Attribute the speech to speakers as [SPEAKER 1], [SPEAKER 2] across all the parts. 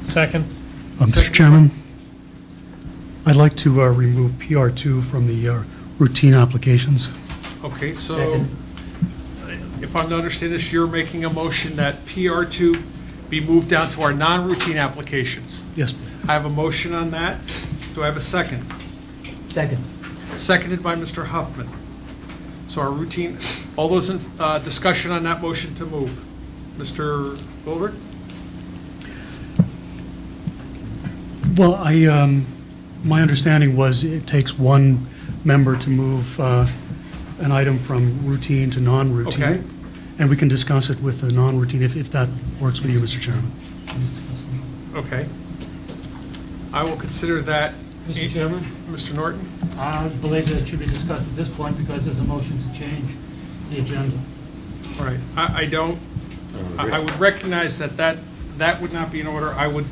[SPEAKER 1] Second.
[SPEAKER 2] Mr. Chairman, I'd like to remove PR2 from the routine applications.
[SPEAKER 1] Okay, so
[SPEAKER 3] Second.
[SPEAKER 1] if I'm to understand this, you're making a motion that PR2 be moved down to our non-routine applications.
[SPEAKER 2] Yes, please.
[SPEAKER 1] I have a motion on that. Do I have a second?
[SPEAKER 3] Second.
[SPEAKER 1] Seconded by Mr. Huffman. So our routine, all those in discussion on that motion to move? Mr. Goldberg?
[SPEAKER 2] Well, my understanding was it takes one member to move an item from routine to non-routine.
[SPEAKER 1] Okay.
[SPEAKER 2] And we can discuss it with the non-routine if that works with you, Mr. Chairman.
[SPEAKER 1] Okay. I will consider that.
[SPEAKER 4] Mr. Chairman,
[SPEAKER 1] Mr. Norton?
[SPEAKER 4] I believe that it should be discussed at this point because there's a motion to change the agenda.
[SPEAKER 1] All right. I don't, I would recognize that would not be in order. I would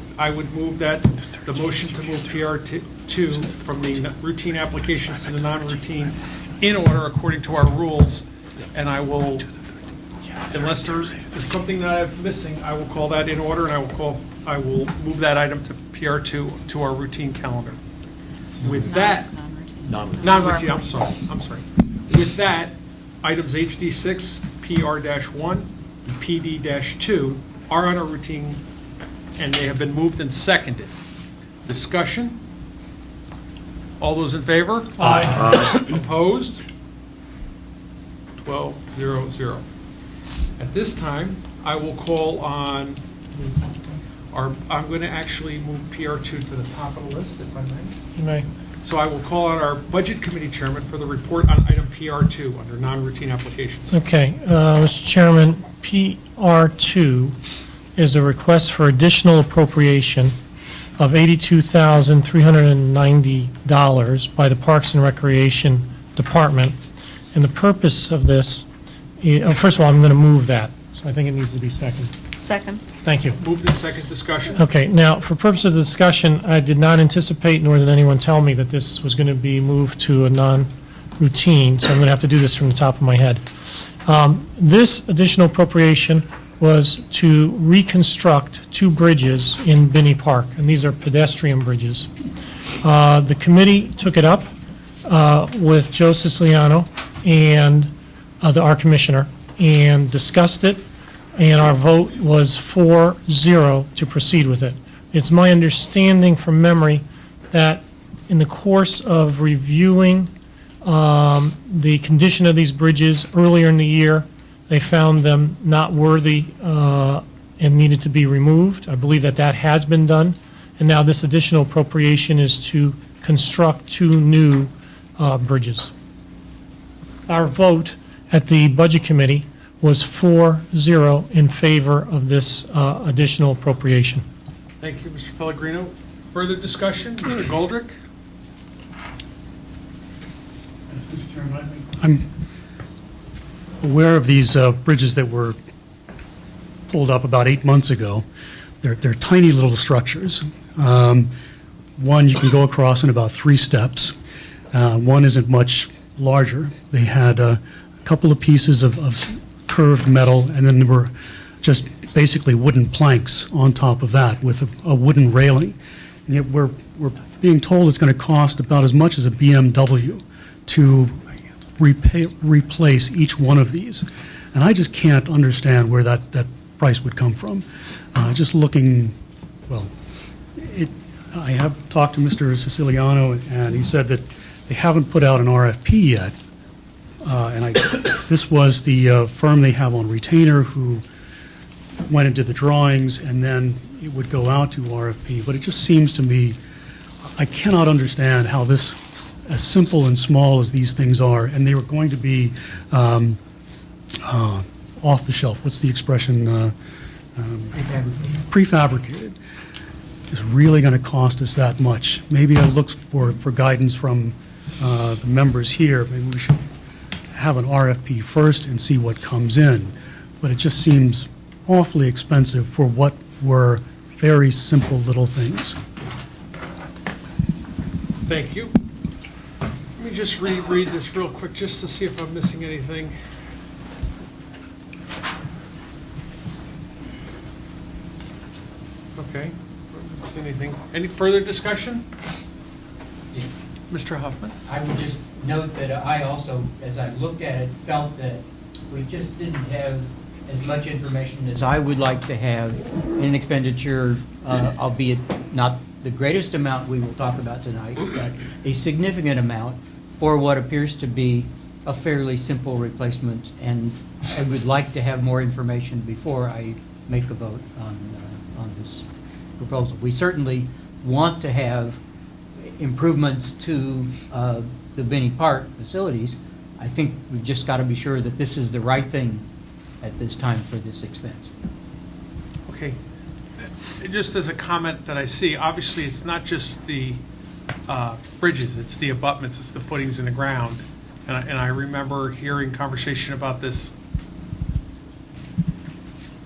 [SPEAKER 1] move that, the motion to move PR2 from the routine applications to the non-routine in order according to our rules. And I will, unless there's something that I'm missing, I will call that in order, and I will move that item to PR2 to our routine calendar. With that, non-routine, I'm sorry. With that, items HD6, PR-1, and PD-2 are on our routine, and they have been moved and seconded. Discussion? All those in favor?
[SPEAKER 4] Aye.
[SPEAKER 1] Opposed? 12-0-0. At this time, I will call on I'm going to actually move PR2 to the top of the list, if I may.
[SPEAKER 4] You may.
[SPEAKER 1] So I will call on our Budget Committee Chairman for the report on item PR2 under non-routine applications.
[SPEAKER 4] Okay, Mr. Chairman, PR2 is a request for additional appropriation of $82,390 by the Parks and Recreation Department. And the purpose of this, first of all, I'm going to move that, so I think it needs to be second.
[SPEAKER 5] Second.
[SPEAKER 4] Thank you.
[SPEAKER 1] Moved in second discussion.
[SPEAKER 4] Okay, now, for purpose of the discussion, I did not anticipate, nor did anyone tell me that this was going to be moved to a non-routine, so I'm going to have to do this from the top of my head. This additional appropriation was to reconstruct two bridges in Binney Park, and these are pedestrian bridges. The committee took it up with Joe Siciliano and our commissioner, and discussed it, and our vote was 4-0 to proceed with it. It's my understanding from memory that in the course of reviewing the condition of these bridges earlier in the year, they found them not worthy and needed to be removed. I believe that has been done, and now this additional appropriation is to construct two new bridges. Our vote at the Budget Committee was 4-0 in favor of this additional appropriation.
[SPEAKER 1] Thank you, Mr. Pellegrino. Further discussion? Mr. Goldrick?
[SPEAKER 4] Mr. Chairman,
[SPEAKER 2] I'm aware of these bridges that were pulled up about 8 months ago. They're tiny little structures. One you can go across in about 3 steps. One isn't much larger. They had a couple of pieces of curved metal, and then there were just basically wooden planks on top of that with a wooden railing. And yet we're being told it's going to cost about as much as a BMW to replace each one of these. And I just can't understand where that price would come from. Just looking, well, I have talked to Mr. Siciliano, and he said that they haven't put out an RFP yet. This was the firm they have on retainer who went and did the drawings, and then it would go out to RFP. But it just seems to me, I cannot understand how this, as simple and small as these things are, and they were going to be off the shelf. What's the expression? Prefabricated. Is really going to cost us that much. Maybe I look for guidance from the members here. Maybe we should have an RFP first and see what comes in. But it just seems awfully expensive for what were very simple little things.
[SPEAKER 1] Thank you. Let me just reread this real quick just to see if I'm missing anything. Okay. Don't see anything. Any further discussion? Mr. Huffman?
[SPEAKER 3] I would just note that I also, as I looked at it, felt that we just didn't have as much information as I would like to have in an expenditure, albeit not the greatest amount we will talk about tonight, but a significant amount for what appears to be a fairly simple replacement. And I would like to have more information before I make a vote on this proposal. We certainly want to have improvements to the Binney Park facilities. I think we've just got to be sure that this is the right thing at this time for this expense.
[SPEAKER 1] Okay. Just as a comment that I see, obviously it's not just the bridges, it's the abutments, it's the footings in the ground. And I remember hearing conversation about this,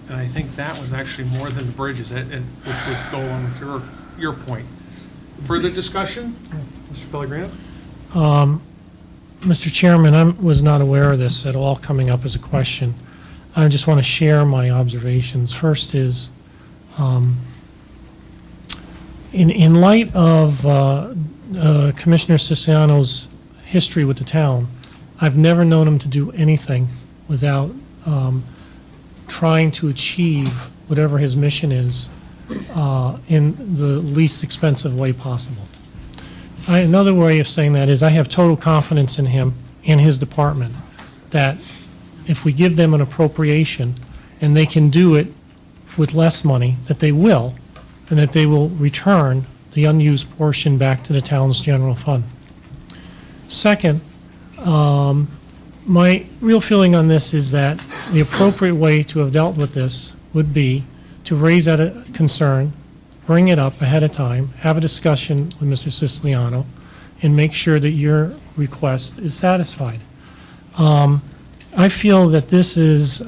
[SPEAKER 1] and I think that was actually more than the bridges, which would go along with your point. Further discussion? Mr. Pellegrino?
[SPEAKER 4] Mr. Chairman, I was not aware of this at all coming up as a question. I just want to share my observations. First is, in light of Commissioner Siciliano's history with the town, I've never known him to do anything without trying to achieve whatever his mission is in the least expensive way possible. Another way of saying that is I have total confidence in him and his department that if we give them an appropriation and they can do it with less money, that they will, and that they will return the unused portion back to the town's general fund. Second, my real feeling on this is that the appropriate way to have dealt with this would be to raise that a concern, bring it up ahead of time, have a discussion with Mr. Siciliano, and make sure that your request is satisfied. I feel that this is,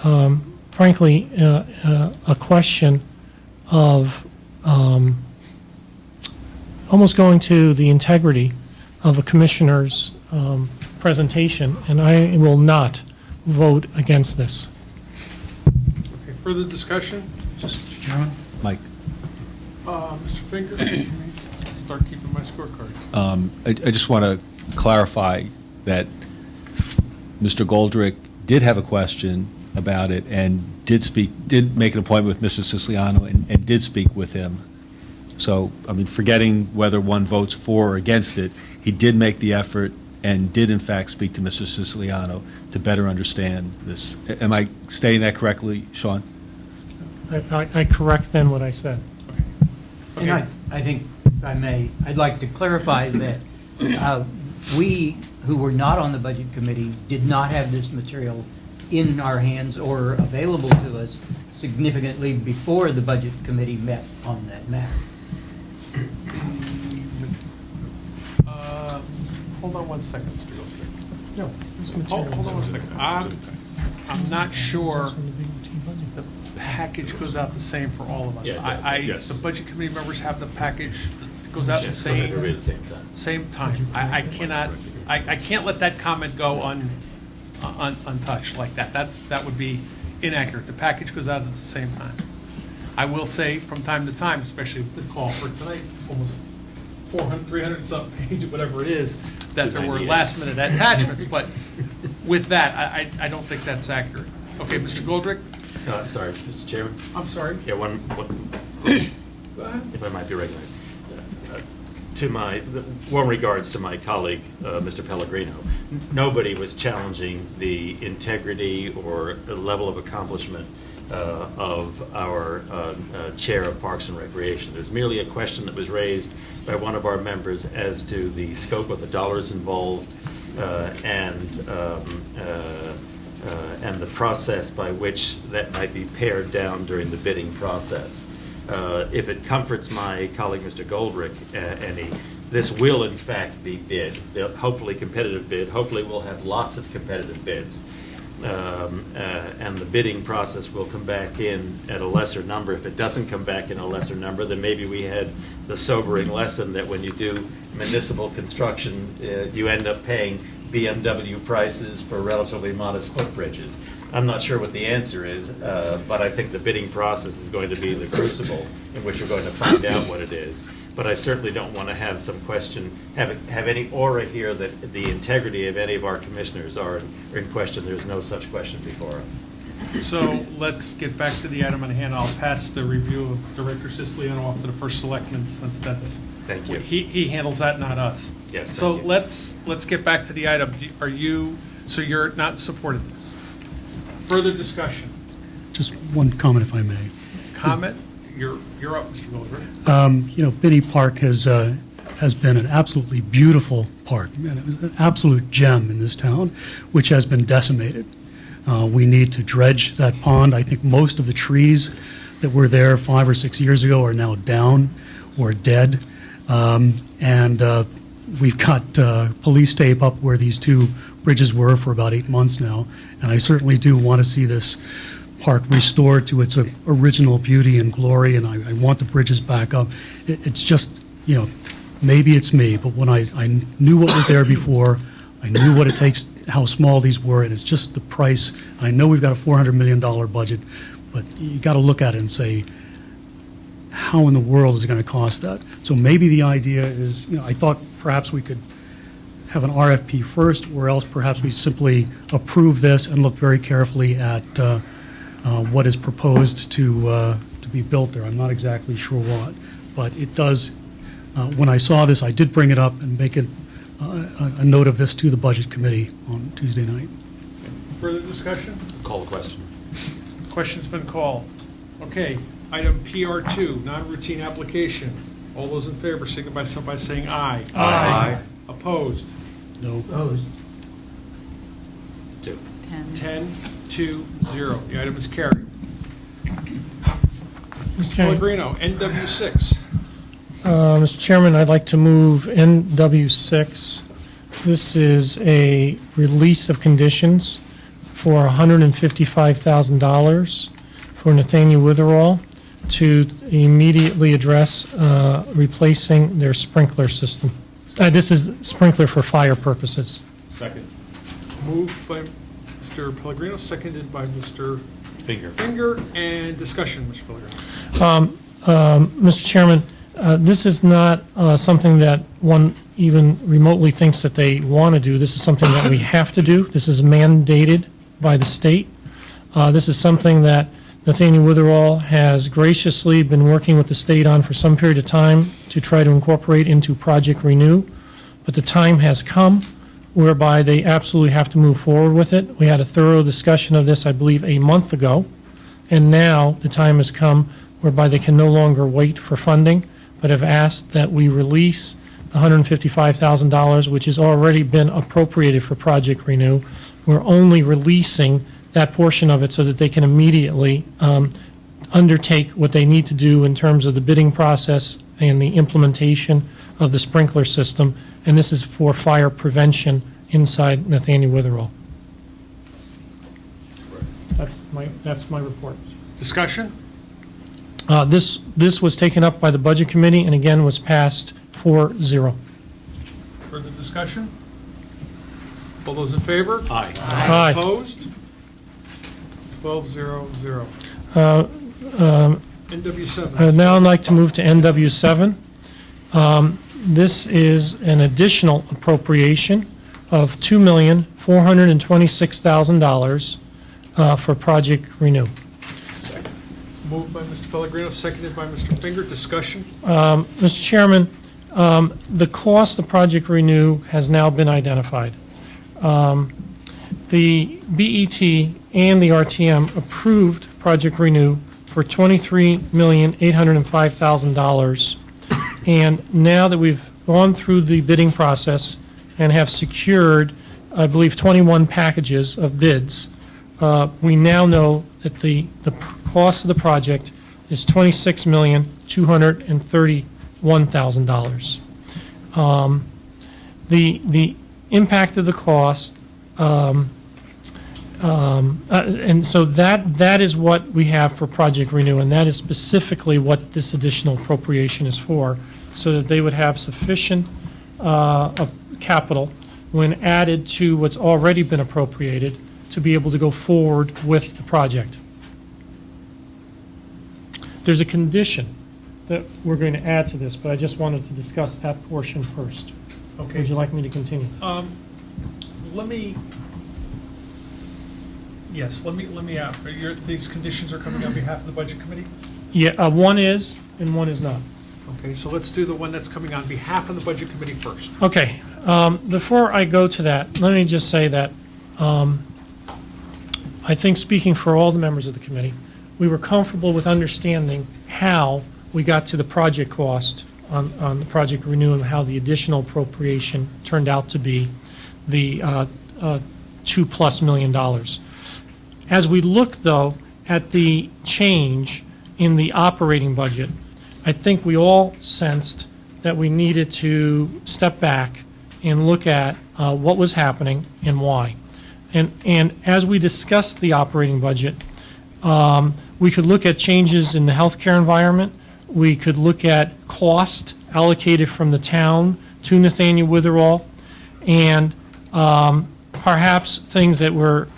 [SPEAKER 4] frankly, a question of almost going to the integrity of a commissioner's presentation, and I will not vote against this.
[SPEAKER 1] Okay, further discussion?
[SPEAKER 5] Mr. Chairman? Mike?
[SPEAKER 1] Mr. Finger, let me start keeping my scorecard.
[SPEAKER 5] I just want to clarify that Mr. Goldrick did have a question about it and did make an appointment with Mr. Siciliano and did speak with him. So, I mean, forgetting whether one votes for or against it, he did make the effort and did in fact speak to Mr. Siciliano to better understand this. Am I stating that correctly, Sean?
[SPEAKER 4] I correct then what I said.
[SPEAKER 1] Okay.
[SPEAKER 3] And I think, if I may, I'd like to clarify that we, who were not on the Budget Committee, did not have this material in our hands or available to us significantly before the Budget Committee met on that matter.
[SPEAKER 1] Hold on one second, Mr. Goldberg.
[SPEAKER 4] No, this
[SPEAKER 1] Hold on one second. I'm not sure the package goes out the same for all of us.
[SPEAKER 6] Yeah, it does, yes.
[SPEAKER 1] The Budget Committee members have the package that goes out the
[SPEAKER 6] Yes, goes out everybody at
[SPEAKER 1] same,
[SPEAKER 6] the same time.
[SPEAKER 1] same time. I cannot, I can't let that comment go untouched like that. That would be inaccurate. The package goes out at the same time. I will say from time to time, especially with the call for tonight, almost 400, 300 something page, whatever it is, that there were
[SPEAKER 6] 298.
[SPEAKER 1] last minute attachments, but with that, I don't think that's accurate. Okay, Mr. Goldrick?
[SPEAKER 6] Sorry, Mr. Chairman.
[SPEAKER 1] I'm sorry.
[SPEAKER 6] Yeah, one,
[SPEAKER 1] Go ahead.
[SPEAKER 6] if I might be recognized. To my warm regards to my colleague, Mr. Pellegrino. Nobody was challenging the integrity or the level of accomplishment of our chair of Parks and Recreation. There's merely a question that was raised by one of our members as to the scope of the dollars involved and the process by which that might be pared down during the bidding process. If it comforts my colleague, Mr. Goldrick, this will in fact be bid, hopefully competitive bid. Hopefully we'll have lots of competitive bids. And the bidding process will come back in at a lesser number. If it doesn't come back in a lesser number, then maybe we had the sobering lesson that when you do municipal construction, you end up paying BMW prices for relatively modest footbridges. I'm not sure what the answer is, but I think the bidding process is going to be the crucible in which you're going to find out what it is. But I certainly don't want to have some question, have any aura here that the integrity of any of our commissioners are in question. There's no such question before us.
[SPEAKER 1] So let's get back to the item at hand. I'll pass the review of Director Siciliano off to the first selectman, since that's,
[SPEAKER 6] Thank you.
[SPEAKER 1] he handles that, not us.
[SPEAKER 6] Yes,
[SPEAKER 1] So
[SPEAKER 6] thank you.
[SPEAKER 1] let's get back to the item. So you're not in support of this? Further discussion?
[SPEAKER 2] Just one comment, if I may.
[SPEAKER 1] Comment? You're up, Mr. Goldberg.
[SPEAKER 2] You know, Binney Park has been an absolutely beautiful park, and it was an absolute gem in this town, which has been decimated. We need to dredge that pond. I think most of the trees that were there 5 or 6 years ago are now down or dead. We've got police tape up where these two bridges were for about 8 months now, and I certainly do want to see this park restored to its original beauty and glory, and I want the bridges back up. It's just, you know, maybe it's me, but when I knew what was there before, I knew what it takes, how small these were, and it's just the price. I know we've got a $400 million budget, but you got to look at it and say, how in the world is it going to cost that? So maybe the idea is, you know, I thought perhaps we could have an RFP first, or else perhaps we simply approve this and look very carefully at what is proposed to be built there. I'm not exactly sure what, but it does. When I saw this, I did bring it up and make it a note of this to the Budget Committee on Tuesday night.
[SPEAKER 1] Further discussion?
[SPEAKER 6] Call the question.
[SPEAKER 1] Question's been called. Okay, item PR2, non-routine application. All those in favor signify so by saying aye.
[SPEAKER 6] Aye.
[SPEAKER 1] Opposed?
[SPEAKER 2] No.
[SPEAKER 3] Opposed?
[SPEAKER 6] 2.
[SPEAKER 1] 10-2-0. The item is carried.
[SPEAKER 4] Mr. Chairman,
[SPEAKER 1] Pellegrino, NW6.
[SPEAKER 4] Mr. Chairman, I'd like to move NW6. This is a release of conditions for $155,000 for Nathaniel Witherall to immediately address replacing their sprinkler system. This is sprinkler for fire purposes.
[SPEAKER 5] Second.
[SPEAKER 1] Moved by Mr. Pellegrino, seconded by Mr.
[SPEAKER 6] Finger.
[SPEAKER 1] Finger, and discussion, Mr. Pellegrino.
[SPEAKER 4] Mr. Chairman, this is not something that one even remotely thinks that they want to do. This is something that we have to do. This is mandated by the state. This is something that Nathaniel Witherall has graciously been working with the state on for some period of time to try to incorporate into Project Renew. But the time has come whereby they absolutely have to move forward with it. We had a thorough discussion of this, I believe, a month ago. And now the time has come whereby they can no longer wait for funding, but have asked that we release the $155,000, which has already been appropriated for Project Renew. We're only releasing that portion of it so that they can immediately undertake what they need to do in terms of the bidding process and the implementation of the sprinkler system, and this is for fire prevention inside Nathaniel Witherall. That's my report.
[SPEAKER 1] Discussion?
[SPEAKER 4] This was taken up by the Budget Committee and again was passed 4-0.
[SPEAKER 1] Further discussion? All those in favor?
[SPEAKER 6] Aye.
[SPEAKER 4] Aye.
[SPEAKER 1] Opposed? 12-0-0. NW7.
[SPEAKER 4] Now I'd like to move to NW7. This is an additional appropriation of $2,426,000 for Project Renew.
[SPEAKER 1] Moved by Mr. Pellegrino, seconded by Mr. Finger. Discussion?
[SPEAKER 4] Mr. Chairman, the cost of Project Renew has now been identified. The BET and the RTM approved Project Renew for $23,805,000. And now that we've gone through the bidding process and have secured, I believe, 21 packages of bids, we now know that the cost of the project is $26,231,000. The impact of the cost, and so that is what we have for Project Renew, and that is specifically what this additional appropriation is for, so that they would have sufficient capital when added to what's already been appropriated to be able to go forward with the project. There's a condition that we're going to add to this, but I just wanted to discuss that portion first.
[SPEAKER 1] Okay.
[SPEAKER 4] Would you like me to continue?
[SPEAKER 1] Let me, yes, let me ask, these conditions are coming on behalf of the Budget Committee?
[SPEAKER 4] Yeah, one is and one is not.
[SPEAKER 1] Okay, so let's do the one that's coming on behalf of the Budget Committee first.
[SPEAKER 4] Okay, before I go to that, let me just say that I think, speaking for all the members of the committee, we were comfortable with understanding how we got to the project cost on the project renew and how the additional appropriation turned out to be the $2+ million. As we look, though, at the change in the operating budget, I think we all sensed that we needed to step back and look at what was happening and why. And as we discussed the operating budget, we could look at changes in the healthcare environment. We could look at cost allocated from the town to Nathaniel Witherall, and perhaps things that were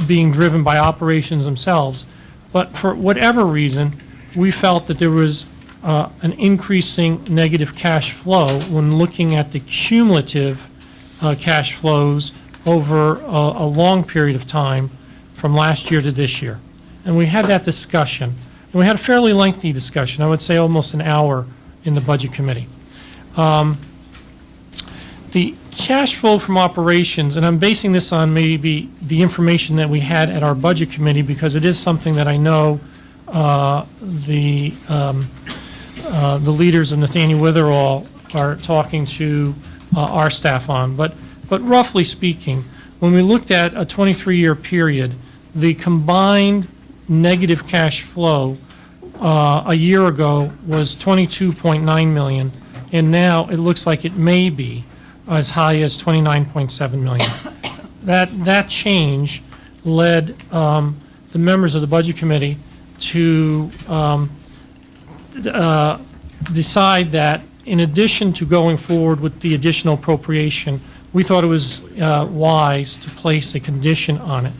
[SPEAKER 4] being driven by operations themselves. But for whatever reason, we felt that there was an increasing negative cash flow when looking at the cumulative cash flows over a long period of time from last year to this year. And we had that discussion. And we had a fairly lengthy discussion, I would say almost an hour in the Budget Committee. The cash flow from operations, and I'm basing this on maybe the information that we had at our Budget Committee, because it is something that I know the leaders of Nathaniel Witherall are talking to our staff on. But roughly speaking, when we looked at a 23-year period, the combined negative cash flow a year ago was $22.9 million, and now it looks like it may be as high as $29.7 million. That change led the members of the Budget Committee to decide that in addition to going forward with the additional appropriation, we thought it was wise to place a condition on it.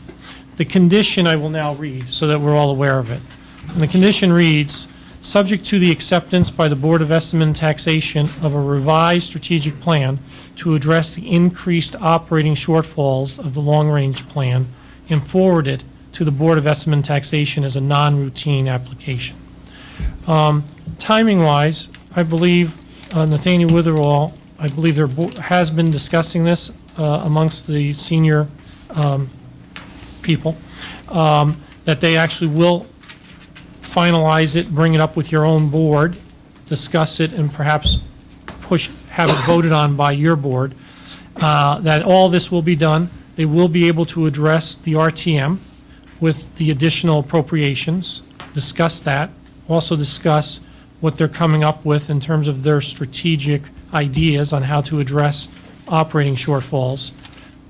[SPEAKER 4] The condition I will now read so that we're all aware of it. And the condition reads, subject to the acceptance by the Board of Estimate and Taxation of a revised strategic plan to address the increased operating shortfalls of the long-range plan and forward it to the Board of Estimate and Taxation as a non-routine application. Timing-wise, I believe Nathaniel Witherall, I believe there has been discussing this amongst the senior people, that they actually will finalize it, bring it up with your own board, discuss it, and perhaps have it voted on by your board. That all this will be done. They will be able to address the RTM with the additional appropriations, discuss that, also discuss what they're coming up with in terms of their strategic ideas on how to address operating shortfalls,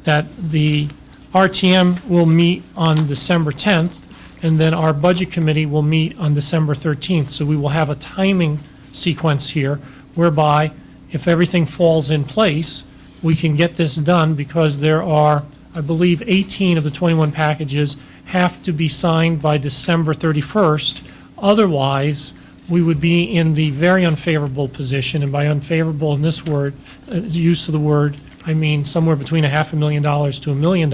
[SPEAKER 4] that the RTM will meet on December 10th, and then our Budget Committee will meet on December 13th. So we will have a timing sequence here whereby if everything falls in place, we can get this done, because there are, I believe, 18 of the 21 packages have to be signed by December 31st. Otherwise, we would be in the very unfavorable position, and by unfavorable in this word, use of the word, I mean somewhere between $500,000 to $1 million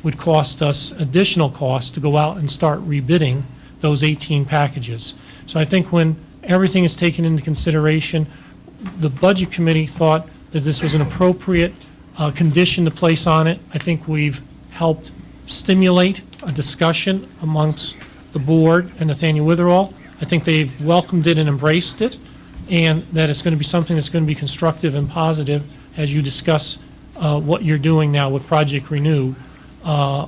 [SPEAKER 4] would cost us additional costs to go out and start rebidding those 18 packages. So I think when everything is taken into consideration, the Budget Committee thought that this was an appropriate condition to place on it. I think we've helped stimulate a discussion amongst the board and Nathaniel Witherall. I think they've welcomed it and embraced it, and that it's going to be something that's going to be constructive and positive as you discuss what you're doing now with Project Renew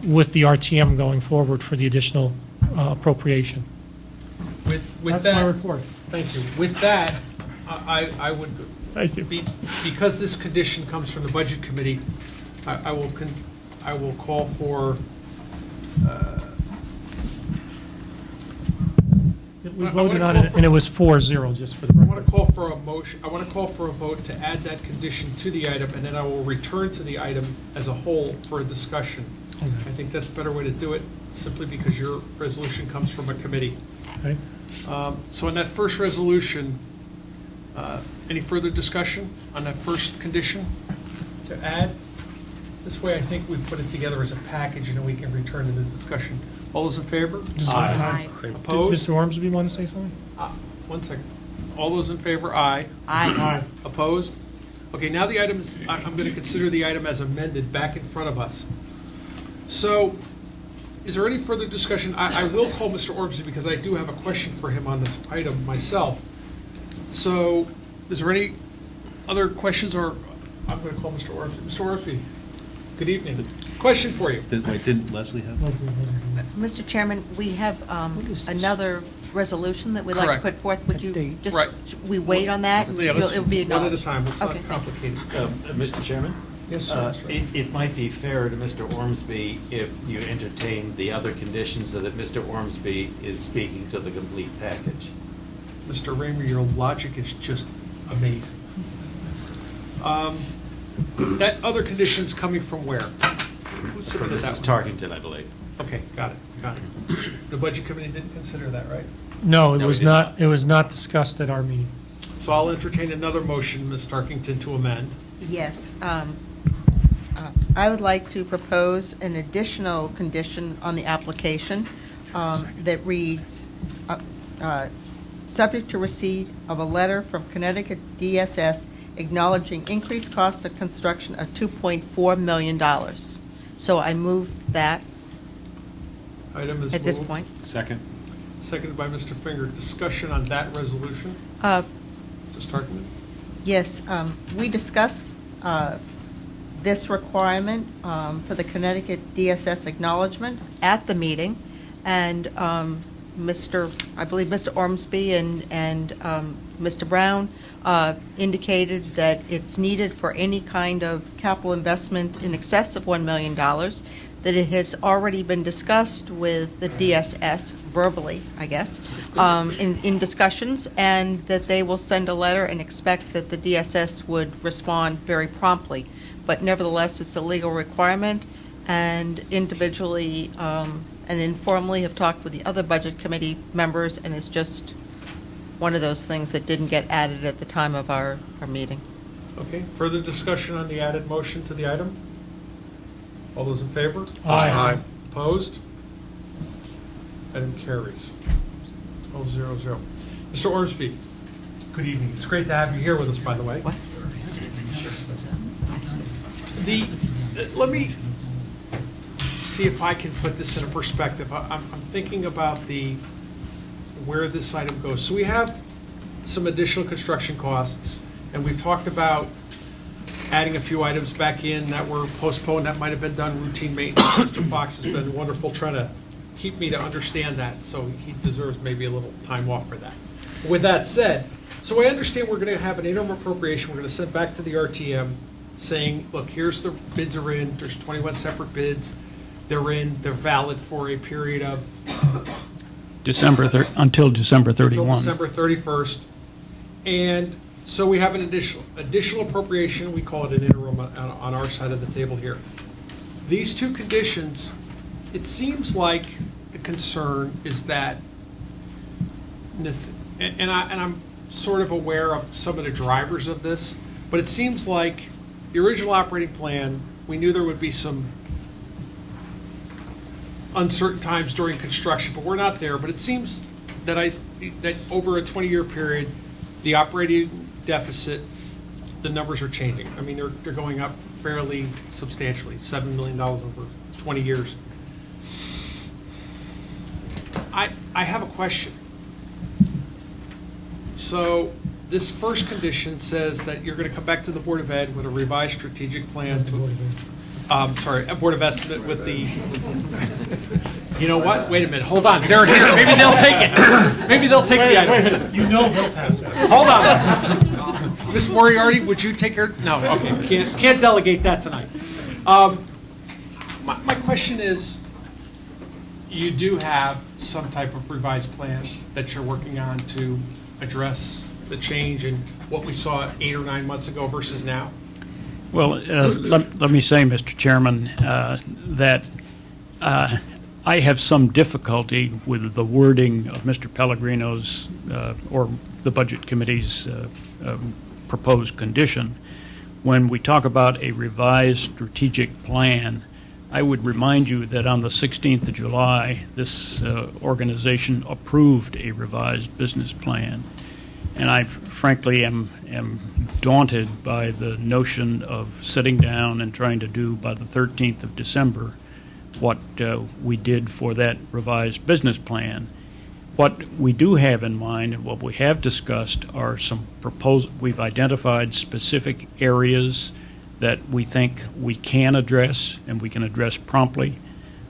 [SPEAKER 4] with the RTM going forward for the additional appropriation.
[SPEAKER 1] With
[SPEAKER 4] That's
[SPEAKER 1] that,
[SPEAKER 4] my report.
[SPEAKER 1] Thank you. With that, I would,
[SPEAKER 4] Thank you.
[SPEAKER 1] because this condition comes from the Budget Committee, I will call for,
[SPEAKER 4] We voted on it, and it was 4-0, just for the
[SPEAKER 1] I want
[SPEAKER 4] record.
[SPEAKER 1] to call for a motion, I want to call for a vote to add that condition to the item, and then I will return to the item as a whole for a discussion. I think that's a better way to do it, simply because your resolution comes from a committee.
[SPEAKER 4] Okay.
[SPEAKER 1] So on that first resolution, any further discussion on that first condition to add? This way, I think we put it together as a package, and then we can return to the discussion. All those in favor?
[SPEAKER 7] Aye.
[SPEAKER 4] Did
[SPEAKER 1] Opposed?
[SPEAKER 4] Mr. Ormsby want to say something?
[SPEAKER 1] 1 second. All those in favor? Aye.
[SPEAKER 7] Aye.
[SPEAKER 1] Opposed? Okay, now the item is, I'm going to consider the item as amended back in front of us. So, is there any further discussion? I will call Mr. Ormsby because I do have a question for him on this item myself. So, is there any other questions, or I'm going to call Mr. Ormsby. Mr. Ormsby, good evening. Question for you.
[SPEAKER 5] Didn't Leslie have?
[SPEAKER 7] Mr. Chairman, we have another resolution that we'd like to
[SPEAKER 1] Correct.
[SPEAKER 7] put forth. Would you just,
[SPEAKER 1] Right.
[SPEAKER 7] we wait on that?
[SPEAKER 1] Yeah, let's,
[SPEAKER 7] It'll be
[SPEAKER 1] one at a
[SPEAKER 7] acknowledged.
[SPEAKER 1] time. It's not
[SPEAKER 7] Okay, thank you.
[SPEAKER 1] complicated.
[SPEAKER 6] Mr. Chairman?
[SPEAKER 1] Yes, sir.
[SPEAKER 6] It might be fair to Mr. Ormsby if you entertain the other conditions so that Mr. Ormsby is speaking to the complete package.
[SPEAKER 1] Mr. Raymer, your logic is just amazing. That other condition's coming from where? Who
[SPEAKER 6] From
[SPEAKER 1] submitted that
[SPEAKER 6] Mrs.
[SPEAKER 1] one?
[SPEAKER 6] Tarkington, I believe.
[SPEAKER 1] Okay, got it. The Budget Committee didn't consider that, right?
[SPEAKER 4] No, it
[SPEAKER 1] No, we
[SPEAKER 4] was
[SPEAKER 1] did
[SPEAKER 4] not,
[SPEAKER 1] not.
[SPEAKER 4] it was not discussed at our meeting.
[SPEAKER 1] So I'll entertain another motion, Ms. Tarkington, to amend.
[SPEAKER 7] Yes. I would like to propose an additional condition on the application that reads, subject to receipt of a letter from Connecticut DSS acknowledging increased cost of construction of $2.4 million. So I move that
[SPEAKER 1] Item is
[SPEAKER 7] at this
[SPEAKER 1] moved.
[SPEAKER 7] point.
[SPEAKER 5] Second.
[SPEAKER 1] Seconded by Mr. Finger. Discussion on that resolution.
[SPEAKER 7] Uh,
[SPEAKER 1] Ms. Tarkington?
[SPEAKER 7] Yes, we discussed this requirement for the Connecticut DSS acknowledgement at the meeting, and I believe Mr. Ormsby and Mr. Brown indicated that it's needed for any kind of capital investment in excess of $1 million, that it has already been discussed with the DSS, verbally, I guess, in discussions, and that they will send a letter and expect that the DSS would respond very promptly. But nevertheless, it's a legal requirement, and individually and informally have talked with the other Budget Committee members, and it's just one of those things that didn't get added at the time of our meeting.
[SPEAKER 1] Okay, further discussion on the added motion to the item? All those in favor?
[SPEAKER 4] Aye.
[SPEAKER 1] Opposed? Item carries. 12-0-0. Mr. Ormsby, good evening. It's great to have you here with us, by the way.
[SPEAKER 7] What?
[SPEAKER 1] Let me see if I can put this in a perspective. I'm thinking about where this item goes. So we have some additional construction costs, and we've talked about adding a few items back in that were postponed, that might have been done routine maintenance. Mr. Fox has been wonderful trying to keep me to understand that, so he deserves maybe a little time off for that. With that said, so I understand we're going to have an interim appropriation, we're going to send back to the RTM saying, look, here's the bids are in, there's 21 separate bids, they're in, they're valid for a period of
[SPEAKER 8] until December 31.
[SPEAKER 1] until December 31st. And so we have an additional appropriation, we call it an interim on our side of the table here. These two conditions, it seems like the concern is that, and I'm sort of aware of some of the drivers of this, but it seems like the original operating plan, we knew there would be some uncertain times during construction, but we're not there. But it seems that over a 20-year period, the operating deficit, the numbers are changing. I mean, they're going up fairly substantially, $7 million over 20 years. I have a question. So this first condition says that you're going to come back to the Board of Ed with a revised strategic plan to, a Board of Estimate with the, you know what? Wait a minute. Hold on. They're here. Maybe they'll take it. Maybe they'll take the item.
[SPEAKER 4] You know they'll pass that.
[SPEAKER 1] Hold on. Ms. Moriarty, would you take her? No, okay. Can't delegate that tonight. My question is, you do have some type of revised plan that you're working on to address the change in what we saw 8 or 9 months ago versus now?
[SPEAKER 8] Well, let me say, Mr. Chairman, that I have some difficulty with the wording of Mr. Pellegrino's, or the Budget Committee's proposed condition. When we talk about a revised strategic plan, I would remind you that on the 16th of July, this organization approved a revised business plan. And I frankly am daunted by the notion of sitting down and trying to do by the 13th of December what we did for that revised business plan. What we do have in mind and what we have discussed are some proposals. We've identified specific areas that we think we can address and we can address promptly.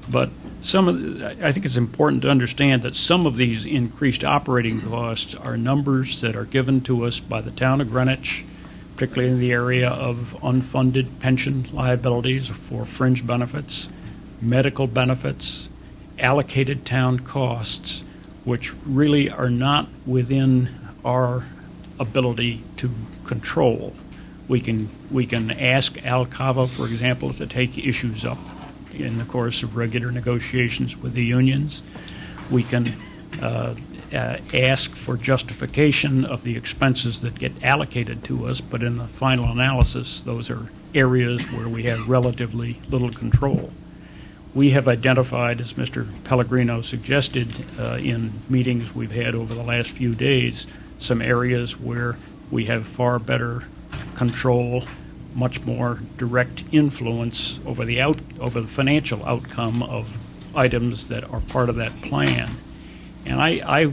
[SPEAKER 8] But I think it's important to understand that some of these increased operating costs are numbers that are given to us by the town of Greenwich, particularly in the area of unfunded pension liabilities for fringe benefits, medical benefits, allocated town costs, which really are not within our ability to control. We can ask Al Cava, for example, to take issues up in the course of regular negotiations with the unions. We can ask for justification of the expenses that get allocated to us, but in the final analysis, those are areas where we have relatively little control. We have identified, as Mr. Pellegrino suggested in meetings we've had over the last few days, some areas where we have far better control, much more direct influence over the financial outcome of items that are part of that plan. And I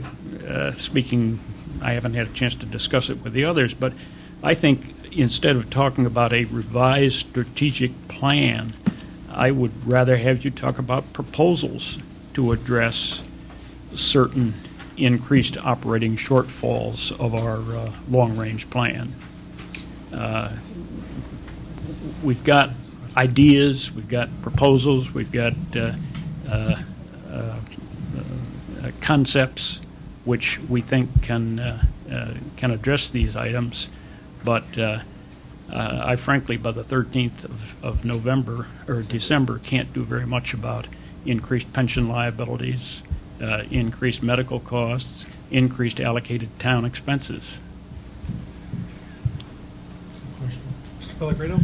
[SPEAKER 8] haven't had a chance to discuss it with the others, but I think instead of talking about a revised strategic plan, I would rather have you talk about proposals to address certain increased operating shortfalls of our long-range plan. We've got ideas, we've got proposals, we've got concepts which we think can address these items, but I frankly, by the 13th of November or December, can't do very much about increased pension liabilities, increased medical costs, increased allocated town expenses.
[SPEAKER 1] Mr. Pellegrino?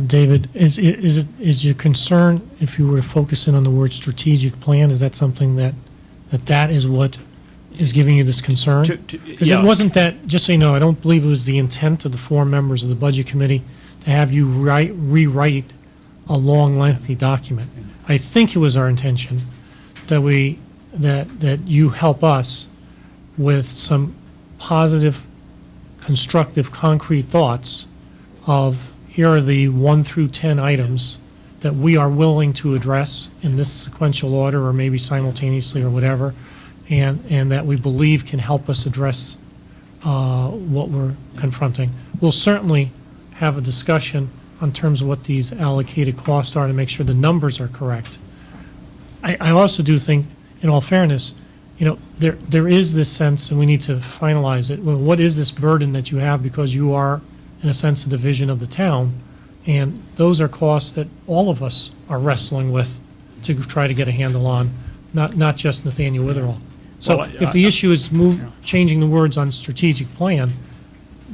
[SPEAKER 4] David, is your concern, if you were to focus in on the word strategic plan, is that something that is what is giving you this concern? Because
[SPEAKER 8] Yeah.
[SPEAKER 4] it wasn't that, just so you know, I don't believe it was the intent of the 4 members of the Budget Committee to have you rewrite a long, lengthy document. I think it was our intention that you help us with some positive, constructive, concrete thoughts of here are the 1 through 10 items that we are willing to address in this sequential order or maybe simultaneously or whatever, and that we believe can help us address what we're confronting. We'll certainly have a discussion on terms of what these allocated costs are to make sure the numbers are correct. I also do think, in all fairness, there is this sense, and we need to finalize it. Well, what is this burden that you have because you are, in a sense, a division of the town? And those are costs that all of us are wrestling with to try to get a handle on, not just Nathaniel Witherall. So
[SPEAKER 8] Well,
[SPEAKER 4] if the issue is changing the words on strategic plan,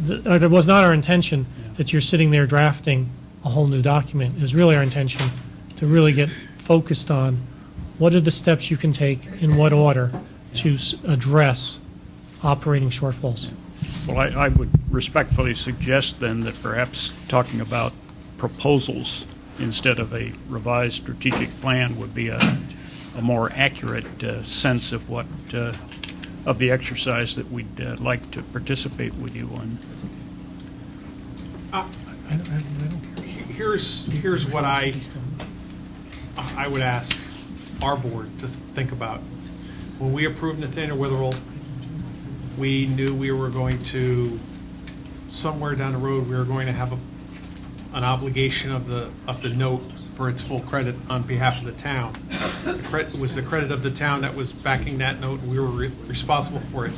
[SPEAKER 4] it was not our intention that you're sitting there drafting a whole new document. It was really our intention to really get focused on what are the steps you can take, in what order, to address operating shortfalls.
[SPEAKER 8] Well, I would respectfully suggest then that perhaps talking about proposals instead of a revised strategic plan would be a more accurate sense of what of the exercise that we'd like to participate with you on.
[SPEAKER 1] Here's what I would ask our board to think about. When we approved Nathaniel Witherall, we knew we were going to, somewhere down the road, we were going to have an obligation of the note for its full credit on behalf of the town. It was the credit of the town that was backing that note, and we were responsible for it.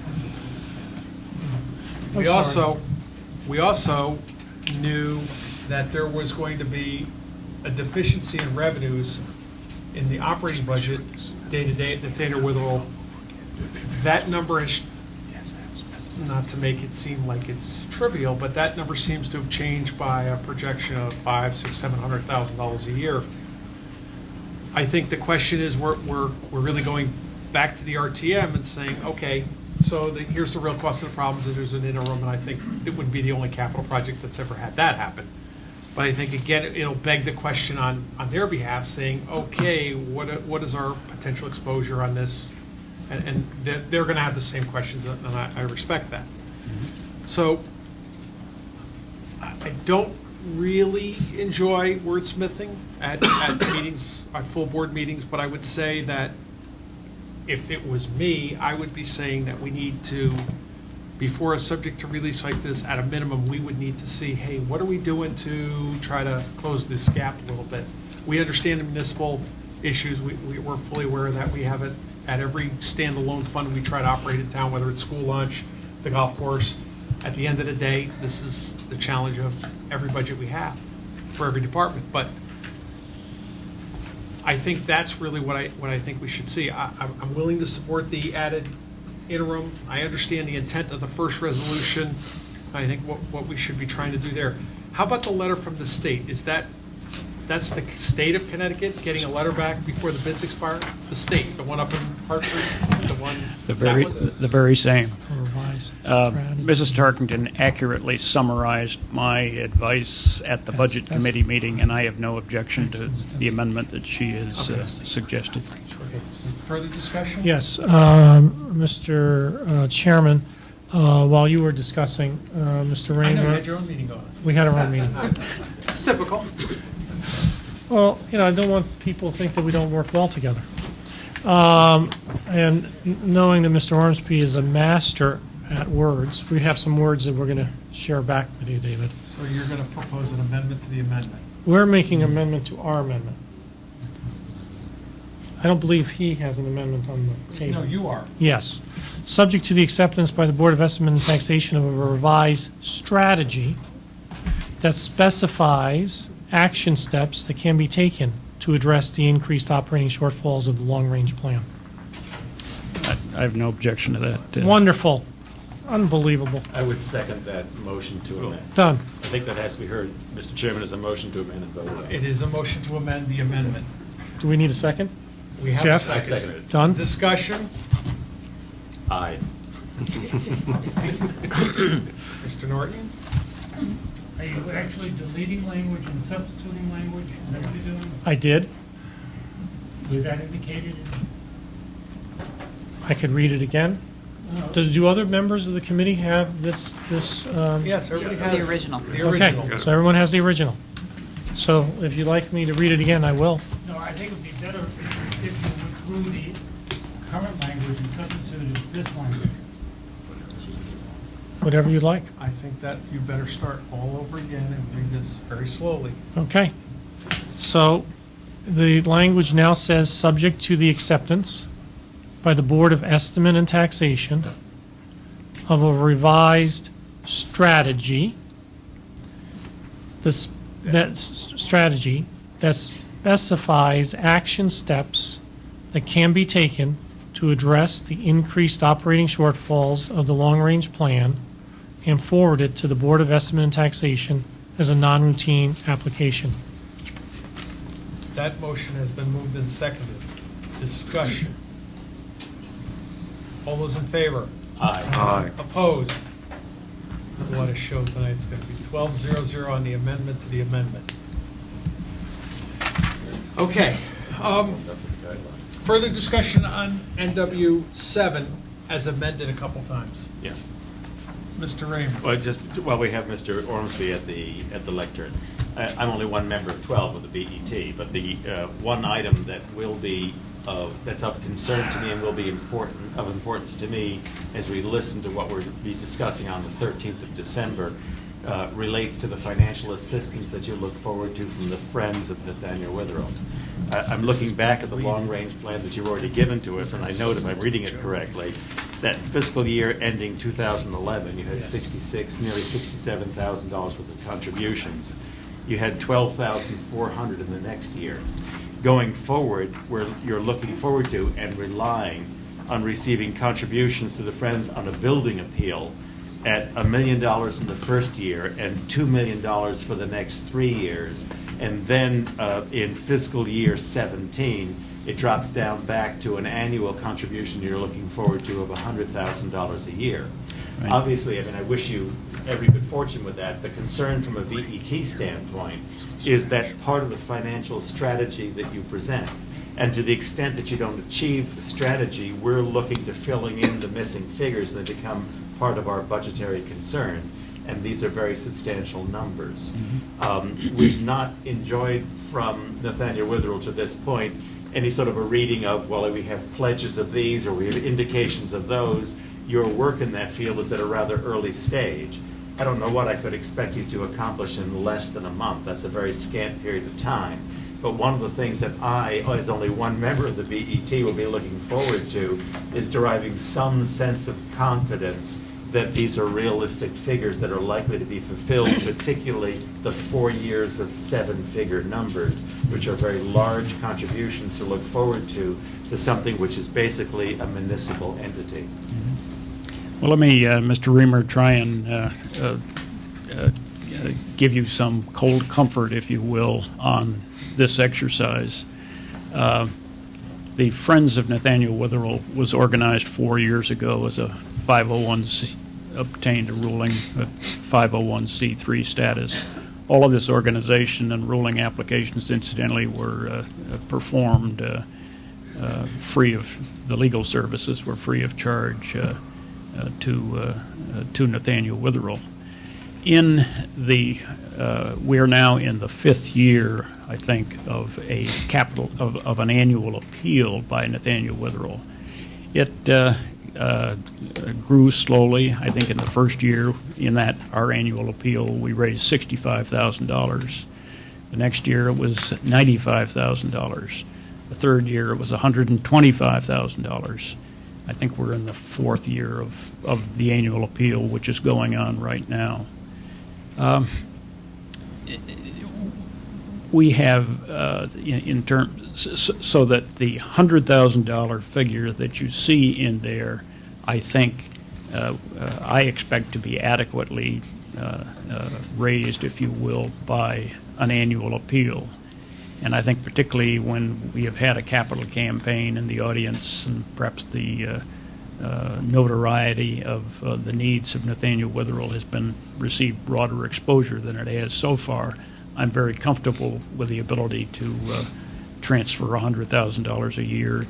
[SPEAKER 1] We also knew that there was going to be a deficiency in revenues in the operating budget, day-to-day at Nathaniel Witherell, that number is, not to make it seem like it's trivial, but that number seems to have changed by a projection of $500,000, $600,000, $700,000 a year. I think the question is, we're really going back to the RTM and saying, okay, so here's the real cost of the problems, and there's an interim, and I think it wouldn't be the only capital project that's ever had that happen. But I think, again, it'll beg the question on their behalf, saying, okay, what is our potential exposure on this? And they're going to have the same questions, and I respect that. So I don't really enjoy wordsmithing at meetings, at full board meetings, but I would say that if it was me, I would be saying that we need to, before a subject to release like this, at a minimum, we would need to see, hey, what are we doing to try to close this gap a little bit? We understand the municipal issues. We're fully aware of that. We have it at every standalone fund we try to operate in town, whether it's school lunch, the golf course. At the end of the day, this is the challenge of every budget we have for every department. But I think that's really what I think we should see. I'm willing to support the added interim. I understand the intent of the first resolution. I think what we should be trying to do there. How about the letter from the state? That's the state of Connecticut getting a letter back before the bids expire? The state, the one up in Hartford, the one.
[SPEAKER 8] The very same.
[SPEAKER 4] Revised
[SPEAKER 8] Mrs. Tarkington accurately summarized my advice at the Budget Committee meeting, and I have no objection to the amendment that she has suggested.
[SPEAKER 1] Okay. Further discussion?
[SPEAKER 4] Yes, Mr. Chairman, while you were discussing, Mr.
[SPEAKER 1] I know, you
[SPEAKER 4] Rayner,
[SPEAKER 1] had your own meeting going.
[SPEAKER 4] we had our own meeting.
[SPEAKER 1] It's typical.
[SPEAKER 4] Well, I don't want people to think that we don't work well together. And knowing that Mr. Ormsby is a master at words, we have some words that we're going to share back with you, David.
[SPEAKER 1] So you're going to propose an amendment to the amendment?
[SPEAKER 4] We're making an amendment to our amendment. I don't believe he has an amendment on the table.
[SPEAKER 1] No, you are.
[SPEAKER 4] Yes. Subject to the acceptance by the Board of Estimate and Taxation of a revised strategy that specifies action steps that can be taken to address the increased operating shortfalls of the long-range plan.
[SPEAKER 8] I have no objection to that.
[SPEAKER 4] Wonderful. Unbelievable.
[SPEAKER 6] I would second that motion to amend.
[SPEAKER 4] Done.
[SPEAKER 6] I think that has to be heard, Mr. Chairman, as a motion to amend and voted on.
[SPEAKER 1] It is a motion to amend the amendment.
[SPEAKER 4] Do we need a second?
[SPEAKER 1] We have
[SPEAKER 4] Jeff?
[SPEAKER 1] a
[SPEAKER 6] I
[SPEAKER 1] second.
[SPEAKER 6] second it.
[SPEAKER 4] Done?
[SPEAKER 1] Discussion?
[SPEAKER 6] Aye.
[SPEAKER 1] Mr. Norton?
[SPEAKER 9] Are you actually deleting language and substituting language? Is that what you're doing?
[SPEAKER 4] I did.
[SPEAKER 9] Was that indicated?
[SPEAKER 4] I could read it again. Do other members of the committee have this?
[SPEAKER 1] Yes, everybody has.
[SPEAKER 10] The original.
[SPEAKER 1] The original.
[SPEAKER 4] Okay, so everyone has the original. So if you'd like me to read it again, I will.
[SPEAKER 9] No, I think it would be better if you withdrew the current language and substituted this language.
[SPEAKER 4] Whatever you'd like.
[SPEAKER 1] I think that you better start all over again and read this very slowly.
[SPEAKER 4] Okay. So the language now says, subject to the acceptance by the Board of Estimate and Taxation of a revised strategy, strategy that specifies action steps that can be taken to address the increased operating shortfalls of the long-range plan and forwarded to the Board of Estimate and Taxation as a non-routine application.
[SPEAKER 1] That motion has been moved and seconded. Discussion. All those in favor?
[SPEAKER 6] Aye.
[SPEAKER 1] Opposed? What a show tonight. It's going to be 12-0-0 on the amendment to the amendment. Okay. Further discussion on NW 7 as amended a couple times.
[SPEAKER 6] Yeah.
[SPEAKER 1] Mr. Raymer.
[SPEAKER 6] Well, just while we have Mr. Ormsby at the lectern, I'm only one member of 12 of the BET, but the one item that will be that's of concern to me and will be of importance to me as we listen to what we'll be discussing on the 13th of December relates to the financial assistance that you look forward to from the Friends of Nathaniel Witherell. I'm looking back at the long-range plan that you've already given to us, and I note, if I'm reading it correctly, that fiscal year ending 2011, you had nearly $67,000 worth of contributions. You had $12,400 in the next year. going forward, where you're looking forward to and relying on receiving contributions to the Friends on a building appeal at $1 million in the first year and $2 million for the next 3 years. And then in fiscal year 17, it drops down back to an annual contribution you're looking forward to of $100,000 a year.
[SPEAKER 8] Right.
[SPEAKER 6] Obviously, I mean, I wish you every good fortune with that. The concern from a VET standpoint is that's part of the financial strategy that you present. And to the extent that you don't achieve the strategy, we're looking to filling in the missing figures, and they become part of our budgetary concern. And these are very substantial numbers. We've not enjoyed from Nathaniel Witherell to this point any sort of a reading of, well, we have pledges of these or we have indications of those. Your work in that field is at a rather early stage. I don't know what I could expect you to accomplish in less than a month. That's a very scant period of time. But one of the things that I, as only one member of the BET, will be looking forward to is deriving some sense of confidence that these are realistic figures that are likely to be fulfilled, particularly the 4 years of 7-figure numbers, which are very large contributions to look forward to something which is basically a municipal entity.
[SPEAKER 8] Well, let me, Mr. Reamer, try and give you some cold comfort, if you will, on this exercise. The Friends of Nathaniel Witherell was organized 4 years ago as a 501c, obtained a ruling 501c3 status. All of this organization and ruling applications, incidentally, were performed free of the legal services, were free of charge to Nathaniel Witherell. We are now in the 5th year, I think, of an annual appeal by Nathaniel Witherell. It grew slowly. I think in the first year in that our annual appeal, we raised $65,000. The next year it was $95,000. The third year it was $125,000. I think we're in the 4th year of the annual appeal, which is going on right now. We have, in terms, so that the $100,000 figure that you see in there, I think, I expect to be adequately raised, if you will, by an annual appeal. And I think particularly when we have had a capital campaign in the audience and perhaps the notoriety of the needs of Nathaniel Witherell has received broader exposure than it has so far, I'm very comfortable with the ability to transfer $100,000 a year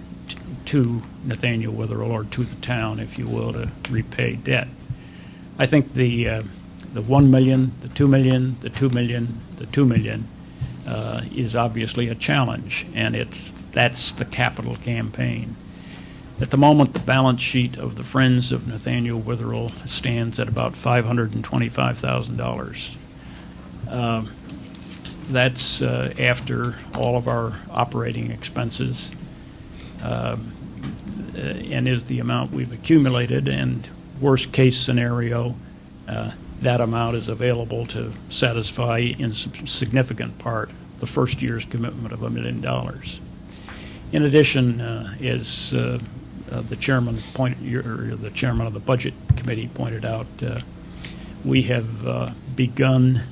[SPEAKER 8] to Nathaniel Witherell, or to the town, if you will, to repay debt. I think the $1 million, the $2 million, the $2 million, the $2 million is obviously a challenge, and that's the capital campaign. At the moment, the balance sheet of the Friends of Nathaniel Witherell stands at about $525,000. That's after all of our operating expenses, and is the amount we've accumulated. And worst case scenario, that amount is available to satisfy in significant part the first year's commitment of $1 million. In addition, as the chairman the chairman of the Budget Committee pointed out, we have begun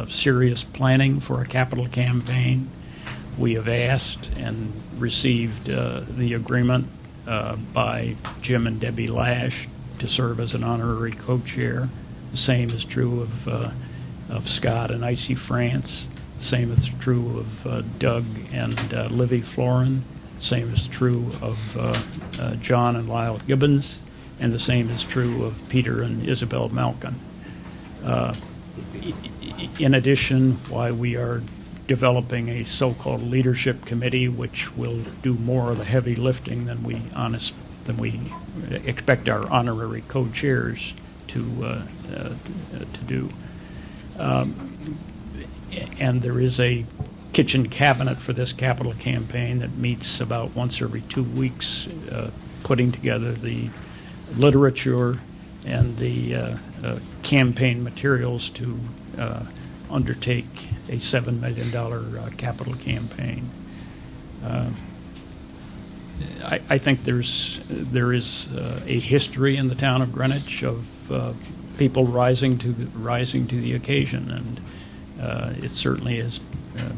[SPEAKER 8] serious planning for a capital campaign. We have asked and received the agreement by Jim and Debbie Lash to serve as an honorary co-chair. The same is true of Scott and Icy France. The same is true of Doug and Livy Florin. The same is true of John and Lyle Gibbons. And the same is true of Peter and Isabel Malkin. In addition, why we are developing a so-called leadership committee, which will do more of the heavy lifting than we expect our honorary co-chairs to do. And there is a kitchen cabinet for this capital campaign that meets about once every 2 weeks, putting together the literature and the campaign materials to undertake a $7 million capital campaign. I think there is a history in the town of Greenwich of people rising to the occasion, and it certainly has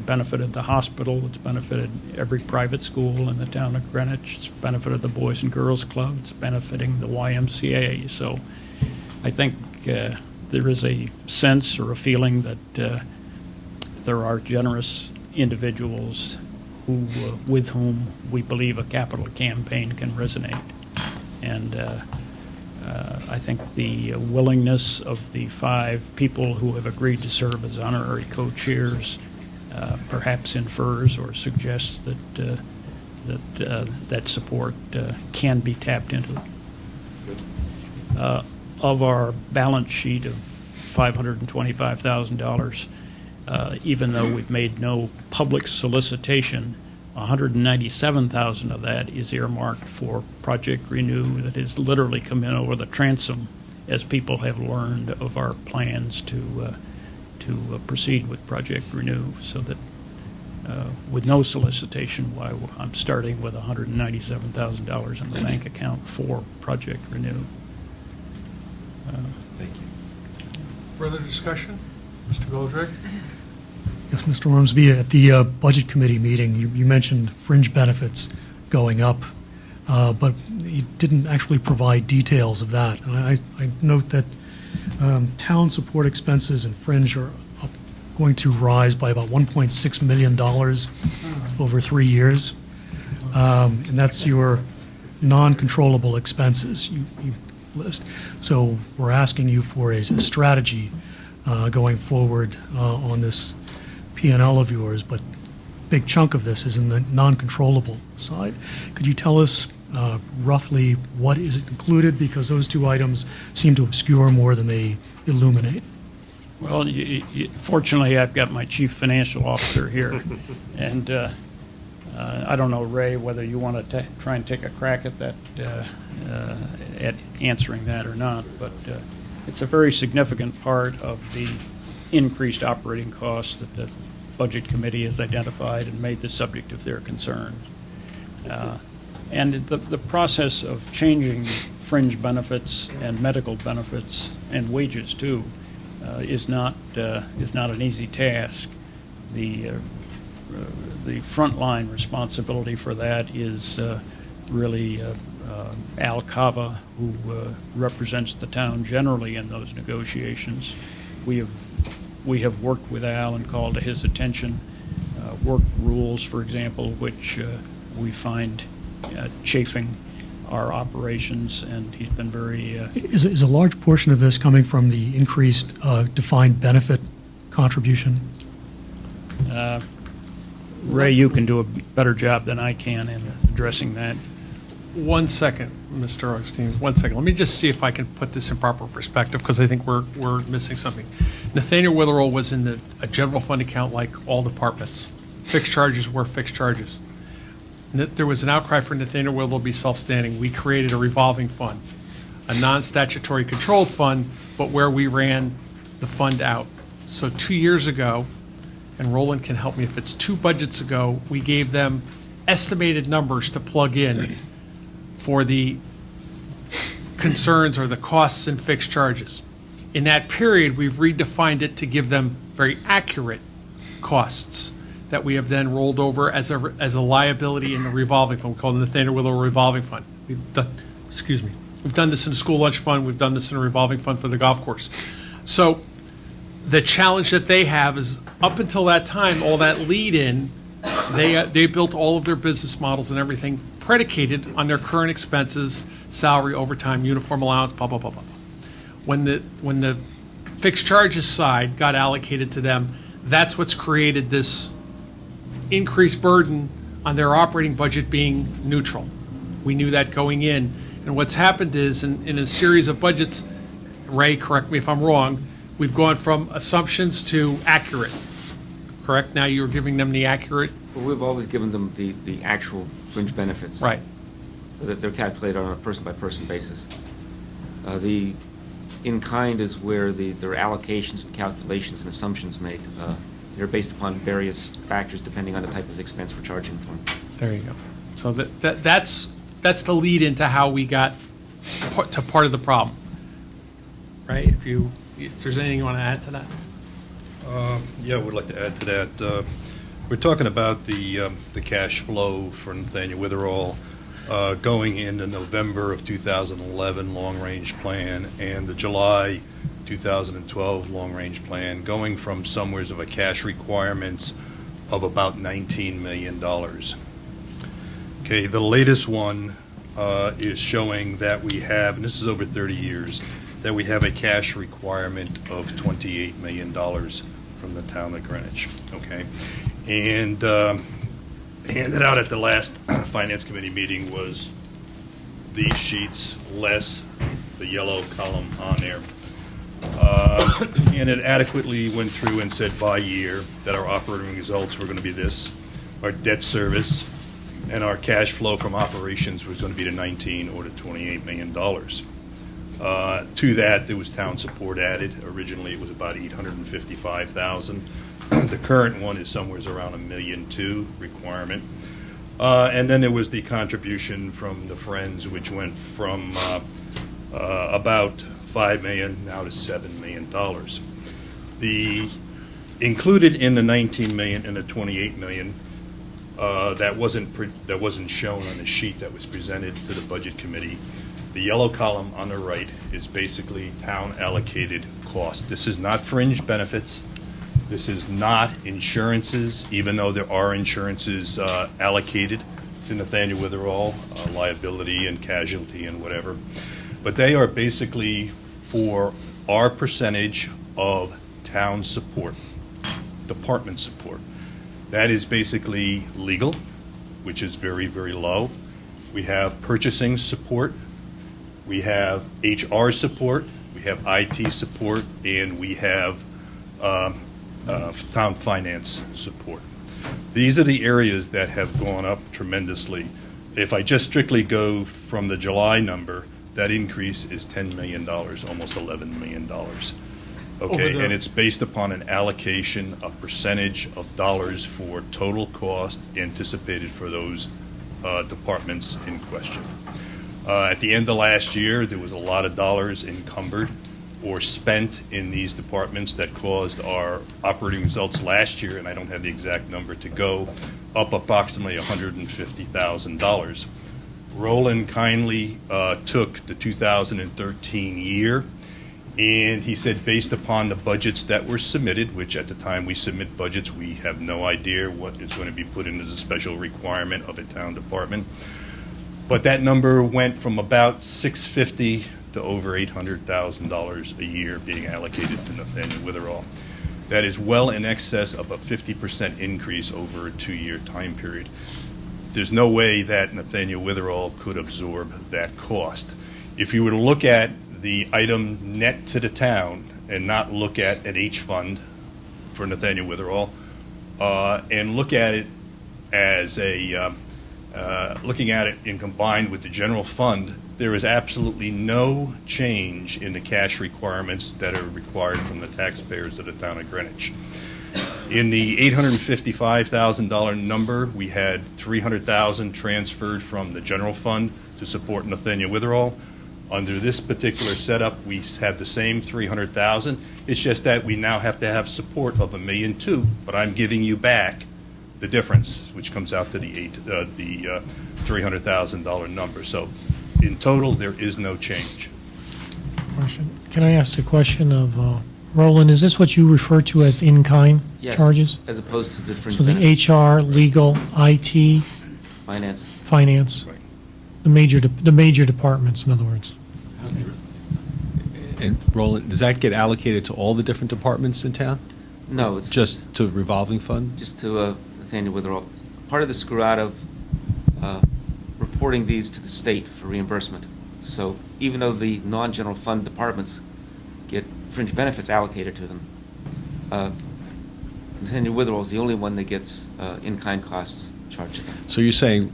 [SPEAKER 8] benefited the hospital. It's benefited every private school in the town of Greenwich. It's benefited the Boys and Girls Club. It's benefiting the YMCA. So I think there is a sense or a feeling that there are generous individuals who, with whom we believe a capital campaign can resonate. And I think the willingness of the 5 people who have agreed to serve as honorary co-chairs perhaps infers or suggests that that support can be tapped into. Of our balance sheet of $525,000, even though we've made no public solicitation, $197,000 of that is earmarked for Project Renew that has literally come in over the transom as people have learned of our plans to proceed with Project Renew, so that with no solicitation, why I'm starting with $197,000 in the bank account for Project Renew.
[SPEAKER 5] Thank you.
[SPEAKER 1] Further discussion? Mr. Goldrick?
[SPEAKER 2] Yes, Mr. Ormsby, at the Budget Committee meeting, you mentioned fringe benefits going up, but you didn't actually provide details of that. And I note that town support expenses and fringe are going to rise by about $1.6 million over 3 years. And that's your non-controllable expenses you list. So we're asking you for a strategy going forward on this P&L of yours, but big chunk of this is in the non-controllable side. Could you tell us roughly what is included, because those 2 items seem to obscure more than they illuminate?
[SPEAKER 8] Well, fortunately, I've got my chief financial officer here, and I don't know, Ray, whether you want to try and take a crack at that, at answering that or not, but it's a very significant part of the increased operating costs that the Budget Committee has identified and made the subject of their concern. And the process of changing fringe benefits and medical benefits and wages too is not an easy task. The frontline responsibility for that is really Al Cava, who represents the town generally in those negotiations. We have worked with Al and called to his attention work rules, for example, which we find chafing our operations, and he's been very...
[SPEAKER 2] Is a large portion of this coming from the increased defined benefit contribution?
[SPEAKER 8] Ray, you can do a better job than I can in addressing that.
[SPEAKER 1] 1 second, Mr. Augustine. 1 second. Let me just see if I can put this in proper perspective, because I think we're missing something. Nathaniel Witherell was in a general fund account like all departments. Fixed charges were fixed charges. There was an outcry for Nathaniel Witherell to be self-standing. We created a revolving fund, a non-statutory controlled fund, but where we ran the fund out. So 2 years ago, and Roland can help me if it's 2 budgets ago, we gave them estimated numbers to plug in for the concerns or the costs and fixed charges. In that period, we've redefined it to give them very accurate costs that we have then rolled over as a liability in the revolving fund. We call it the Nathaniel Witherell revolving fund. We've done this in the school lunch fund. We've done this in a revolving fund for the golf course. So the challenge that they have is, up until that time, all that lead-in, they built all of their business models and everything predicated on their current expenses, salary, overtime, uniform allowance, blah, blah, blah, blah. When the fixed charges side got allocated to them, that's what's created this increased burden on their operating budget being neutral. We knew that going in. And what's happened is, in a series of budgets, Ray, correct me if I'm wrong, we've gone from assumptions to accurate. Correct? Now you're giving them the accurate?
[SPEAKER 10] Well, we've always given them the actual fringe benefits.
[SPEAKER 1] Right.
[SPEAKER 10] That they're calculated on a person-by-person basis. The in-kind is where there are allocations and calculations and assumptions made. They're based upon various factors depending on the type of expense we're charging for.
[SPEAKER 4] There you go.
[SPEAKER 1] So that's the lead into how we got to part of the problem, right? If there's anything you want to add to that.
[SPEAKER 11] Yeah, I would like to add to that. We're talking about the cash flow for Nathaniel Witherall going into November of 2011 long-range plan and the July 2012 long-range plan, going from somewheres of a cash requirements of about $19 million. Okay, the latest one is showing that we have, and this is over 30 years, that we have a cash requirement of $28 million from the town of Greenwich. Okay, and handed out at the last Finance Committee meeting was these sheets less the yellow column on there. And it adequately went through and said by year that our operating results were going to be this, our debt service, and our cash flow from operations was going to be to 19 or to $28 million. To that, there was town support added. Originally, it was about $855,000. The current one is somewhere around $1.2 million requirement. And then there was the contribution from the Friends, which went from about $5 million now to $7 million. The included in the $19 million and the $28 million that wasn't shown on the sheet that was presented to the Budget Committee. The yellow column on the right is basically town allocated cost. This is not fringe benefits. This is not insurances, even though there are insurances allocated to Nathaniel Witherall, liability and casualty and whatever. But they are basically for our percentage of town support, department support. That is basically legal, which is very, very low. We have purchasing support. We have HR support. We have IT support. And we have town finance support. These are the areas that have gone up tremendously. If I just strictly go from the July number, that increase is $10 million, almost $11 million. Okay, and it's based upon an allocation of percentage of dollars for total cost anticipated for those departments in question. At the end of last year, there was a lot of dollars encumbered or spent in these departments that caused our operating results last year, and I don't have the exact number to go, up approximately $150,000. Roland kindly took the 2013 year, and he said based upon the budgets that were submitted, which at the time we submit budgets, we have no idea what is going to be put in as a special requirement of a town department. But that number went from about $650,000 to over $800,000 a year being allocated to Nathaniel Witherall. That is well in excess of a 50% increase over a 2-year time period. There's no way that Nathaniel Witherall could absorb that cost. If you were to look at the item net to the town and not look at an H fund for Nathaniel Witherall, and look at it as looking at it in combined with the general fund, there is absolutely no change in the cash requirements that are required from the taxpayers of the town of Greenwich. In the $855,000 number, we had $300,000 transferred from the general fund to support Nathaniel Witherall. Under this particular setup, we have the same $300,000. It's just that we now have to have support of $1.2 million, but I'm giving you back the difference, which comes out to the $300,000 number. So in total, there is no change.
[SPEAKER 4] Question. Can I ask a question of Roland? Is this what you refer to as in-kind
[SPEAKER 10] Yes,
[SPEAKER 4] charges?
[SPEAKER 10] as opposed to the fringe
[SPEAKER 4] So the
[SPEAKER 10] benefits.
[SPEAKER 4] HR, legal, IT,
[SPEAKER 10] Finance.
[SPEAKER 4] finance,
[SPEAKER 11] Right.
[SPEAKER 4] the major departments, in other words.
[SPEAKER 5] And Roland, does that get allocated to all the different departments in town?
[SPEAKER 10] No, it's
[SPEAKER 5] Just to revolving fund?
[SPEAKER 10] just to Nathaniel Witherall. Part of the screw out of reporting these to the state for reimbursement. So even though the non-general fund departments get fringe benefits allocated to them, Nathaniel Witherall is the only one that gets in-kind costs charged to them.
[SPEAKER 5] So you're saying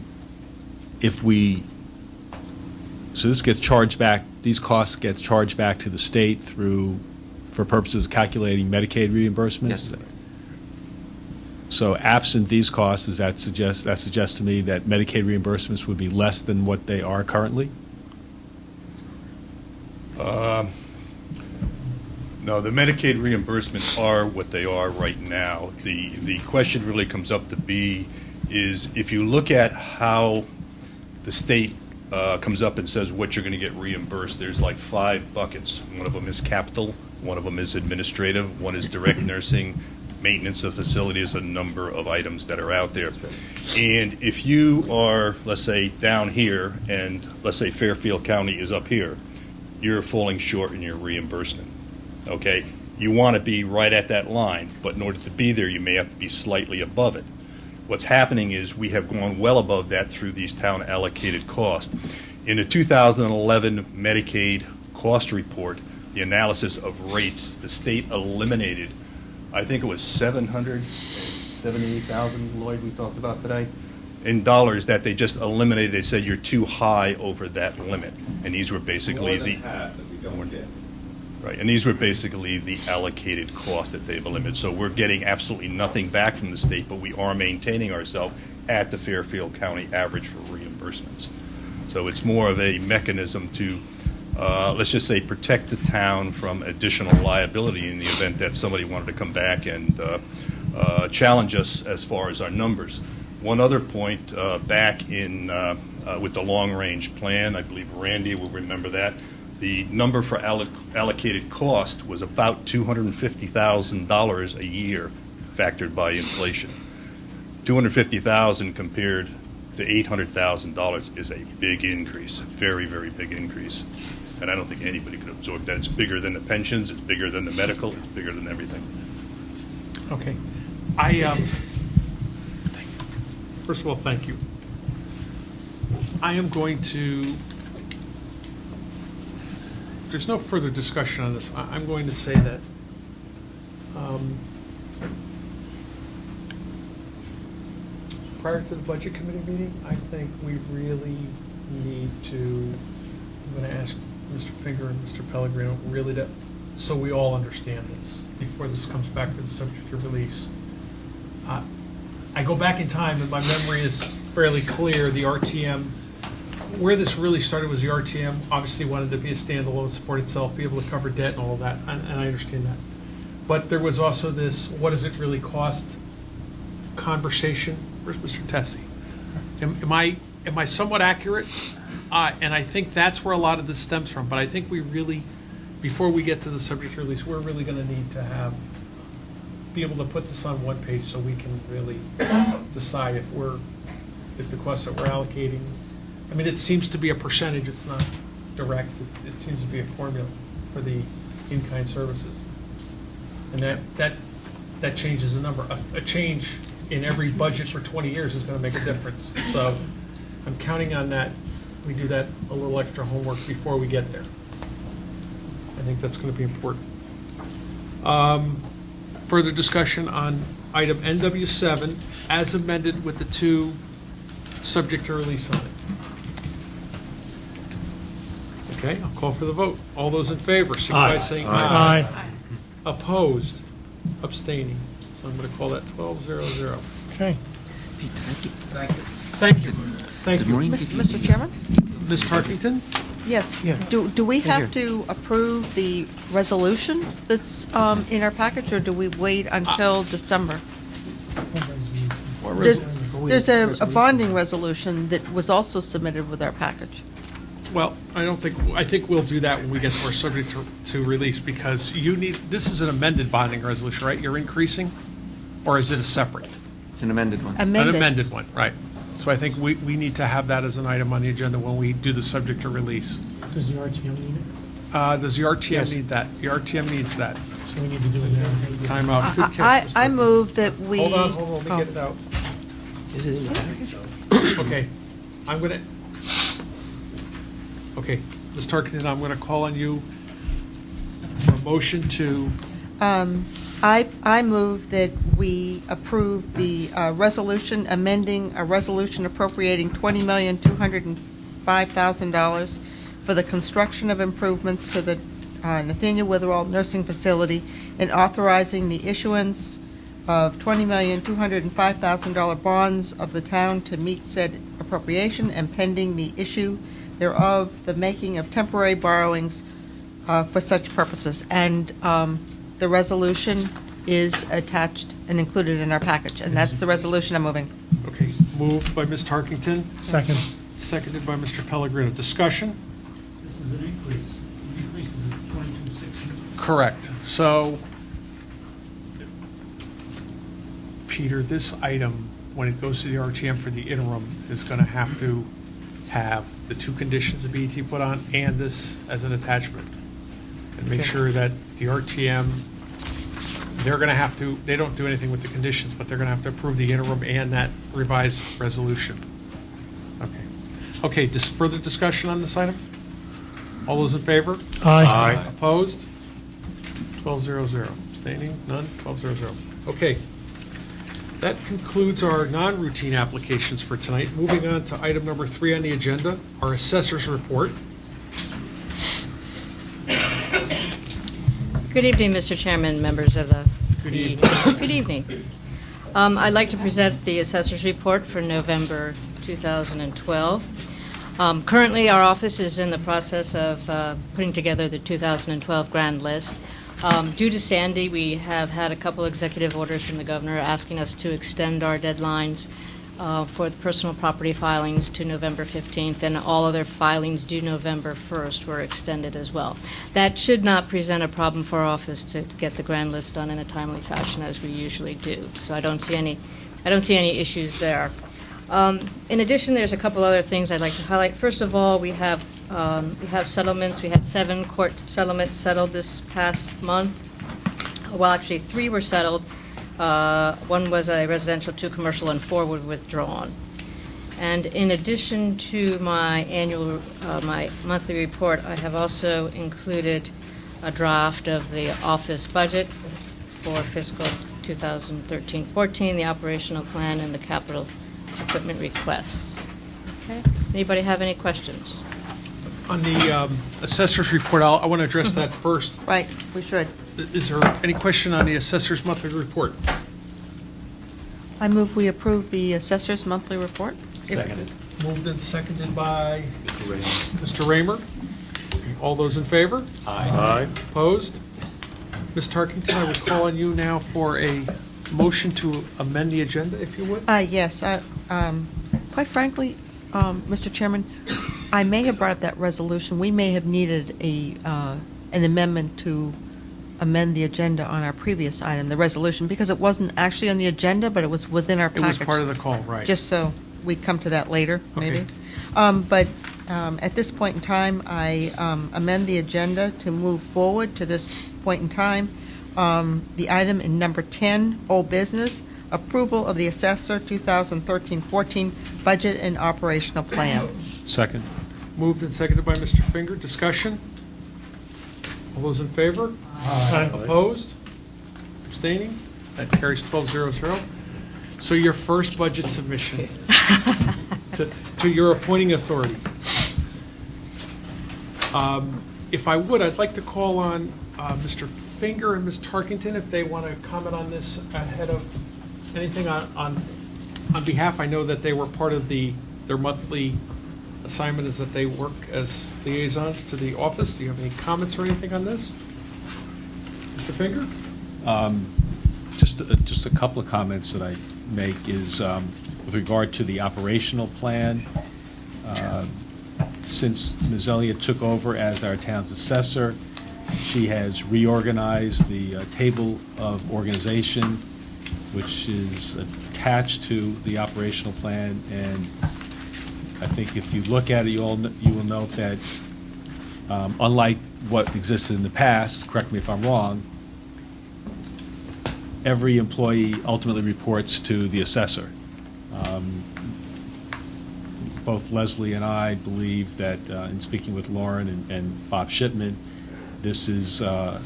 [SPEAKER 5] so this gets charged back, these costs gets charged back to the state for purposes of calculating Medicaid reimbursements?
[SPEAKER 10] Yes.
[SPEAKER 5] So absent these costs, does that suggests to me that Medicaid reimbursements would be less than what they are currently?
[SPEAKER 11] No, the Medicaid reimbursements are what they are right now. The question really comes up to be is if you look at how the state comes up and says what you're going to get reimbursed, there's like 5 buckets. One of them is capital, one of them is administrative, one is direct nursing, maintenance of facilities, a number of items that are out there. And if you are, let's say, down here, and let's say Fairfield County is up here, you're falling short in your reimbursement. Okay? You want to be right at that line, but in order to be there, you may have to be slightly above it. What's happening is we have gone well above that through these town allocated costs. In the 2011 Medicaid cost report, the analysis of rates, the state eliminated, I think it was 778,000, Lloyd, we talked about today, in dollars that they just eliminated. They said you're too high over that limit. And these were basically Right, and these were basically the allocated cost that they've eliminated. So we're getting absolutely nothing back from the state, but we are maintaining ourselves at the Fairfield County average for reimbursements. So it's more of a mechanism to, let's just say, protect the town from additional liability in the event that somebody wanted to come back and challenge us as far as our numbers. One other point, back in with the long-range plan, I believe Randy will remember that, the number for allocated cost was about $250,000 a year, factored by inflation. $250,000 compared to $800,000 is a big increase, very, very big increase. And I don't think anybody could absorb that. It's bigger than the pensions, it's bigger than the medical, it's bigger than everything.
[SPEAKER 1] Okay. First of all, thank you. I am going to, there's no further discussion on this. I'm going to say that prior to the Budget Committee meeting, I think we really need to, I'm going to ask Mr. Finger and Mr. Pellegrino really to, so we all understand this before this comes back to the subject of release. I go back in time and my memory is fairly clear. The RTM, where this really started was the RTM obviously wanted to be a standalone, support itself, be able to cover debt and all of that, and I understand that. But there was also this, what does it really cost conversation. Where's Mr. Tessie? Am I somewhat accurate? And I think that's where a lot of this stems from. But I think we really, before we get to the subject of release, we're really going to need to be able to put this on one page so we can really decide if the costs that we're allocating. I mean, it seems to be a percentage. It's not direct. It seems to be a formula for the in-kind services, and that changes the number. A change in every budget for 20 years is going to make a difference. So I'm counting on that. We do that a little extra homework before we get there. I think that's going to be important. Further discussion on item NW7 as amended with the 2 subject to release on it. Okay, I'll call for the vote. All those in favor, signify by saying aye.
[SPEAKER 4] Aye.
[SPEAKER 1] Opposed, abstaining. So I'm going to call that 12-0-0.
[SPEAKER 4] Okay.
[SPEAKER 1] Thank you. Thank you. Thank you.
[SPEAKER 7] Mr. Chairman?
[SPEAKER 1] Ms. Tarkington?
[SPEAKER 7] Yes. Do we have to approve the resolution that's in our package, or do we wait until December? There's a bonding resolution that was also submitted with our package.
[SPEAKER 1] Well, I think we'll do that when we get to our subject to release, because this is an amended bonding resolution, right? You're increasing, or is it a separate?
[SPEAKER 10] It's an amended one.
[SPEAKER 1] An amended one, right. So I think we need to have that as an item on the agenda when we do the subject to release.
[SPEAKER 4] Does the RTM need it?
[SPEAKER 1] Does the RTM
[SPEAKER 4] Yes.
[SPEAKER 1] need that? The RTM needs that.
[SPEAKER 4] So we need to do it now.
[SPEAKER 1] Time out. Good catch, Ms.
[SPEAKER 7] I
[SPEAKER 1] Tarkington.
[SPEAKER 7] move that we...
[SPEAKER 1] Hold on, let me get it out.
[SPEAKER 3] Is it in the package?
[SPEAKER 1] Okay, I'm going to, okay, Ms. Tarkington, I'm going to call on you for a motion to,
[SPEAKER 7] I move that we approve the resolution amending a resolution appropriating $20,205,000 for the construction of improvements to the Nathaniel Witherall Nursing Facility and authorizing the issuance of $20,205,000 bonds of the town to meet said appropriation and pending the issue thereof, the making of temporary borrowings for such purposes. And the resolution is attached and included in our package, and that's the resolution I'm moving.
[SPEAKER 1] Okay, moved by Ms. Tarkington,
[SPEAKER 4] Second.
[SPEAKER 1] seconded by Mr. Pellegrino. Discussion?
[SPEAKER 9] This is an increase. The increase is at 2260.
[SPEAKER 1] Correct. So, Peter, this item, when it goes to the RTM for the interim, is going to have the two conditions the BET put on and this as an attachment. And make
[SPEAKER 7] Okay.
[SPEAKER 1] sure that the RTM, they're going to have to, they don't do anything with the conditions, but they're going to have to approve the interim and that revised resolution. Okay. Okay, further discussion on this item? All those in favor?
[SPEAKER 4] Aye.
[SPEAKER 1] Opposed? 12-0-0. Abstaining? None? 12-0-0. Okay. That concludes our non-routine applications for tonight. Moving on to item number 3 on the agenda, our assessor's report.
[SPEAKER 12] Good evening, Mr. Chairman, members of the...
[SPEAKER 1] Good evening.
[SPEAKER 12] Good evening. I'd like to present the assessor's report for November 2012. Currently, our office is in the process of putting together the 2012 grand list. Due to Sandy, we have had a couple executive orders from the governor asking us to extend our deadlines for the personal property filings to November 15th, and all other filings due November 1st were extended as well. That should not present a problem for our office to get the grand list done in a timely fashion as we usually do. So I don't see any issues there. In addition, there's a couple other things I'd like to highlight. First of all, we have settlements. We had 7 court settlements settled this past month. Well, actually, 3 were settled. 1 was a residential, 2 commercial, and 4 were withdrawn. And in addition to my my monthly report, I have also included a draft of the office budget for fiscal 2013-14, the operational plan, and the capital equipment requests. Okay. Anybody have any questions?
[SPEAKER 1] On the assessor's report, I want to address that first.
[SPEAKER 7] Right, we should.
[SPEAKER 1] Is there any question on the assessor's monthly report?
[SPEAKER 7] I move we approve the assessor's monthly report.
[SPEAKER 6] Seconded.
[SPEAKER 1] Moved and seconded by Mr. Raymer. All those in favor?
[SPEAKER 6] Aye.
[SPEAKER 1] Opposed? Ms. Tarkington, I would call on you now for a motion to amend the agenda, if you would.
[SPEAKER 7] Yes, quite frankly, Mr. Chairman, I may have brought up that resolution. We may have needed an amendment to amend the agenda on our previous item, the resolution, because it wasn't actually on the agenda, but it was within our
[SPEAKER 1] It
[SPEAKER 7] package.
[SPEAKER 1] was part of the call, right.
[SPEAKER 7] Just so we come to that later, maybe.
[SPEAKER 1] Okay.
[SPEAKER 7] But at this point in time, I amend the agenda to move forward to this point in time. The item in number 10, old business, approval of the assessor 2013-14 budget and operational plan.
[SPEAKER 5] Second.
[SPEAKER 1] Moved and seconded by Mr. Finger. Discussion? All those in favor?
[SPEAKER 4] Aye.
[SPEAKER 1] Opposed? Abstaining? That carries 12-0-0. So your first budget submission to your appointing authority. If I would, I'd like to call on Mr. Finger and Ms. Tarkington if they want to comment on this ahead of anything on behalf. I know that they were part of their monthly assignment is that they work as liaisons to the office. Do you have any comments or anything on this? Mr. Finger?
[SPEAKER 5] Just a couple of comments that I make is with regard to the operational plan. Since Ms. Elliott took over as our town's assessor, she has reorganized the table of organization, which is attached to the operational plan, and I think if you look at it, you will note that unlike what existed in the past, correct me if I'm wrong, every employee ultimately reports to the assessor. Both Leslie and I believe that, in speaking with Lauren and Bob Shipman, this is a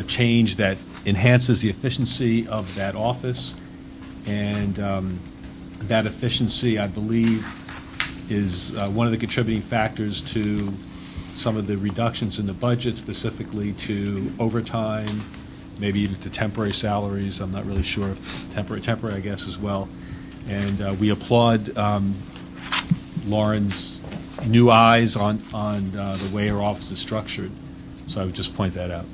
[SPEAKER 5] change that enhances the efficiency of that office, and that efficiency, I believe, is one of the contributing factors to some of the reductions in the budget, specifically to overtime maybe even to temporary salaries. I'm not really sure if temporary, I guess, as well. And we applaud Lauren's new eyes on the way her office is structured. So I would just point that out.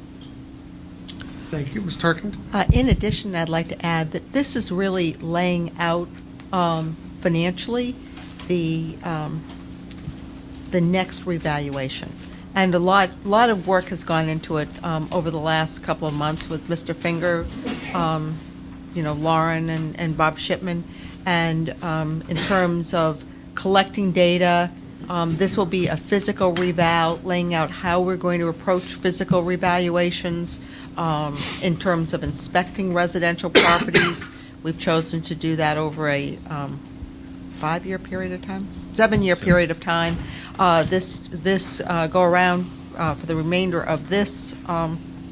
[SPEAKER 1] Thank you. Ms. Tarkington?
[SPEAKER 7] In addition, I'd like to add that this is really laying out financially the next revaluation. And a lot of work has gone into it over the last couple of months with Mr. Finger, Lauren and Bob Shipman. And in terms of collecting data, this will be a physical reval, laying out how we're going to approach physical revaluations in terms of inspecting residential properties. We've chosen to do that over a 5-year period of time, 7-year period of time. This go around for the remainder of this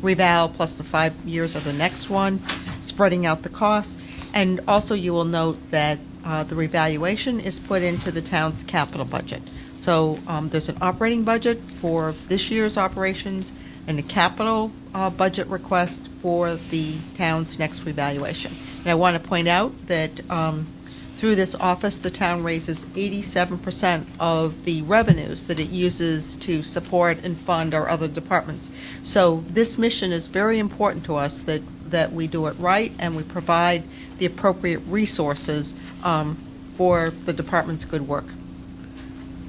[SPEAKER 7] reval plus the 5 years of the next one, spreading out the costs. And also you will note that the revaluation is put into the town's capital budget. So there's an operating budget for this year's operations and a capital budget request for the town's next revaluation. And I want to point out that through this office, the town raises 87% of the revenues that it uses to support and fund our other departments. So this mission is very important to us, that we do it right and we provide the appropriate resources for the department's good work.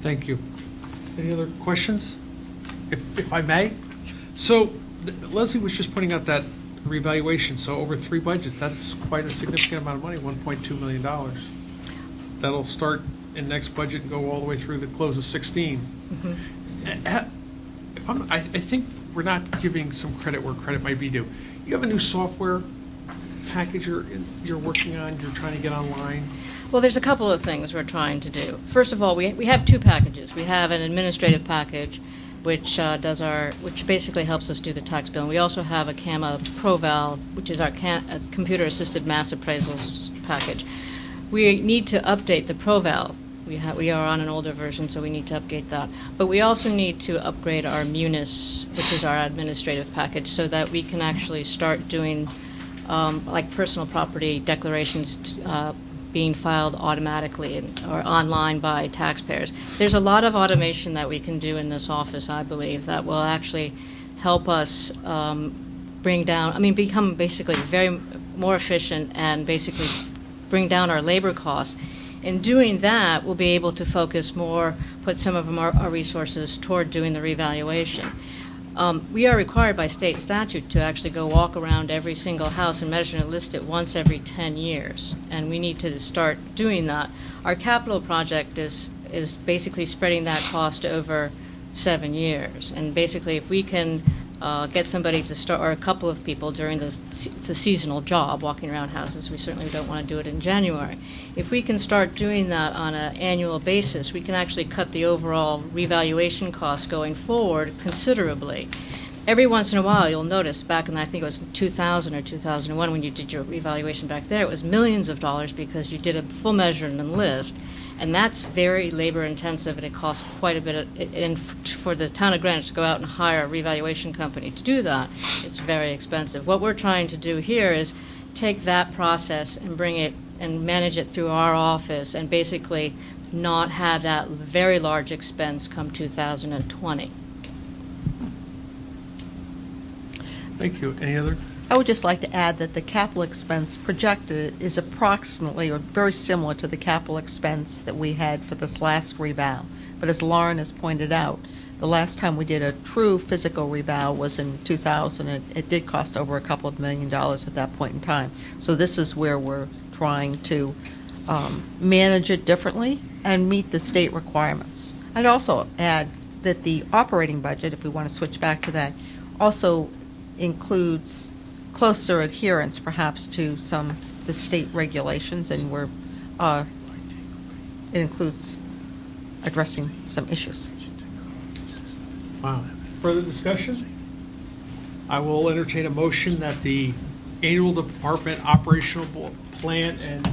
[SPEAKER 1] Thank you. Any other questions? If I may? So Leslie was just putting out that revaluation, so over 3 budgets, that's quite a significant amount of money, $1.2 million. That'll start in next budget and go all the way through the close of 16. I think we're not giving some credit where credit might be due. You have a new software package you're working on, you're trying to get online?
[SPEAKER 12] Well, there's a couple of things we're trying to do. First of all, we have 2 packages. We have an administrative package, which basically helps us do the tax bill. And we also have a CAMA ProVal, which is our computer-assisted mass appraisals package. We need to update the ProVal. We are on an older version, so we need to update that. But we also need to upgrade our Munis, which is our administrative package, so that we can actually start doing like personal property declarations being filed automatically or online by taxpayers. There's a lot of automation that we can do in this office, I believe, that will actually help us become basically very more efficient and basically bring down our labor costs. In doing that, we'll be able to focus more, put some of our resources toward doing the revaluation. We are required by state statute to actually go walk around every single house and measure and list it once every 10 years, and we need to start doing that. Our capital project is basically spreading that cost over 7 years, and basically if we can get somebody to start, or a couple of people during it's a seasonal job, walking around houses. We certainly don't want to do it in January. If we can start doing that on an annual basis, we can actually cut the overall revaluation costs going forward considerably. Every once in a while, you'll notice back in, I think it was 2000 or 2001, when you did your revaluation back there, it was millions of dollars because you did a full measure and list. And that's very labor intensive, and it costs quite a bit. And for the town of Greenwich to go out and hire a revaluation company to do that, it's very expensive. What we're trying to do here is take that process and bring it and manage it through our office, and basically not have that very large expense come 2020.
[SPEAKER 1] Thank you. Any other?
[SPEAKER 7] I would just like to add that the capital expense projected is approximately or very similar to the capital expense that we had for this last reval. But as Lauren has pointed out, the last time we did a true physical reval was in 2000. It did cost over a couple of $1 million at that point in time. So this is where we're trying to manage it differently and meet the state requirements. I'd also add that the operating budget, if we want to switch back to that, also includes closer adherence perhaps to some of the state regulations, and it includes addressing some issues.
[SPEAKER 1] Wow. Further discussion? I will entertain a motion that the annual department operational plan and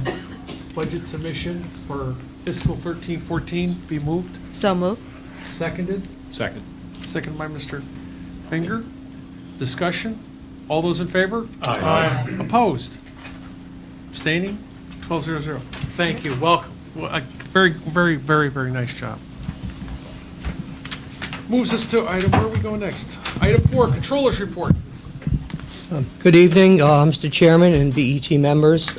[SPEAKER 1] budget submission for fiscal 13-14 be moved.
[SPEAKER 7] So moved.
[SPEAKER 1] Seconded.
[SPEAKER 5] Second.
[SPEAKER 1] Seconded by Mr. Finger. Discussion? All those in favor?
[SPEAKER 9] Aye.
[SPEAKER 1] Opposed? Abstaining? 12-0-0. Thank you. Welcome. Well, a very, very, very, very nice job. Moves us to item, where are we going next? Item 4, Controller's Report.
[SPEAKER 13] Good evening, Mr. Chairman and BET members.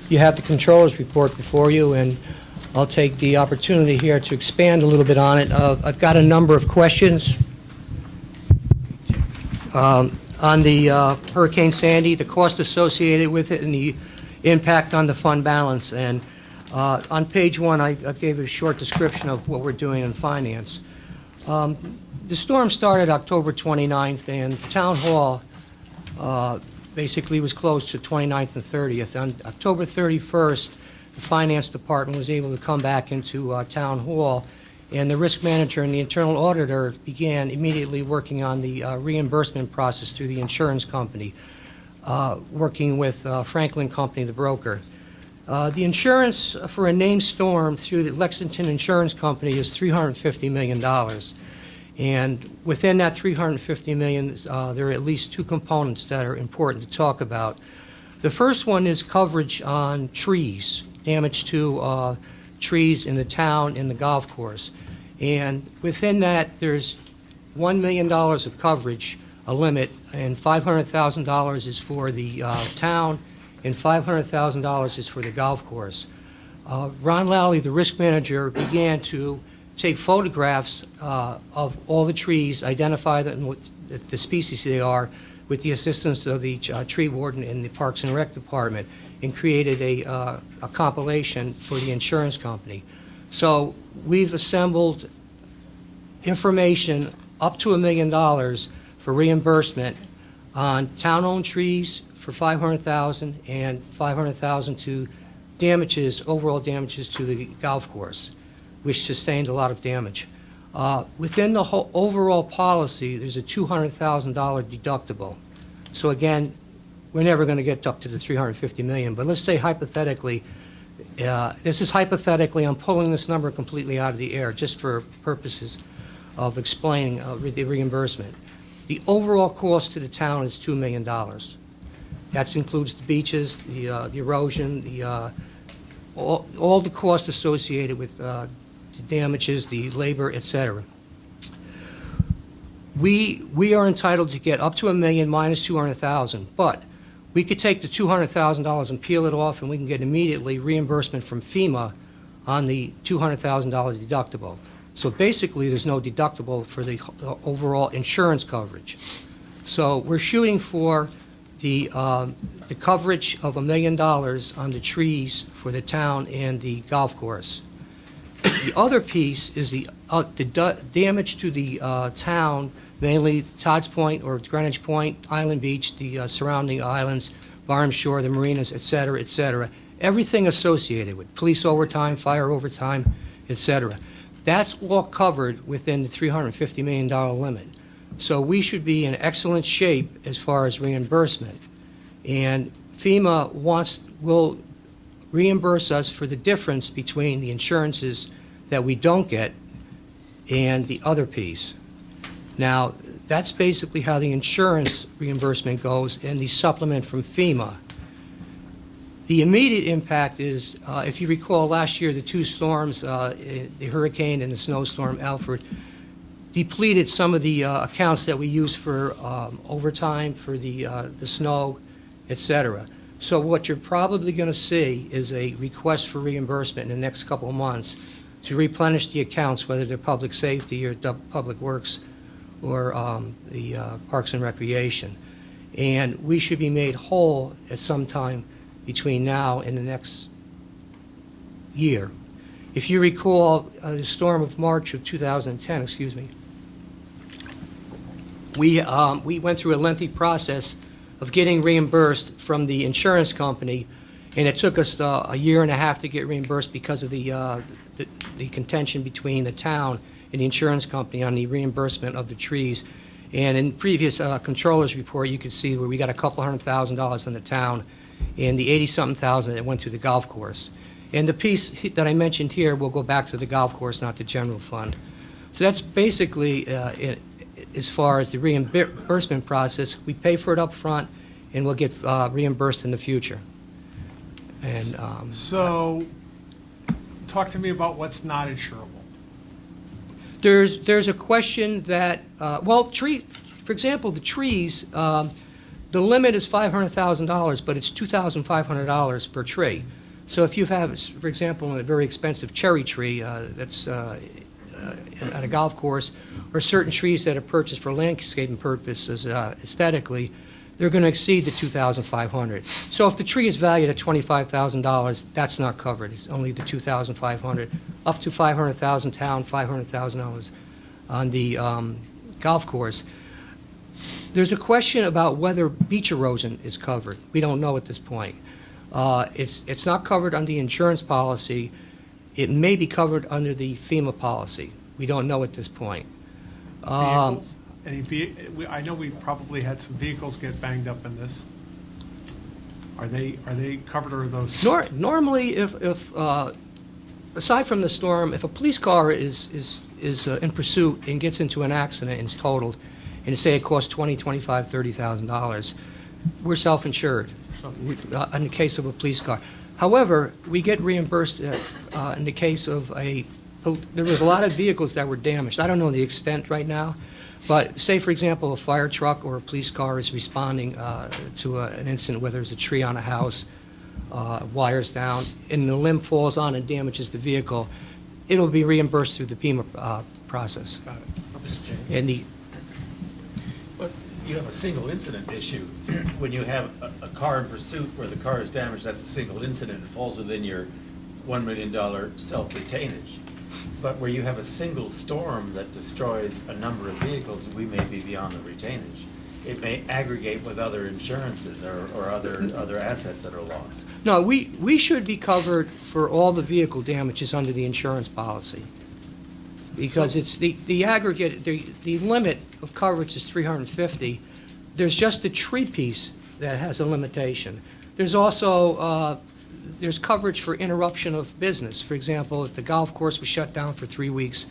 [SPEAKER 13] You have the Controller's Report before you, and I'll take the opportunity here to expand a little bit on it. I've got a number of questions on the Hurricane Sandy, the cost associated with it, and the impact on the fund balance. And on page 1, I gave a short description of what we're doing in finance. The storm started October 29th, and Town Hall basically was closed to 29th and 30th. On October 31st, the Finance Department was able to come back into Town Hall, and the risk manager and the internal auditor began immediately working on the reimbursement process through the insurance company, working with Franklin Company, the broker. The insurance for a named storm through the Lexington Insurance Company is $350 million. And within that $350 million, there are at least two components that are important to talk about. The first one is coverage on trees, damage to trees in the town and the golf course. And within that, there's $1 million of coverage, a limit, and $500,000 is for the town, and $500,000 is for the golf course. Ron Lally, the risk manager, began to take photographs of all the trees, identify the species they are, with the assistance of the tree warden in the Parks and Rec Department, and created a compilation for the insurance company. So we've assembled information up to $1 million for reimbursement on town-owned trees for $500,000 and $500,000 to damages, overall damages to the golf course, which sustained a lot of damage. Within the whole overall policy, there's a $200,000 deductible. So again, we're never going to get up to the $350 million, but let's say hypothetically, this is hypothetically, I'm pulling this number completely out of the air just for purposes of explaining the reimbursement. The overall cost to the town is $2 million. That includes the beaches, the erosion, all the costs associated with the damages, the labor, etc. We are entitled to get up to $1 million minus $200,000, but we could take the $200,000 and peel it off, and we can get immediately reimbursement from FEMA on the $200,000 deductible. So basically, there's no deductible for the overall insurance coverage. So we're shooting for the coverage of $1 million on the trees for the town and the golf course. The other piece is the damage to the town, mainly Todd's Point or Greenwich Point, Island Beach, the surrounding islands, Barham Shore, the marinas, et cetera, et cetera. Everything associated with police overtime, fire overtime, et cetera. That's all covered within the $350 million limit. So we should be in excellent shape as far as reimbursement. And FEMA will reimburse us for the difference between the insurances that we don't get and the other piece. Now, that's basically how the insurance reimbursement goes and the supplement from FEMA. The immediate impact is, if you recall last year, the two storms, the hurricane and the snowstorm Alfred, depleted some of the accounts that we use for overtime, for the snow, etc. So what you're probably going to see is a request for reimbursement in the next couple of months to replenish the accounts, whether they're public safety or public works or the Parks and Recreation. And we should be made whole at some time between now and the next year. If you recall, the storm of March of 2010, we went through a lengthy process of getting reimbursed from the insurance company, and it took us a year and a half to get reimbursed because of the contention between the town and the insurance company on the reimbursement of the trees. And in previous controller's report, you could see where we got a couple $100,000 in the town and the 80-something thousand that went to the golf course. And the piece that I mentioned here will go back to the golf course, not the general fund. So that's basically as far as the reimbursement process, we pay for it up front, and we'll get reimbursed in the future. And
[SPEAKER 1] So, talk to me about what's not insurable.
[SPEAKER 13] there's a question that, for example, the trees, the limit is $500,000, but it's $2,500 per tree. So if you have, for example, a very expensive cherry tree that's at a golf course, or certain trees that are purchased for landscaping purposes aesthetically, they're going to exceed the $2,500. So if the tree is valued at $25,000, that's not covered. It's only the $2,500, up to $500,000 town, $500,000 on the golf course. There's a question about whether beach erosion is covered. We don't know at this point. It's not covered under the insurance policy. It may be covered under the FEMA policy. We don't know at this point.
[SPEAKER 1] Vehicles? I know we probably had some vehicles get banged up in this. Are they covered, or are those?
[SPEAKER 13] Normally, if aside from the storm, if a police car is in pursuit and gets into an accident and is totaled, and say it costs $20,000, $25,000, $30,000, we're self-insured in the case of a police car. However, we get reimbursed in the case of there was a lot of vehicles that were damaged. I don't know the extent right now, but say, for example, a fire truck or a police car is responding to an incident where there's a tree on a house, wires down, and the limb falls on and damages the vehicle, it'll be reimbursed through the FEMA process.
[SPEAKER 1] Got it.
[SPEAKER 6] Mr. James?
[SPEAKER 13] And
[SPEAKER 6] But you have a single incident issue. When you have a car in pursuit where the car is damaged, that's a single incident. It falls within your $1 million self-retainage. But where you have a single storm that destroys a number of vehicles, we may be beyond the retainage. It may aggregate with other insurances or other assets that are lost.
[SPEAKER 13] No, we should be covered for all the vehicle damages under the insurance policy. Because it's the aggregate, the limit of coverage is $350. There's just the tree piece that has a limitation. There's also there's coverage for interruption of business. For example, if the golf course was shut down for 3 weeks,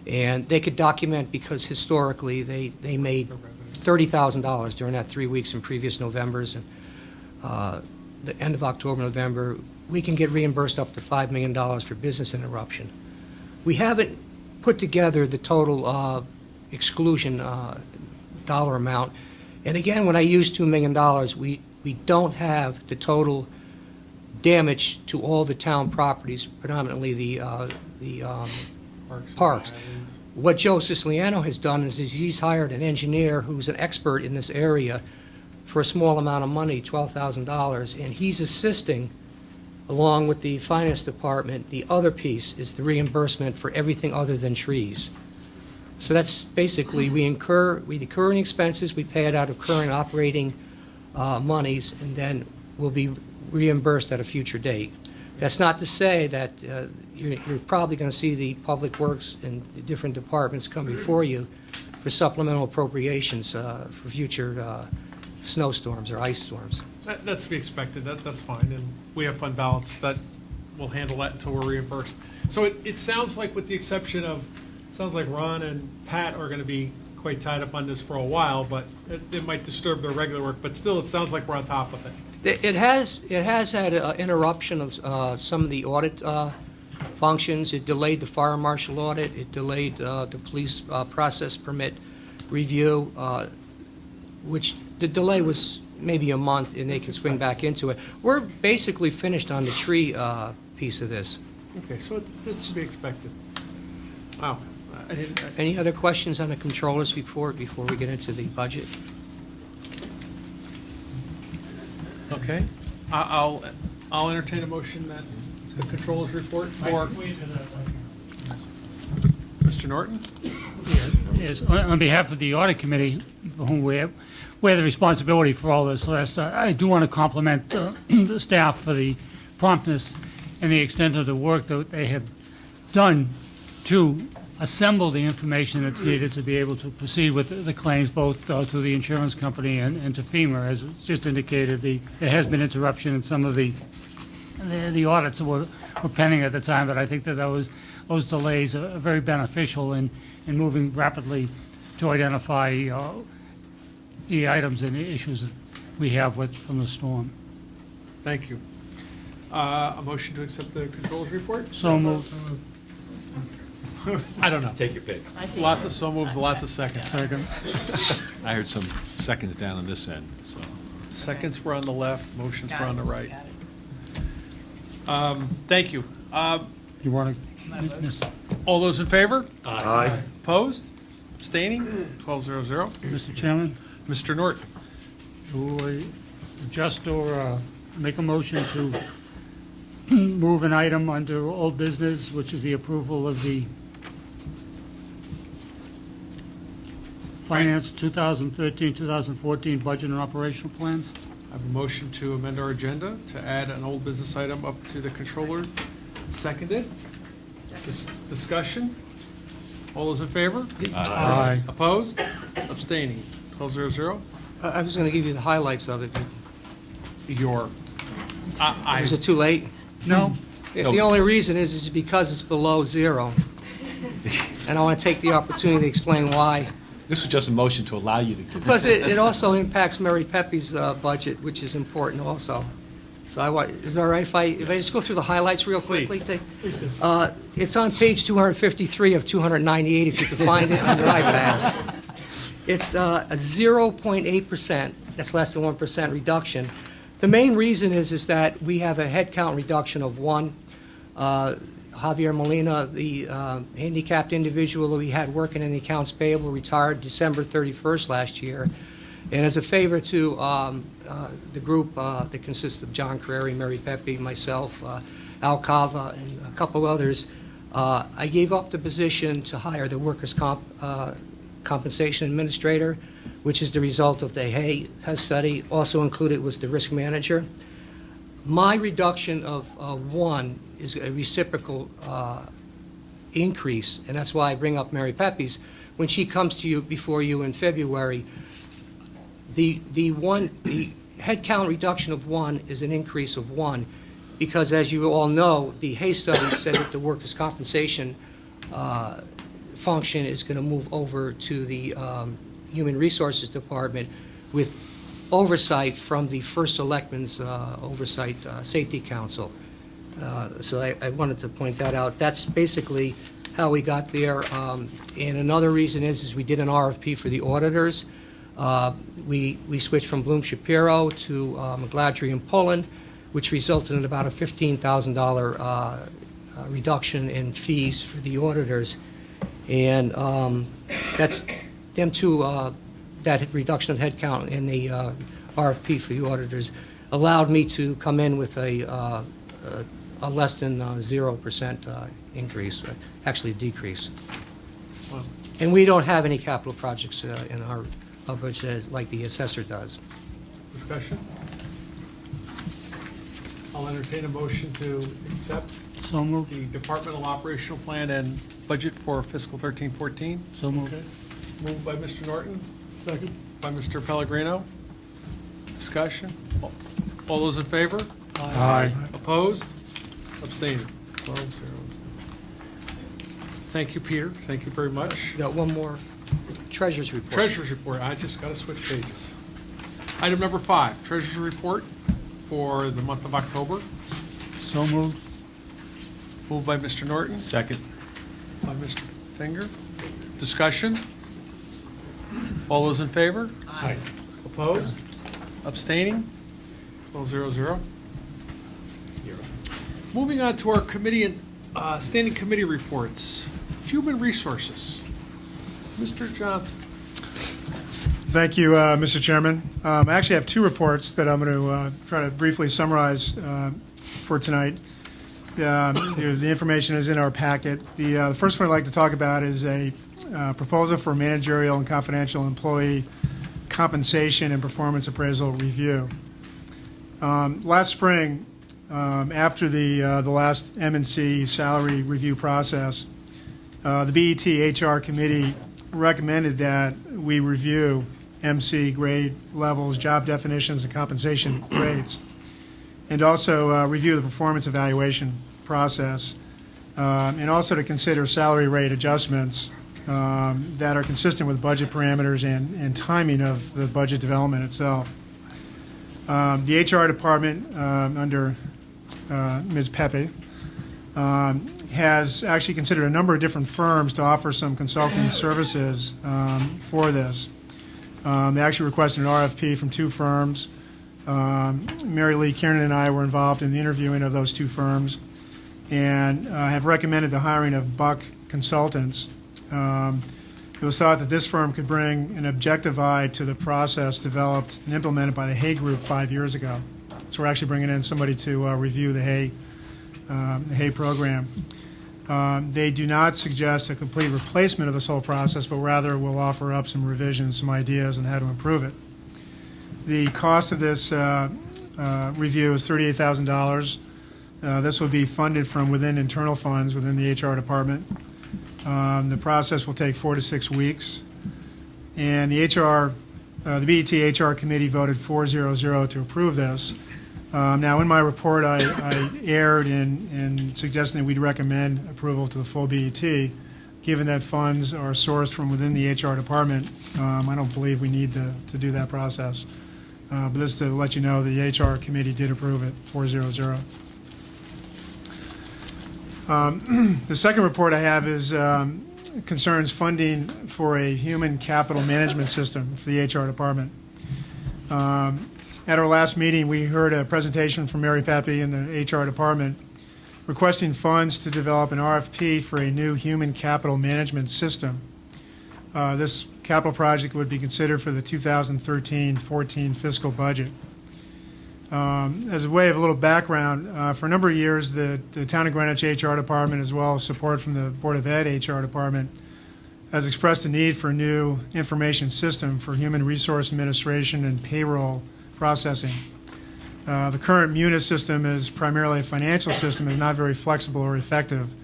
[SPEAKER 13] and they could document because historically they made $30,000 during that 3 weeks in previous Novembers, and the end of October, November, we can get reimbursed up to $5 million for business interruption. We haven't put together the total exclusion dollar amount. And again, when I use $2 million, we don't have the total damage to all the town properties, predominantly the parks. What Joe Siciliano has done is he's hired an engineer who's an expert in this area for a small amount of money, $12,000, and he's assisting, along with the finance department. The other piece is the reimbursement for everything other than trees. So that's basically, we incur any expenses, we pay it out of current operating monies, and then we'll be reimbursed at a future date. That's not to say that you're probably going to see the public works and the different departments come before you for supplemental appropriations for future snowstorms or ice storms.
[SPEAKER 1] That's to be expected. That's fine, and we have fund balance that will handle that until we're reimbursed. So it sounds like, with the exception of, it sounds like Ron and Pat are going to be quite tied up on this for a while, but it might disturb their regular work. But still, it sounds like we're on top of it.
[SPEAKER 13] It has had an interruption of some of the audit functions. It delayed the fire marshal audit. It delayed the police process permit review, which the delay was maybe a month, and they can swing back into it. We're basically finished on the tree piece of this.
[SPEAKER 1] Okay, so it's to be expected. Wow. I didn't.
[SPEAKER 13] Any other questions on the controller's report before we get into the budget?
[SPEAKER 1] Okay. I'll entertain a motion that the controller's report for Mr. Norton.
[SPEAKER 8] Yes, on behalf of the audit committee, for whom we have the responsibility for all this last, I do want to compliment the staff for the promptness and the extent of the work that they have done to assemble the information that's needed to be able to proceed with the claims, both to the insurance company and to FEMA. As it's just indicated, there has been interruption in some of the audits that were pending at the time, but I think that those delays are very beneficial in moving rapidly to identify the items and the issues that we have from the storm.
[SPEAKER 1] Thank you. A motion to accept the controls report?
[SPEAKER 8] So moved.
[SPEAKER 1] I don't know.
[SPEAKER 6] Take your pick.
[SPEAKER 1] Lots of so moves, lots of seconds.
[SPEAKER 8] Second.
[SPEAKER 5] I heard some seconds down on this end, so.
[SPEAKER 1] Seconds were on the left, motions were on the right. Thank you.
[SPEAKER 8] You want to?
[SPEAKER 1] All those in favor?
[SPEAKER 6] Aye.
[SPEAKER 1] Opposed? Abstaining? 1200.
[SPEAKER 8] Mr. Chairman,
[SPEAKER 1] Mr. Norton.
[SPEAKER 8] do I adjust or make a motion to move an item under old business, which is the approval of the Finance 2013-2014 budget and operational plans?
[SPEAKER 1] I have a motion to amend our agenda to add an old business item up to the controller. Seconded. Discussion? All those in favor?
[SPEAKER 8] Aye.
[SPEAKER 1] Opposed? Abstaining? 1200.
[SPEAKER 13] I was going to give you the highlights of it.
[SPEAKER 1] Is
[SPEAKER 13] it too late?
[SPEAKER 8] No?
[SPEAKER 13] The only reason is because it's below zero. And I want to take the opportunity to explain why.
[SPEAKER 5] This was just a motion to allow you to.
[SPEAKER 13] Because it also impacts Mary Pepe's budget, which is important also. So is it all right if I just go through the highlights real quickly?
[SPEAKER 1] Please.
[SPEAKER 13] It's on page 253 of 298, if you can find it on your iPad. It's a 0.8%, that's less than 1% reduction. The main reason is that we have a headcount reduction of 1. Javier Molina, the handicapped individual that we had working in the accounts payable, retired December 31st last year. And as a favor to the group that consists of John Carreri, Mary Pepe, myself, Al Cava, and a couple others, I gave up the position to hire the workers' compensation administrator, which is the result of the Hay study. Also included was the risk manager. My reduction of 1 is a reciprocal increase, and that's why I bring up Mary Pepe's. When she comes to you before you in February, the headcount reduction of 1 is an increase of 1, because as you all know, the Hay study said that the workers' compensation function is going to move over to the Human Resources Department with oversight from the First Selectman's Oversight Safety Council. So I wanted to point that out. That's basically how we got there. And another reason is we did an RFP for the auditors. We switched from Bloom Shapiro to McGladrey and Pullen, which resulted in about a $15,000 reduction in fees for the auditors. And that's them two, that reduction of headcount in the RFP for the auditors allowed me to come in with a less than 0% increase, actually a decrease.
[SPEAKER 1] Wow.
[SPEAKER 13] And we don't have any capital projects in our budget like the assessor does.
[SPEAKER 1] Discussion? I'll entertain a motion to accept
[SPEAKER 8] So moved.
[SPEAKER 1] the departmental operational plan and budget for fiscal 13-14.
[SPEAKER 8] So moved.
[SPEAKER 1] Okay. Moved by Mr. Norton. Second. By Mr. Pellegrino. Discussion? All those in favor?
[SPEAKER 8] Aye.
[SPEAKER 1] Opposed? Abstaining? 12-0. Thank you, Peter. Thank you very much.
[SPEAKER 13] Got one more treasurer's report.
[SPEAKER 1] Treasurer's report. I just got to switch pages. Item number 5, Treasurer's report for the month of October.
[SPEAKER 8] So moved.
[SPEAKER 1] Moved by Mr. Norton.
[SPEAKER 5] Second.
[SPEAKER 1] By Mr. Finger. Discussion? All those in favor?
[SPEAKER 8] Aye.
[SPEAKER 1] Opposed? Abstaining? 12-0-0. Moving on to our committee and standing committee reports. Human Resources. Mr. Johnson.
[SPEAKER 14] Thank you, Mr. Chairman. I actually have 2 reports that I'm going to try to briefly summarize for tonight. The information is in our packet. The first one I'd like to talk about is a proposal for managerial and confidential employee compensation and performance appraisal review. Last spring, after the last M&C salary review process, the BET HR committee recommended that we review MC grade levels, job definitions, and compensation grades, and also review the performance evaluation process, and also to consider salary rate adjustments that are consistent with budget parameters and timing of the budget development itself. The HR department, under Ms. Pepe, has actually considered a number of different firms to offer some consulting services for this. They actually requested an RFP from 2 firms. Mary Lee Kiernan and I were involved in the interviewing of those 2 firms and have recommended the hiring of Buck Consultants. It was thought that this firm could bring an objective eye to the process developed and implemented by the Hay Group 5 years ago. So we're actually bringing in somebody to review the Hay program. They do not suggest a complete replacement of this whole process, but rather will offer up some revisions, some ideas on how to improve it. The cost of this review is $38,000. This will be funded from within internal funds within the HR department. The process will take 4 to 6 weeks. And the BET HR committee voted 4-0-0 to approve this. Now, in my report, I erred in suggesting that we'd recommend approval to the full BET. Given that funds are sourced from within the HR department, I don't believe we need to do that process. But just to let you know, the HR committee did approve it, 4-0-0. The second report I have is concerns funding for a human capital management system for the HR department. At our last meeting, we heard a presentation from Mary Pepe in the HR department requesting funds to develop an RFP for a new human capital management system. This capital project would be considered for the 2013-14 fiscal budget. As a way of a little background, for a number of years, the Town of Greenwich HR department, as well as support from the Board of Ed HR department, has expressed a need for a new information system for human resource administration and payroll processing. The current MUNIS system is primarily a financial system and is not very flexible or effective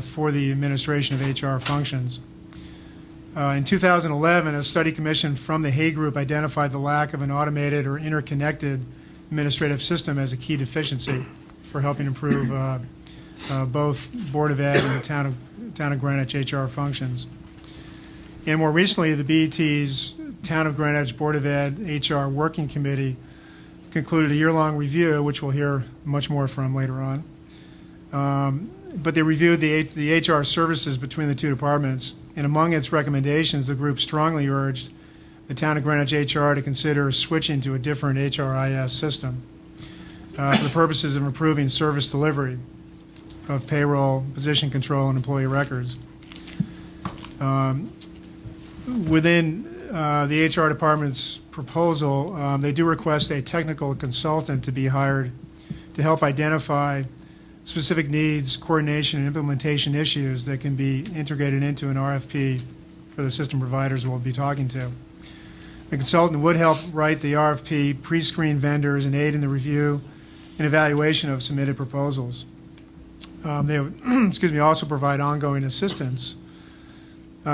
[SPEAKER 14] for the administration of HR functions. In 2011, a study commissioned from the Hay Group identified the lack of an automated or interconnected administrative system as a key deficiency for helping improve both Board of Ed and the Town of Greenwich HR functions. And more recently, the BET's Town of Greenwich Board of Ed HR Working Committee concluded a year-long review, which we'll hear much more from later on. But they reviewed the HR services between the 2 departments, and among its recommendations, the group strongly urged the Town of Greenwich HR to consider switching to a different HRIS system for the purposes of improving service delivery of payroll, position control, and employee records. Within the HR department's proposal, they do request a technical consultant to be hired to help identify specific needs, coordination, and implementation issues that can be integrated into an RFP for the system providers we'll be talking to. The consultant would help write the RFP, pre-screen vendors, and aid in the review and evaluation of submitted proposals. They would also provide ongoing assistance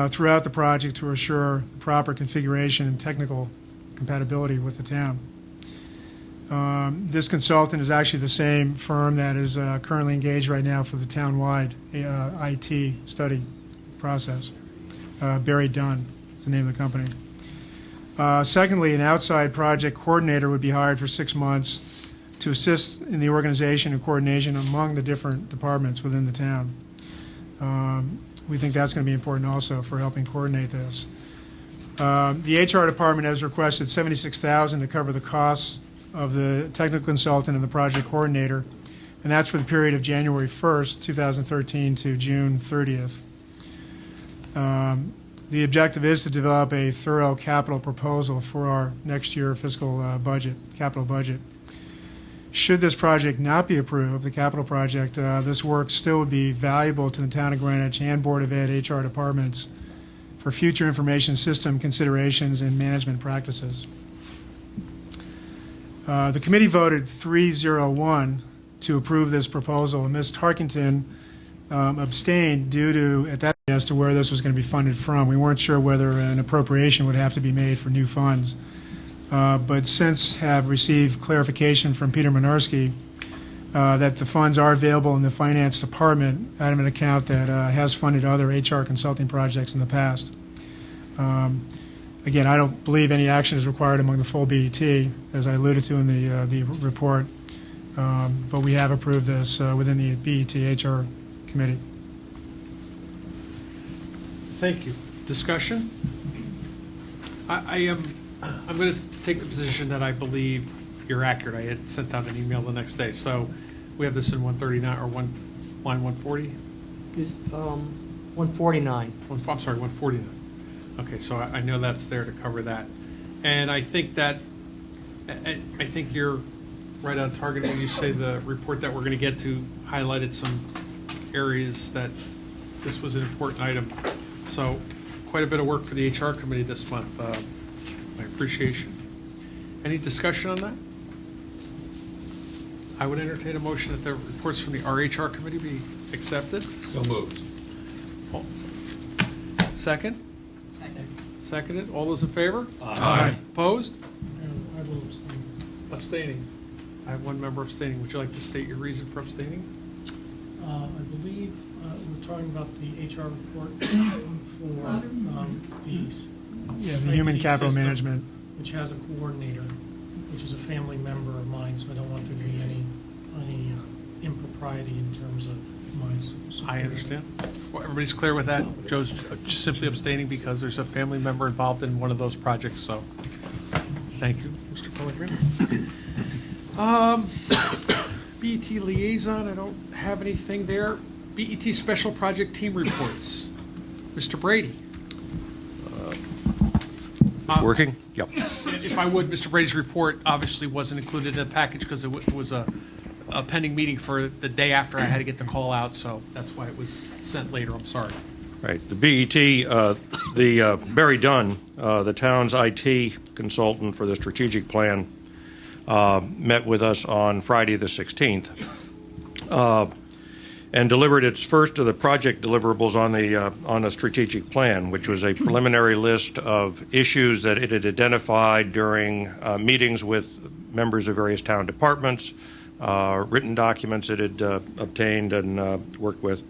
[SPEAKER 14] throughout the project to assure proper configuration and technical compatibility with the town. This consultant is actually the same firm that is currently engaged right now for the town-wide IT study process. Barry Dunn is the name of the company. Secondly, an outside project coordinator would be hired for 6 months to assist in the organization and coordination among the different departments within the town. We think that's going to be important also for helping coordinate this. The HR department has requested $76,000 to cover the costs of the technical consultant and the project coordinator, and that's for the period of January 1st, 2013 to June 30th. The objective is to develop a thorough capital proposal for our next year fiscal capital budget. Should this project not be approved, the capital project, this work still would be valuable to the Town of Greenwich and Board of Ed HR departments for future information system considerations and management practices. The committee voted 3-0-1 to approve this proposal, and Ms. Tarkington abstained due to, at that point, as to where this was going to be funded from. We weren't sure whether an appropriation would have to be made for new funds. But since have received clarification from Peter Minarski, that the funds are available in the finance department out of an account that has funded other HR consulting projects in the past. Again, I don't believe any action is required among the full BET, as I alluded to in the report, but we have approved this within the BET HR committee.
[SPEAKER 1] Thank you. Discussion? I'm going to take the position that I believe you're accurate. I had sent out an email the next day. So we have this in 139 or line 140?
[SPEAKER 13] 149.
[SPEAKER 1] I'm sorry, 149. Okay, so I know that's there to cover that. And I think you're right on target when you say the report that we're going to get to highlighted some areas that this was an important item. So quite a bit of work for the HR committee this month. My appreciation. Any discussion on that? I would entertain a motion that the reports from the RHR committee be accepted.
[SPEAKER 6] So moved.
[SPEAKER 1] Second?
[SPEAKER 3] Second.
[SPEAKER 1] Seconded. All those in favor?
[SPEAKER 14] Aye.
[SPEAKER 1] Opposed?
[SPEAKER 4] I will abstain.
[SPEAKER 1] Abstaining. I have one member abstaining. Would you like to state your reason for abstaining?
[SPEAKER 4] I believe we're talking about the HR report for
[SPEAKER 14] The human
[SPEAKER 4] IT
[SPEAKER 14] capital
[SPEAKER 4] system,
[SPEAKER 14] management.
[SPEAKER 4] which has a coordinator, which is a family member of mine, so I don't want there to be any impropriety in terms of my support.
[SPEAKER 1] I understand. Well, everybody's clear with that? Joe's just simply abstaining because there's a family member involved in one of those projects, so thank you, Mr. Pellegrino. BET liaison, I don't have anything there. BET special project team reports. Mr. Brady.
[SPEAKER 15] It's working? Yep.
[SPEAKER 1] If I would, Mr. Brady's report obviously wasn't included in the package because it was a pending meeting for the day after I had to get the call out, so that's why it was sent later. I'm sorry.
[SPEAKER 15] Right. The BET, Barry Dunn, the town's IT consultant for the strategic plan, met with us on Friday the 16th and delivered its first of the project deliverables on the strategic plan, which was a preliminary list of issues that it had identified during meetings with members of various town departments, written documents it had obtained and worked with.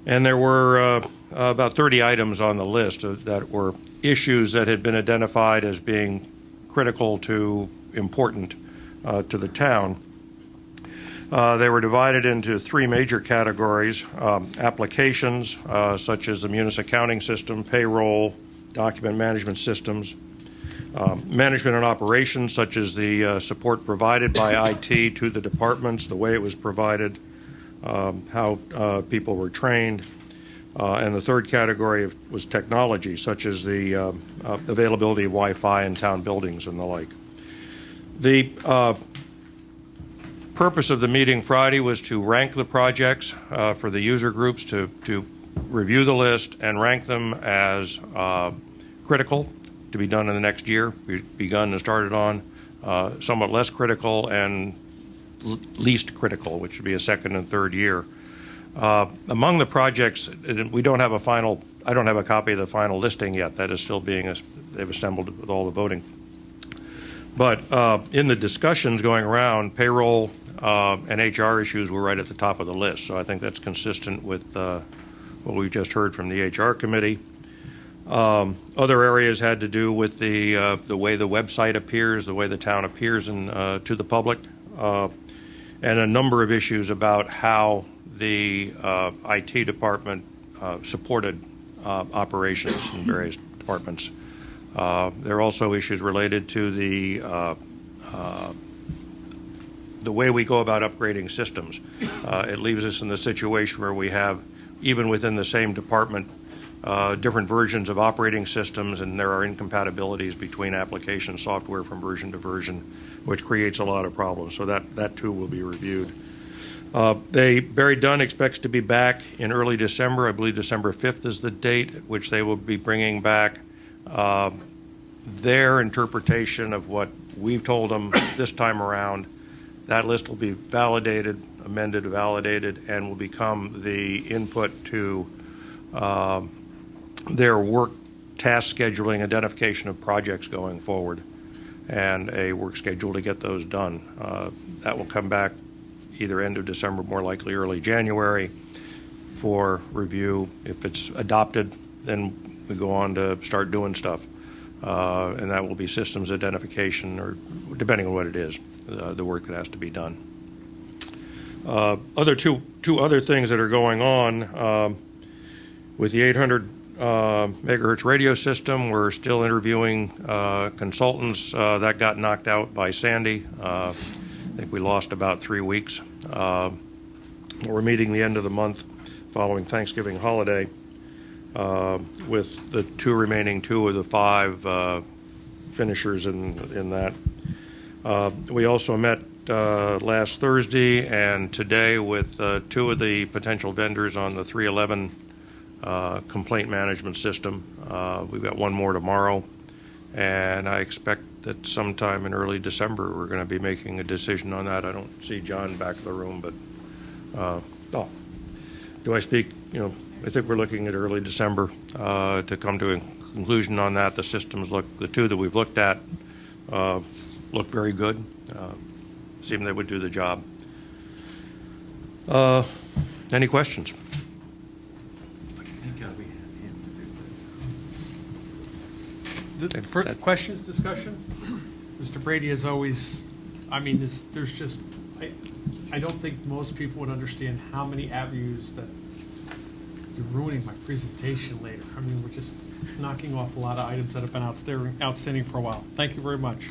[SPEAKER 15] And there were about 30 items on the list that were issues that had been identified as being critical to important to the town. They were divided into three major categories: applications, such as the munis accounting system, payroll, document management systems, management and operations, such as the support provided by IT to the departments, the way it was provided, how people were trained. And the third category was technology, such as the availability of Wi-Fi in town buildings and the like. The purpose of the meeting Friday was to rank the projects for the user groups, to review the list and rank them as critical to be done in the next year. We've begun and started on somewhat less critical and least critical, which would be a second and third year. Among the projects, we don't have I don't have a copy of the final listing yet. That is still they've assembled with all the voting. But in the discussions going around, payroll and HR issues were right at the top of the list. So I think that's consistent with what we just heard from the HR committee. Other areas had to do with the way the website appears, the way the town appears to the public, and a number of issues about how the IT department supported operations in various departments. There are also issues related to the way we go about upgrading systems. It leaves us in the situation where we have, even within the same department, different versions of operating systems, and there are incompatibilities between application software from version to version, which creates a lot of problems. So that too will be reviewed. Barry Dunn expects to be back in early December. I believe December 5th is the date at which they will be bringing back their interpretation of what we've told them this time around. That list will be validated, amended, validated, and will become the input to their work task scheduling, identification of projects going forward, and a work schedule to get those done. That will come back either end of December, more likely early January, for review. If it's adopted, then we go on to start doing stuff. And that will be systems identification, or depending on what it is, the work that has to be done. Two other things that are going on with the 800 megahertz radio system. We're still interviewing consultants. That got knocked out by Sandy. I think we lost about 3 weeks. We're meeting the end of the month following Thanksgiving holiday with the two of the 5 finishers in that. We also met last Thursday and today with 2 of the potential vendors on the 311 complaint management system. We've got 1 more tomorrow, and I expect that sometime in early December we're going to be making a decision on that. I don't see John back in the room, but do I speak? I think we're looking at early December to come to a conclusion on that. The systems the 2 that we've looked at look very good. Seem they would do the job. Any questions?
[SPEAKER 1] For questions, discussion? Mr. Brady, as always, I mean, there's just, I don't think most people would understand how many avenues that you're ruining my presentation later. I mean, we're just knocking off a lot of items that have been outstanding for a while. Thank you very much.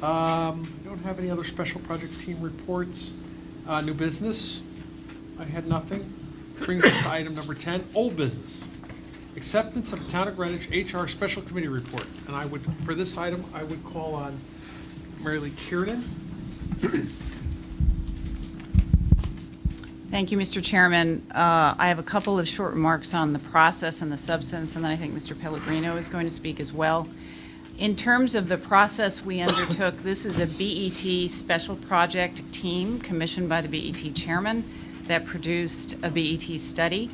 [SPEAKER 1] I don't have any other special project team reports. New business, I had nothing. Brings us to item number 10, old business. Acceptance of Town of Greenwich HR Special Committee Report. And for this item, I would call on Mary Lee Kiernan.
[SPEAKER 16] Thank you, Mr. Chairman. I have a couple of short remarks on the process and the substance, and then I think Mr. Pellegrino is going to speak as well. In terms of the process we undertook, this is a BET special project team commissioned by the BET chairman that produced a BET study.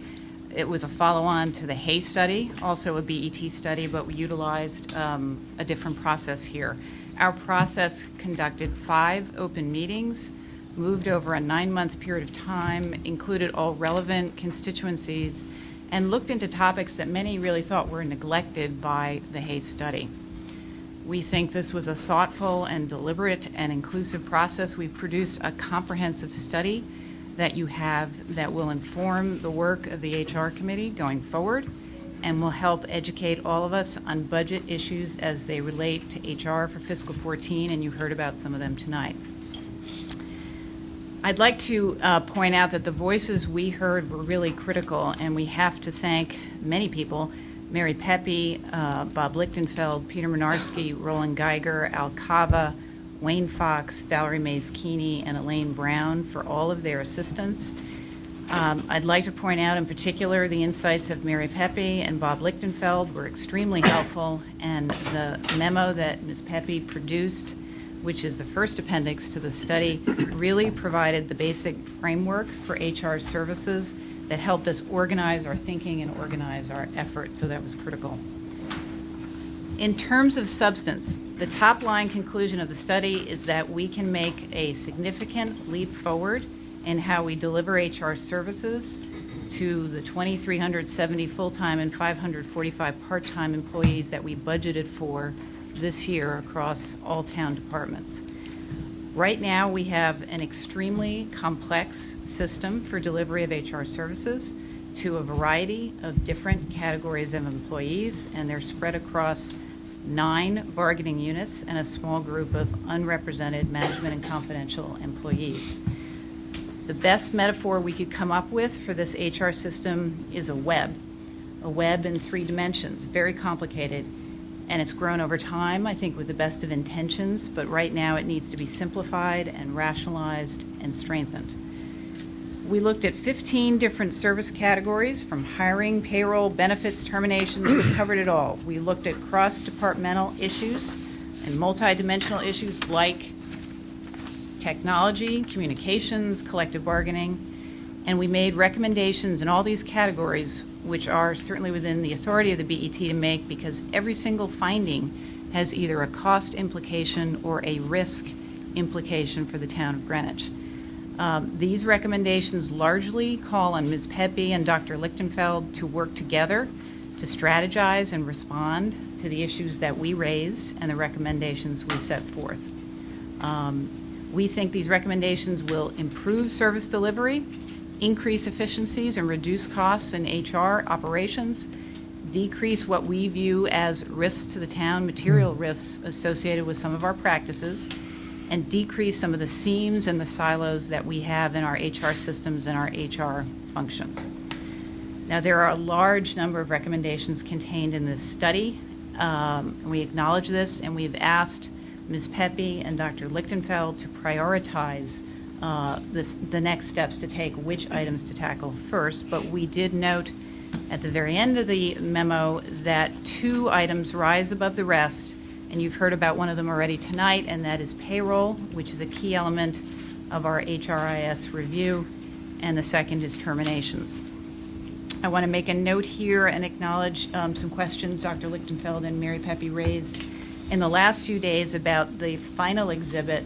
[SPEAKER 16] It was a follow-on to the Hay study, also a BET study, but we utilized a different process here. Our process conducted 5 open meetings, moved over a 9-month period of time, included all relevant constituencies, and looked into topics that many really thought were neglected by the Hay study. We think this was a thoughtful and deliberate and inclusive process. We've produced a comprehensive study that you have that will inform the work of the HR committee going forward and will help educate all of us on budget issues as they relate to HR for fiscal 14, and you heard about some of them tonight. I'd like to point out that the voices we heard were really critical, and we have to thank many people: Mary Pepe, Bob Lichtenfeld, Peter Minarski, Roland Geiger, Al Cava, Wayne Fox, Valerie Mays-Keeney, and Elaine Brown for all of their assistance. I'd like to point out in particular the insights of Mary Pepe and Bob Lichtenfeld were extremely helpful, and the memo that Ms. Pepe produced, which is the first appendix to the study, really provided the basic framework for HR services that helped us organize our thinking and organize our efforts, so that was critical. In terms of substance, the top line conclusion of the study is that we can make a significant leap forward in how we deliver HR services to the 2,370 full-time and 545 part-time employees that we budgeted for this year across all town departments. Right now, we have an extremely complex system for delivery of HR services to a variety of different categories of employees, and they're spread across 9 bargaining units and a small group of unrepresented management and confidential employees. The best metaphor we could come up with for this HR system is a web in 3 dimensions, very complicated, and it's grown over time, I think, with the best of intentions, but right now it needs to be simplified and rationalized and strengthened. We looked at 15 different service categories, from hiring, payroll, benefits, terminations. We covered it all. We looked at cross-departmental issues and multidimensional issues like technology, communications, collective bargaining, and we made recommendations in all these categories, which are certainly within the authority of the BET to make, because every single finding has either a cost implication or a risk implication for the town of Greenwich. These recommendations largely call on Ms. Pepe and Dr. Lichtenfeld to work together to strategize and respond to the issues that we raised and the recommendations we set forth. We think these recommendations will improve service delivery, increase efficiencies and reduce costs in HR operations, decrease what we view as risks to the town, material risks associated with some of our practices, and decrease some of the seams and the silos that we have in our HR systems and our HR functions. Now, there are a large number of recommendations contained in this study. We acknowledge this, and we've asked Ms. Pepe and Dr. Lichtenfeld to prioritize the next steps to take, which items to tackle first. But we did note at the very end of the memo that 2 items rise above the rest, and you've heard about one of them already tonight, and that is payroll, which is a key element of our HRIS review, and the second is terminations. I want to make a note here and acknowledge some questions Dr. Lichtenfeld and Mary Pepe raised in the last few days about the final exhibit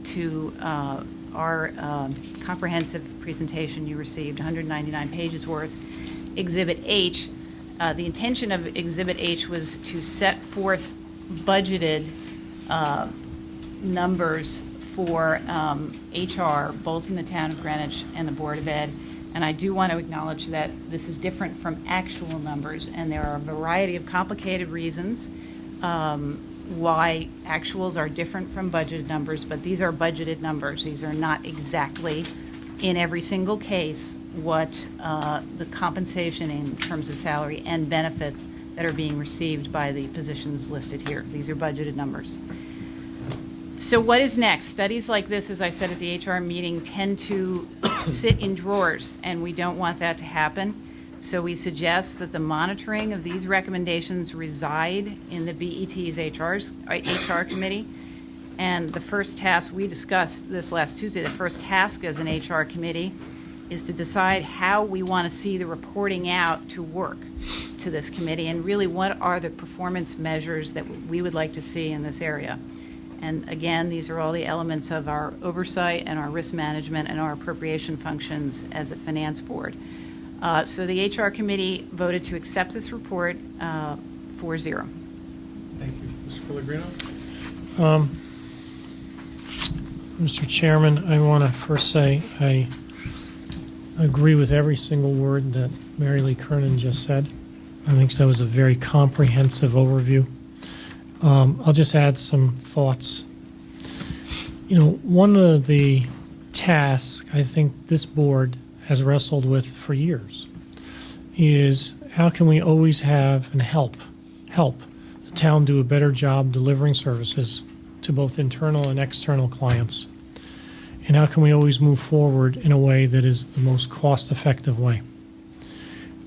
[SPEAKER 16] to our comprehensive presentation you received, 199 pages worth, Exhibit H. The intention of Exhibit H was to set forth budgeted numbers for HR, both in the town of Greenwich and the Board of Ed. And I do want to acknowledge that this is different from actual numbers, and there are a variety of complicated reasons why actuals are different from budgeted numbers, but these are budgeted numbers. These are not exactly, in every single case, what the compensation in terms of salary and benefits that are being received by the positions listed here. These are budgeted numbers. So what is next? Studies like this, as I said at the HR meeting, tend to sit in drawers, and we don't want that to happen. So we suggest that the monitoring of these recommendations reside in the BET's HR committee. And the first task, we discussed this last Tuesday, the first task as an HR committee is to decide how we want to see the reporting out to work to this committee, and really what are the performance measures that we would like to see in this area. And again, these are all the elements of our oversight and our risk management and our appropriation functions as a finance board. So the HR committee voted to accept this report 4-0.
[SPEAKER 1] Thank you. Mr. Pellegrino?
[SPEAKER 4] Mr. Chairman, I want to first say I agree with every single word that Mary Lee Kernan just said. I think that was a very comprehensive overview. I'll just add some thoughts. You know, one of the tasks I think this board has wrestled with for years is how can we always have and help the town do a better job delivering services to both internal and external clients, and how can we always move forward in a way that is the most cost-effective way.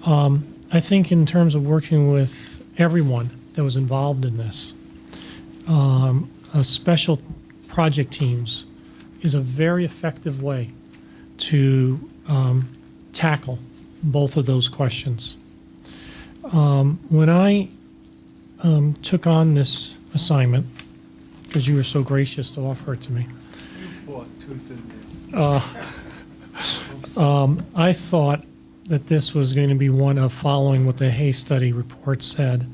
[SPEAKER 4] I think in terms of working with everyone that was involved in this, special project teams is a very effective way to tackle both of those questions. When I took on this assignment, because you were so gracious to offer it to me, I thought that this was going to be one of following what the Hay study report said,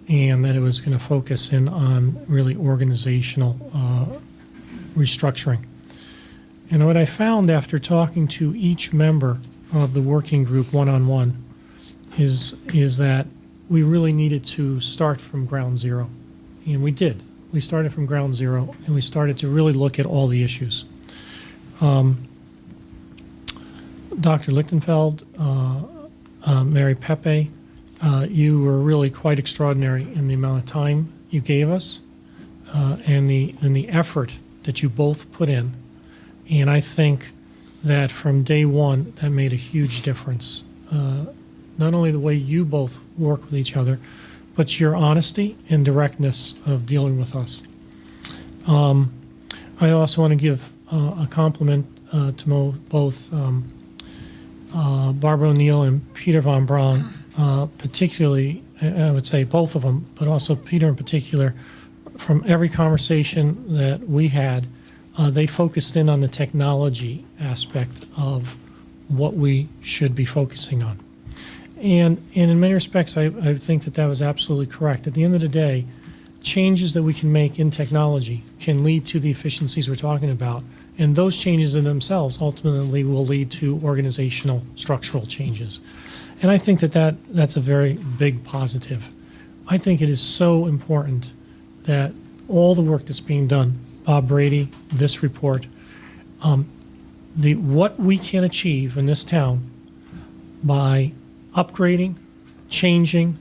[SPEAKER 4] and that it was going to focus in on really organizational restructuring. And what I found after talking to each member of the working group one-on-one is that we really needed to start from ground zero. And we did. We started from ground zero, and we started to really look at all the issues. Dr. Lichtenfeld, Mary Pepe, you were really quite extraordinary in the amount of time you gave us and the effort that you both put in. And I think that from day one, that made a huge difference. Not only the way you both work with each other, but your honesty and directness of dealing with us. I also want to give a compliment to both Barbara O'Neill and Peter von Braun, particularly, I would say both of them, but also Peter in particular, from every conversation that we had, they focused in on the technology aspect of what we should be focusing on. And in many respects, I think that was absolutely correct. At the end of the day, changes that we can make in technology can lead to the efficiencies we're talking about, and those changes in themselves ultimately will lead to organizational, structural changes. And I think that's a very big positive. I think it is so important that all the work that's being done, Bob Brady, this report, what we can achieve in this town by upgrading, changing,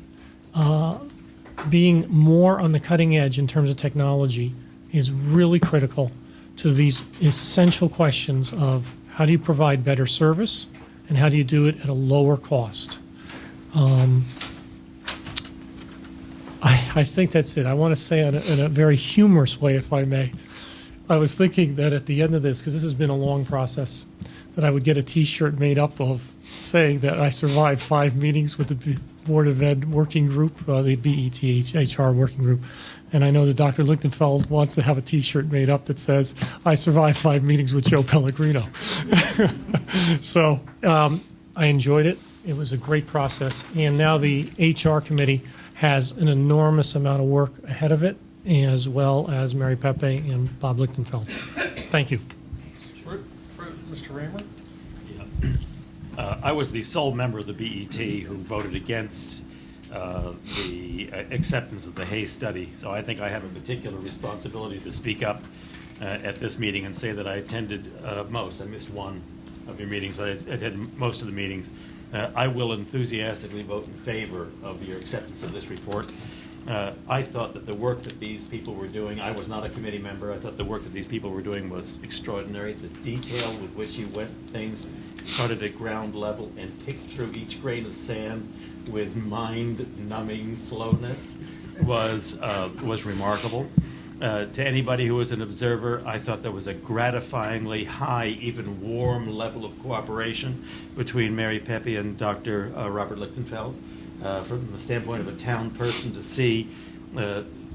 [SPEAKER 4] being more on the cutting edge in terms of technology is really critical to these essential questions of how do you provide better service and how do you do it at a lower cost. I think that's it. I want to say in a very humorous way, if I may, I was thinking that at the end of this, because this has been a long process, that I would get a T-shirt made up of saying that I survived 5 meetings with the Board of Ed working group, the BETHR working group. And I know that Dr. Lichtenfeld wants to have a T-shirt made up that says, I survived 5 meetings with Joe Pellegrino. So I enjoyed it. It was a great process. And now the HR committee has an enormous amount of work ahead of it, as well as Mary Pepe and Bob Lichtenfeld. Thank you.
[SPEAKER 1] Mr. Raymer?
[SPEAKER 6] I was the sole member of the BET who voted against the acceptance of the Hayes study, so I think I have a particular responsibility to speak up at this meeting and say that I attended most. I missed one of your meetings, but I attended most of the meetings. I will enthusiastically vote in favor of your acceptance of this report. I thought that the work that these people were doing, I was not a committee member, I thought the work that these people were doing was extraordinary. The detail with which you went things, started at ground level and picked through each grain of sand with mind-numbing slowness was remarkable. To anybody who was an observer, I thought there was a gratifyingly high, even warm level of cooperation between Mary Pepe and Dr. Robert Lichtenfeld. From the standpoint of a town person, to see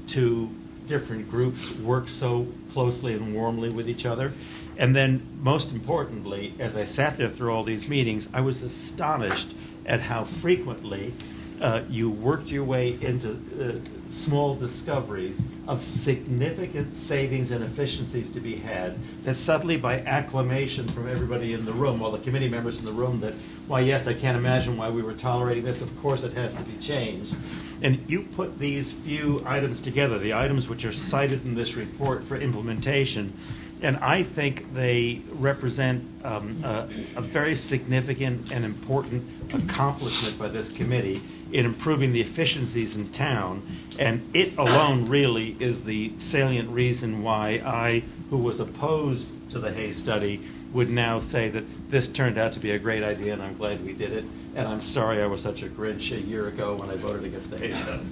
[SPEAKER 6] 2 different groups work so closely and warmly with each other. And then, most importantly, as I sat there through all these meetings, I was astonished at how frequently you worked your way into small discoveries of significant savings and efficiencies to be had, that suddenly by acclamation from everybody in the room, well, the committee members in the room, that, why, yes, I can't imagine why we were tolerating this, of course it has to be changed. And you put these few items together, the items which are cited in this report for implementation, and I think they represent a very significant and important accomplishment by this committee in improving the efficiencies in town, and it alone really is the salient reason why I, who was opposed to the Hayes study, would now say that this turned out to be a great idea, and I'm glad we did it, and I'm sorry I was such a Grinch a year ago when I voted against the Hayes study.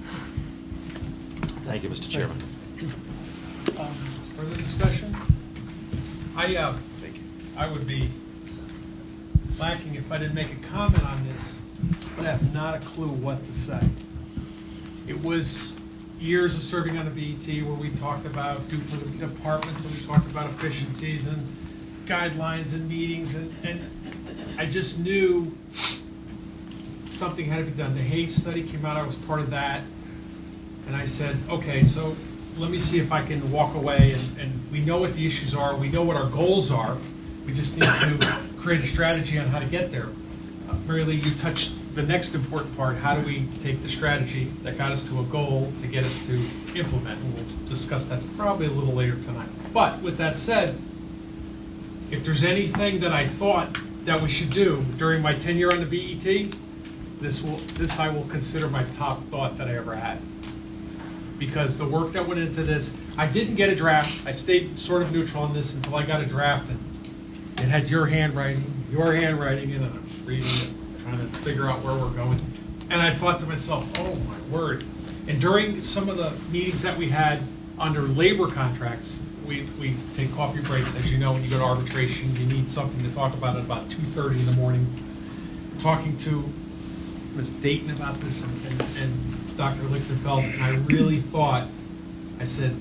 [SPEAKER 6] Thank you, Mr. Chairman.
[SPEAKER 1] Further discussion? I would be lacking if I didn't make a comment on this, but I have not a clue what to say. It was years of serving on the BET where we talked about duplicate departments and we talked about efficiencies and guidelines and meetings, and I just knew something had to be done. The Hayes study came out, I was part of that, and I said, okay, so let me see if I can walk away, and we know what the issues are, we know what our goals are, we just need to create a strategy on how to get there. Mary Lee, you touched the next important part, how do we take the strategy that got us to a goal to get us to implement, and we'll discuss that probably a little later tonight. But with that said, if there's anything that I thought that we should do during my tenure on the BET, this I will consider my top thought that I ever had. Because the work that went into this, I didn't get a draft. I stayed sort of neutral on this until I got a draft, and it had your handwriting, and I was reading it, trying to figure out where we're going. And I thought to myself, oh my word. And during some of the meetings that we had under labor contracts, we take coffee breaks. As you know, when you go to arbitration, you need something to talk about at about 2:30 in the morning. Talking to Ms. Dayton about this and Dr. Lichtenfeld, and I really thought, I said,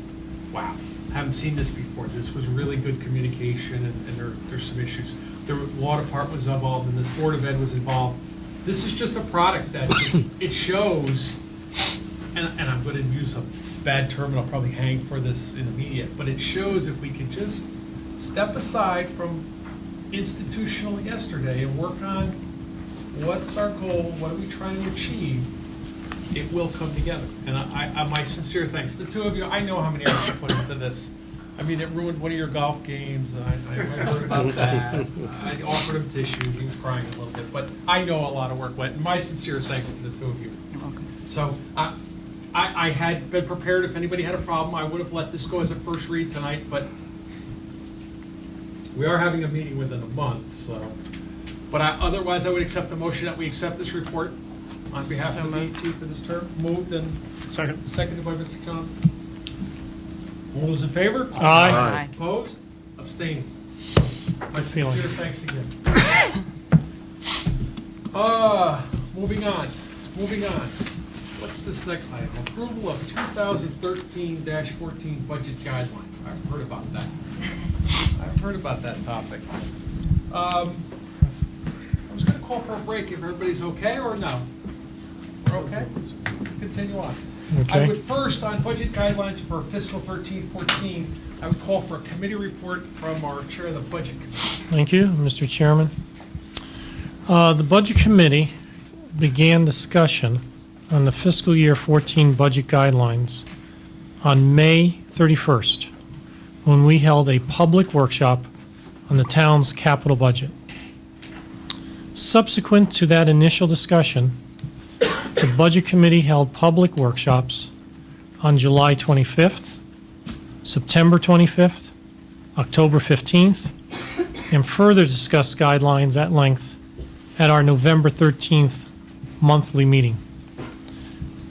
[SPEAKER 1] wow, haven't seen this before. This was really good communication, and there's some issues. The law department was involved, and this Board of Ed was involved. This is just a product that it shows, and I'm going to use a bad term, and I'll probably hang for this in the media, but it shows if we could just step aside from institutional yesterday and work on what's our goal, what are we trying to achieve, it will come together. And my sincere thanks. The two of you, I know how many hours you put into this. I mean, it ruined one of your golf games, and I heard about that. I offered him tissues, he was crying a little bit, but I know a lot of work went, and my sincere thanks to the two of you.
[SPEAKER 16] You're welcome.
[SPEAKER 1] So I had been prepared. If anybody had a problem, I would have let this go as a first read tonight, but we are having a meeting within a month, so. But otherwise, I would accept the motion that we accept this report on behalf of the BET for this term. Moved and seconded by Mr. Johnson. All those in favor?
[SPEAKER 4] Aye.
[SPEAKER 1] Opposed? Abstaining. My
[SPEAKER 4] feeling.
[SPEAKER 1] sincere thanks again. Moving on. What's this next item? Approval of 2013-14 budget guidelines. I've heard about that. I've heard about that topic. I was going to call for a break if everybody's okay, or no? We're okay? Continue on.
[SPEAKER 4] Okay.
[SPEAKER 1] I would first, on budget guidelines for fiscal 13-14, I would call for a committee report from our chair of the budget committee.
[SPEAKER 4] Thank you, Mr. Chairman. The Budget Committee began discussion on the fiscal year 14 budget guidelines on May 31st, when we held a public workshop on the town's capital budget. Subsequent to that initial discussion, the Budget Committee held public workshops on July 25th, September 25th, October 15th, and further discussed guidelines at length at our November 13th monthly meeting.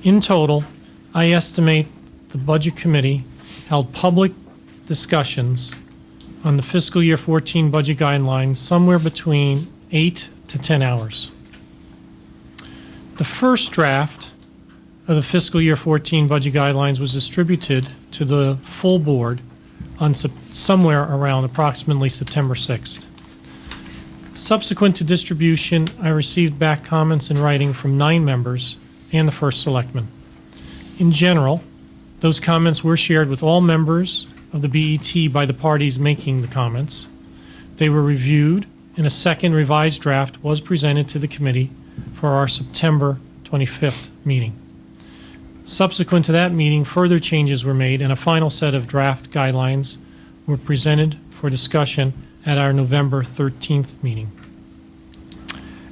[SPEAKER 4] In total, I estimate the Budget Committee held public discussions on the fiscal year 14 budget guidelines somewhere between 8 to 10 hours. The first draft of the fiscal year 14 budget guidelines was distributed to the full board on somewhere around approximately September 6th. Subsequent to distribution, I received back comments in writing from 9 members and the first selectman. In general, those comments were shared with all members of the BET by the parties making the comments. They were reviewed, and a second revised draft was presented to the committee for our September 25th meeting. Subsequent to that meeting, further changes were made, and a final set of draft guidelines were presented for discussion at our November 13th meeting.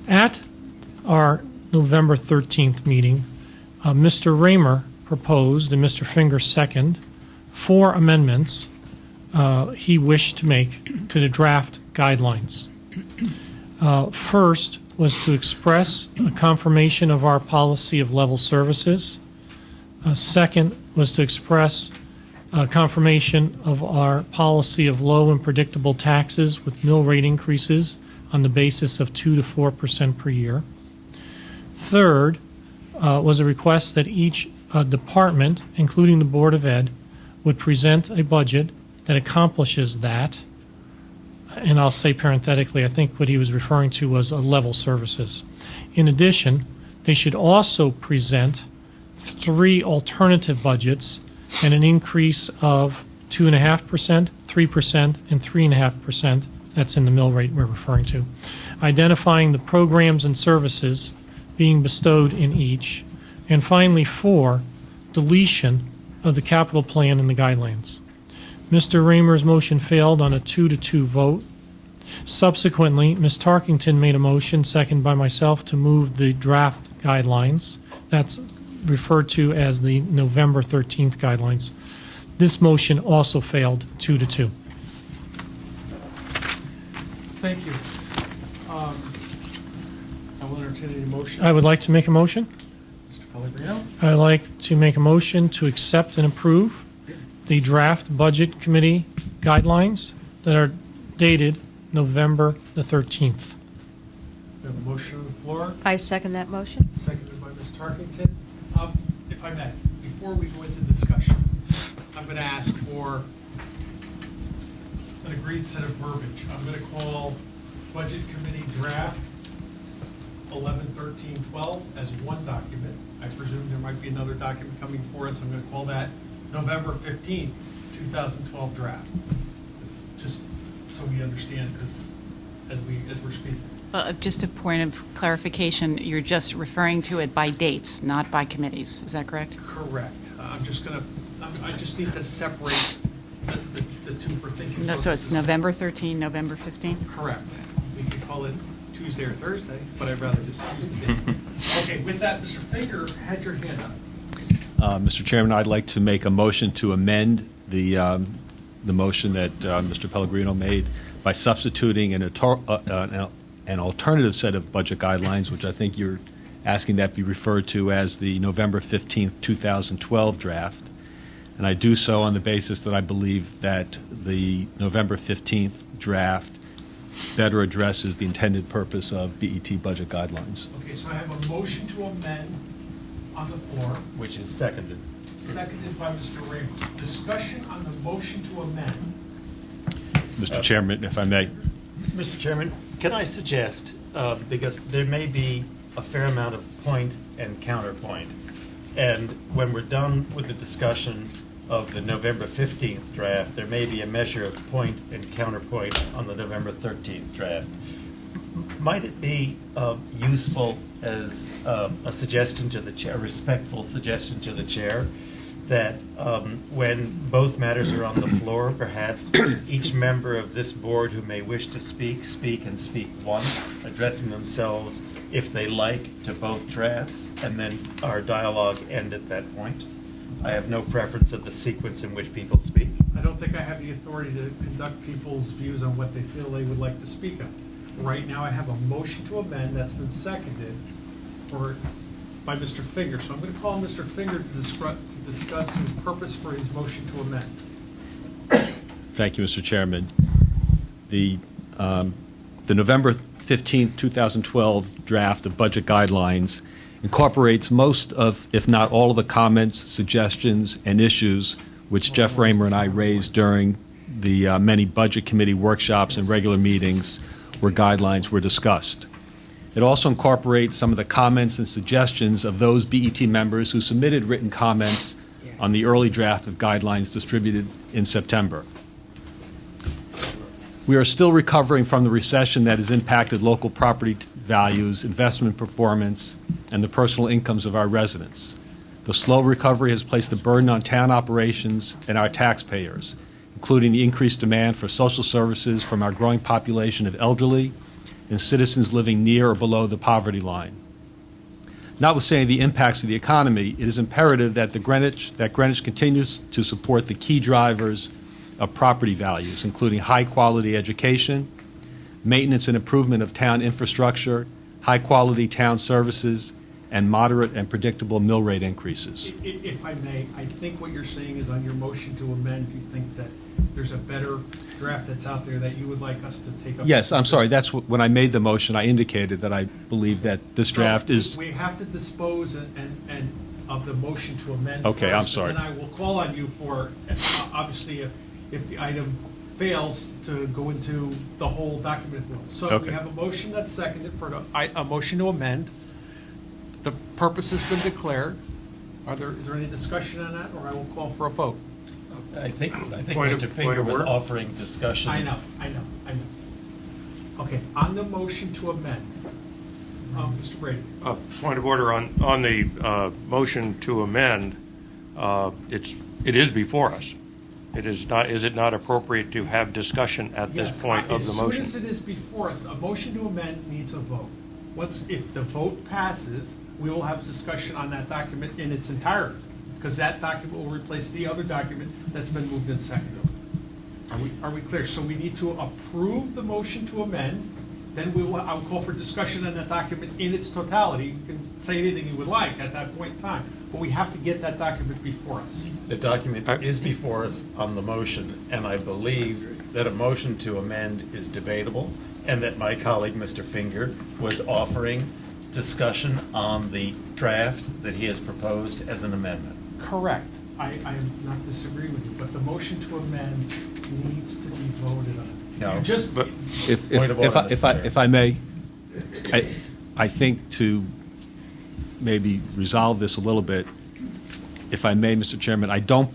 [SPEAKER 4] At our November 13th meeting, Mr. Raymer proposed, and Mr. Finger seconded, 4 amendments he wished to make to the draft guidelines. First was to express a confirmation of our policy of level services. Second was to express a confirmation of our policy of low and predictable taxes with mill rate increases on the basis of 2 to 4% per year. Third was a request that each department, including the Board of Ed, would present a budget that accomplishes that. And I'll say parenthetically, I think what he was referring to was level services. In addition, they should also present 3 alternative budgets and an increase of 2.5%, 3%, and 3.5%. That's in the mill rate we're referring to. Identifying the programs and services being bestowed in each. And finally, 4, deletion of the capital plan and the guidelines. Mr. Raymer's motion failed on a 2-to-2 vote. Subsequently, Ms. Tarkington made a motion, seconded by myself, to move the draft guidelines. That's referred to as the November 13th guidelines. This motion also failed 2-to-2.
[SPEAKER 1] Thank you. I will entertain any motion.
[SPEAKER 4] I would like to make a motion.
[SPEAKER 1] Mr. Pellegrino?
[SPEAKER 4] I'd like to make a motion to accept and approve the draft budget committee guidelines that are dated November the 13th.
[SPEAKER 1] We have a motion on the floor,
[SPEAKER 7] I second that motion.
[SPEAKER 1] seconded by Ms. Tarkington. If I may, before we go into discussion, I'm going to ask for agreed set of verbiage. I'm going to call Budget Committee draft 11/13/12 as one document. I presume there might be another document coming for us. I'm going to call that November 15th, 2012 draft. It's just so we understand, because as we're speaking.
[SPEAKER 16] Just a point of clarification, you're just referring to it by dates, not by committees. Is that correct?
[SPEAKER 1] Correct. I just need to separate the two for thinking
[SPEAKER 16] No, so it's
[SPEAKER 1] purposes.
[SPEAKER 16] November 13, November 15?
[SPEAKER 1] Correct. We could call it Tuesday or Thursday, but I'd rather just use the date. Okay, with that, Mr. Finger had your hand up.
[SPEAKER 5] Mr. Chairman, I'd like to make a motion to amend the motion that Mr. Pellegrino made by substituting an alternative set of budget guidelines, which I think you're asking that be referred to as the November 15th, 2012 draft. And I do so on the basis that I believe that the November 15th draft better addresses the intended purpose of BET budget guidelines.
[SPEAKER 1] Okay, so I have a motion to amend on the floor,
[SPEAKER 6] Which is seconded.
[SPEAKER 1] seconded by Mr. Ramos. Discussion on the motion to amend.
[SPEAKER 5] Mr. Chairman, if I may.
[SPEAKER 6] Mr. Chairman, can I suggest, because there may be a fair amount of point and counterpoint, and when we're done with the discussion of the November 15th draft, there may be a measure of point and counterpoint on the November 13th draft. Might it be useful as a suggestion to the chair, a respectful suggestion to the chair, that when both matters are on the floor, perhaps each member of this board who may wish to speak and speak once, addressing themselves, if they like, to both drafts, and then our dialogue end at that point? I have no preference of the sequence in which people speak.
[SPEAKER 1] I don't think I have the authority to conduct people's views on what they feel they would like to speak on. Right now, I have a motion to amend that's been seconded by Mr. Finger. So I'm going to call Mr. Finger to discuss his purpose for his motion to amend.
[SPEAKER 5] Thank you, Mr. Chairman. The November 15th, 2012 draft of budget guidelines incorporates most of, if not all of the comments, suggestions, and issues which Jeff Raymer and I raised during the many Budget Committee workshops and regular meetings where guidelines were discussed. It also incorporates some of the comments and suggestions of those BET members who submitted written comments on the early draft of guidelines distributed in September. We are still recovering from the recession that has impacted local property values, investment performance, and the personal incomes of our residents. The slow recovery has placed a burden on town operations and our taxpayers, including the increased demand for social services from our growing population of elderly and citizens living near or below the poverty line. Notwithstanding the impacts of the economy, it is imperative that Greenwich continues to support the key drivers of property values, including high-quality education, maintenance and improvement of town infrastructure, high-quality town services, and moderate and predictable mill rate increases.
[SPEAKER 1] If I may, I think what you're saying is on your motion to amend, you think that there's a better draft that's out there that you would like us to take up?
[SPEAKER 5] Yes, I'm sorry. That's when I made the motion, I indicated that I believe that this draft is...
[SPEAKER 1] We have to dispose of the motion to amend.
[SPEAKER 5] Okay,
[SPEAKER 1] first,
[SPEAKER 5] I'm sorry.
[SPEAKER 1] And then I will call on you for, obviously, if the item fails, to go into the whole document. So
[SPEAKER 5] Okay.
[SPEAKER 1] we have a motion that's seconded for a motion to amend. The purpose has been declared. Is there any discussion on that, or I will call for a vote?
[SPEAKER 6] I think
[SPEAKER 15] Point of-
[SPEAKER 6] Mr.
[SPEAKER 15] point
[SPEAKER 6] Finger
[SPEAKER 15] of
[SPEAKER 6] was
[SPEAKER 15] order?
[SPEAKER 6] offering discussion.
[SPEAKER 1] I know. Okay, on the motion to amend, Mr. Brady.
[SPEAKER 15] Point of order on the motion to amend, it is before us. Is it not appropriate to have discussion at this
[SPEAKER 1] Yes,
[SPEAKER 15] point of the motion?
[SPEAKER 1] As soon as it is before us, a motion to amend needs a vote. If the vote passes, we will have discussion on that document in its entirety, because that document will replace the other document that's been moved and seconded. Are we clear? So we need to approve the motion to amend, then I will call for discussion on that document in its totality. You can say anything you would like at that point in time, but we have to get that document before us.
[SPEAKER 6] The document is before us on the motion, and I believe that a motion to amend is debatable, and that my colleague, Mr. Finger, was offering discussion on the draft that he has proposed as an amendment.
[SPEAKER 1] Correct. I am not disagreeing with you, but the motion to amend needs to be voted on.
[SPEAKER 6] No.
[SPEAKER 1] Just,
[SPEAKER 15] But
[SPEAKER 5] If,
[SPEAKER 6] Point of order, Mr. Chair.
[SPEAKER 5] if I may, I think to maybe resolve this a little bit, if I may, Mr. Chairman, I don't,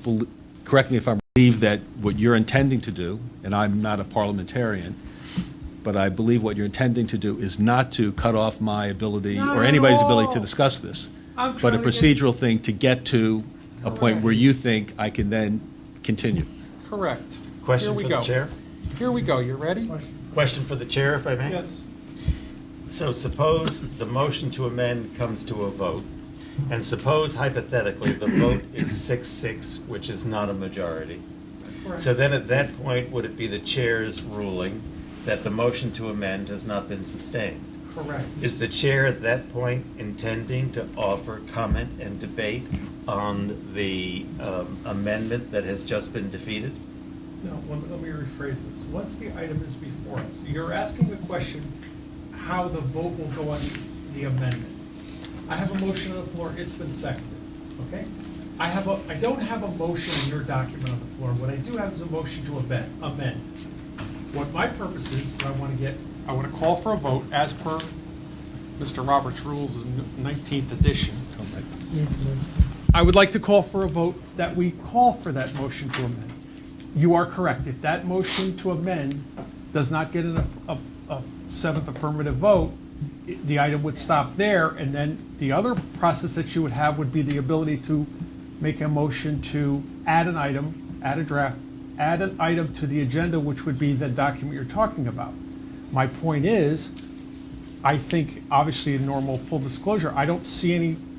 [SPEAKER 5] correct me if I believe that what you're intending to do, and I'm not a parliamentarian, but I believe what you're intending to do is not to cut off my ability
[SPEAKER 1] Not
[SPEAKER 5] or
[SPEAKER 1] at
[SPEAKER 5] anybody's ability
[SPEAKER 1] all.
[SPEAKER 5] to discuss this,
[SPEAKER 1] I'm
[SPEAKER 5] but a
[SPEAKER 1] trying to get-
[SPEAKER 5] procedural thing to get to a point where you think I can then continue.
[SPEAKER 1] correct.
[SPEAKER 6] Question
[SPEAKER 1] Here we
[SPEAKER 6] for the
[SPEAKER 1] go.
[SPEAKER 6] chair?
[SPEAKER 1] Here we go. You ready?
[SPEAKER 6] Question for the chair, if I may?
[SPEAKER 1] Yes.
[SPEAKER 6] So suppose the motion to amend comes to a vote, and suppose hypothetically the vote is 6-6, which is not a majority. So then at that point, would it be the chair's ruling that the motion to amend has not been sustained?
[SPEAKER 1] Correct.
[SPEAKER 6] Is the chair at that point intending to offer comment and debate on the amendment that has just been defeated?
[SPEAKER 1] No, let me rephrase this. Once the item is before us, you're asking the question how the vote will go on the amendment. I have a motion on the floor, it's been seconded, okay? I don't have a motion in your document on the floor. What I do have is a motion to amend. What my purpose is I want to call for a vote as per Mr. Roberts' rules in 19th edition. I would like to call for a vote that we call for that motion to amend. You are correct. If that motion to amend does not get a seventh affirmative vote, the item would stop there, and then the other process that you would have would be the ability to make a motion to add an item, add a draft, add an item to the agenda, which would be the document you're talking about. My point is, I think, obviously, in normal full disclosure, I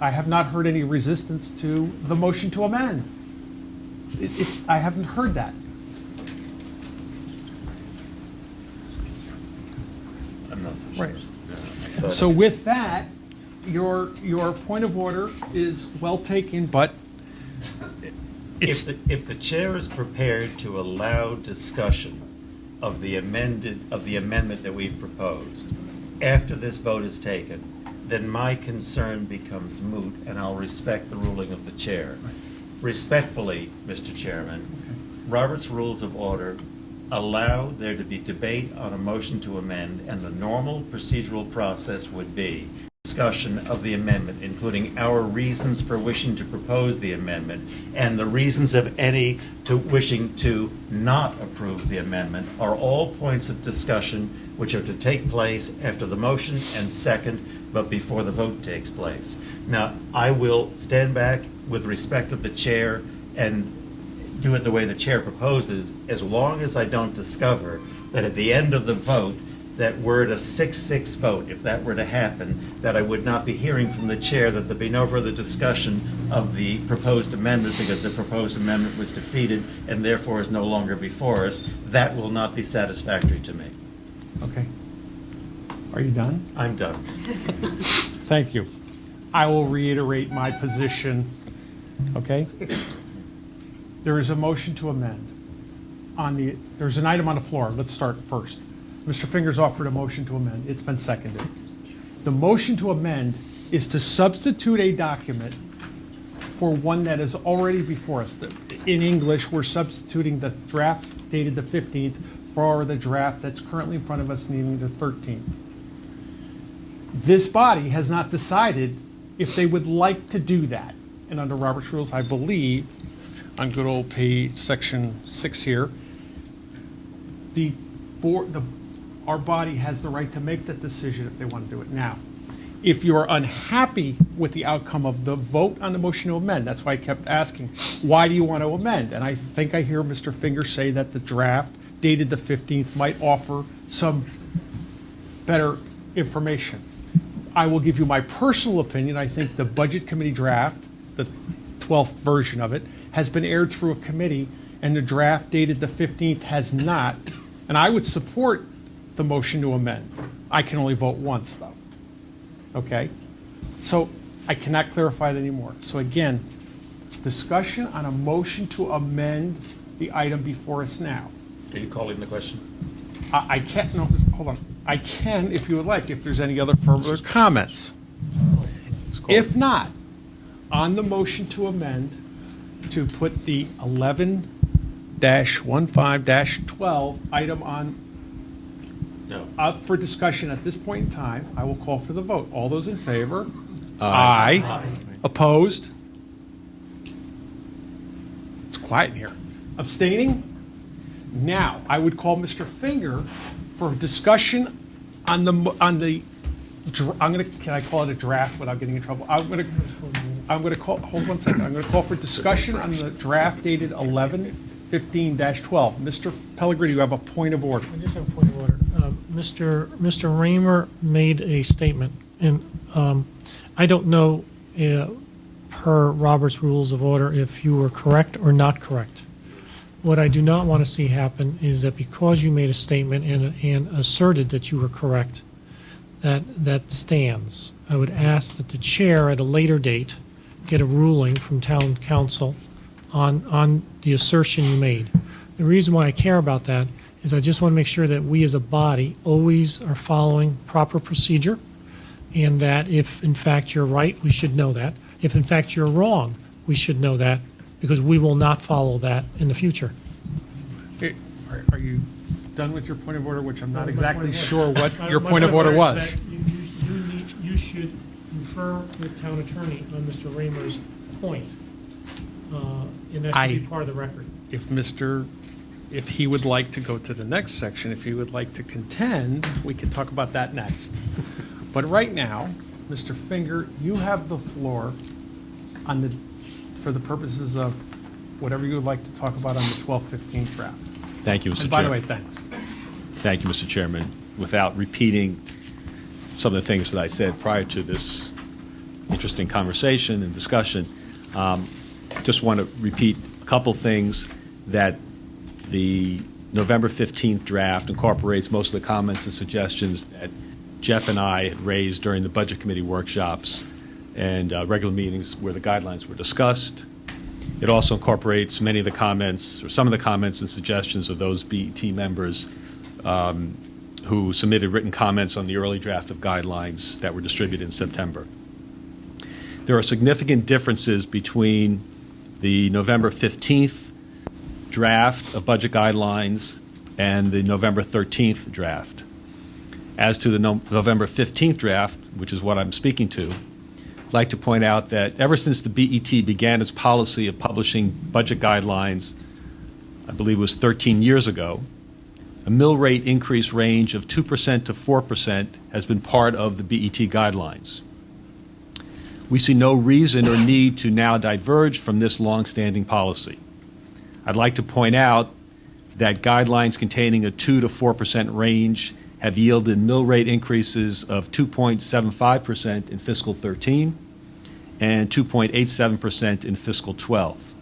[SPEAKER 1] have not heard any resistance to the motion to amend. I haven't heard that.
[SPEAKER 6] I'm not so sure.
[SPEAKER 1] Right.
[SPEAKER 6] But-
[SPEAKER 1] So with that, your point of order is well taken, but it's,
[SPEAKER 6] If the chair is prepared to allow discussion of the amendment that we've proposed after this vote is taken, then my concern becomes moot, and I'll respect the ruling of the chair. Respectfully, Mr. Chairman, Robert's Rules of Order allow there to be debate on a motion to amend, and the normal procedural process would be discussion of the amendment, including our reasons for wishing to propose the amendment, and the reasons of any to wishing to not approve the amendment are all points of discussion which are to take place after the motion and second, but before the vote takes place. Now, I will stand back with respect of the chair and do it the way the chair proposes, as long as I don't discover that at the end of the vote, that were it a 6-6 vote, if that were to happen, that I would not be hearing from the chair that there be no further discussion of the proposed amendment because the proposed amendment was defeated and therefore is no longer before us. That will not be satisfactory to me.
[SPEAKER 1] okay. Are you done?
[SPEAKER 6] I'm done.
[SPEAKER 1] Thank you. I will reiterate my position, okay? There is a motion to amend. There's an item on the floor. Let's start first. Mr. Fingers offered a motion to amend. It's been seconded. The motion to amend is to substitute a document for one that is already before us. In English, we're substituting the draft dated the 15th for the draft that's currently in front of us, needing the 13th. This body has not decided if they would like to do that. And under Robert's Rules, I believe, on good old page, section 6 here, our body has the right to make that decision if they want to do it now. If you're unhappy with the outcome of the vote on the motion to amend, that's why I kept asking, why do you want to amend? And I think I hear Mr. Finger say that the draft dated the 15th might offer some better information. I will give you my personal opinion. I think the Budget Committee draft, the 12th version of it, has been aired through a committee, and the draft dated the 15th has not. And I would support the motion to amend. I can only vote once, though. Okay? So I cannot clarify it anymore. So again, discussion on a motion to amend the item before us now.
[SPEAKER 6] Are you calling the question?
[SPEAKER 1] I can't, no, hold on. I can, if you would like, if there's any other further comments. If not, on the motion to amend, to put the 11-15-12 item on
[SPEAKER 6] No.
[SPEAKER 1] Up for discussion at this point in time, I will call for the vote. All those in favor?
[SPEAKER 5] Aye.
[SPEAKER 1] Opposed? It's quiet in here. Abstaining? Now, I would call Mr. Finger for discussion on can I call it a draft without getting in trouble? I'm going to call, hold one second. I'm going to call for discussion on the draft dated 11/15-12. Mr. Pellegrini, you have a point of order.
[SPEAKER 4] I just have a point of order. Mr. Raymer made a statement, and I don't know, per Robert's Rules of Order, if you were correct or not correct. What I do not want to see happen is that because you made a statement and asserted that you were correct, that stands. I would ask that the chair at a later date get a ruling from town council on the assertion you made. The reason why I care about that is I just want to make sure that we as a body always are following proper procedure, and that if in fact you're right, we should know that. If in fact you're wrong, we should know that, because we will not follow that in the future.
[SPEAKER 1] Okay, are you done with your point of order, which I'm not exactly sure what your point of order was?
[SPEAKER 4] You should refer the town attorney on Mr. Raymer's point, and that should be part of the record.
[SPEAKER 1] If he would like to go to the next section, if he would like to contend, we can talk about that next. But right now, Mr. Finger, you have the floor for the purposes of whatever you would like to talk about on the 12-15 draft.
[SPEAKER 5] Thank you, Mr. Chairman.
[SPEAKER 1] And by the way, thanks.
[SPEAKER 5] Thank you, Mr. Chairman. Without repeating some of the things that I said prior to this interesting conversation and discussion, just want to repeat a couple things that the November 15th draft incorporates most of the comments and suggestions that Jeff and I had raised during the Budget Committee workshops and regular meetings where the guidelines were discussed. It also incorporates many of the comments, or some of the comments and suggestions of those BET members who submitted written comments on the early draft of guidelines that were distributed in September. There are significant differences between the November 15th draft of budget guidelines and the November 13th draft. As to the November 15th draft, which is what I'm speaking to, I'd like to point out that ever since the BET began its policy of publishing budget guidelines, I believe it was 13 years ago, a mill rate increase range of 2% to 4% has been part of the BET guidelines. We see no reason or need to now diverge from this longstanding policy. I'd like to point out that guidelines containing a 2 to 4% range have yielded mill rate increases of 2.75% in fiscal 13 and 2.87% in fiscal 12.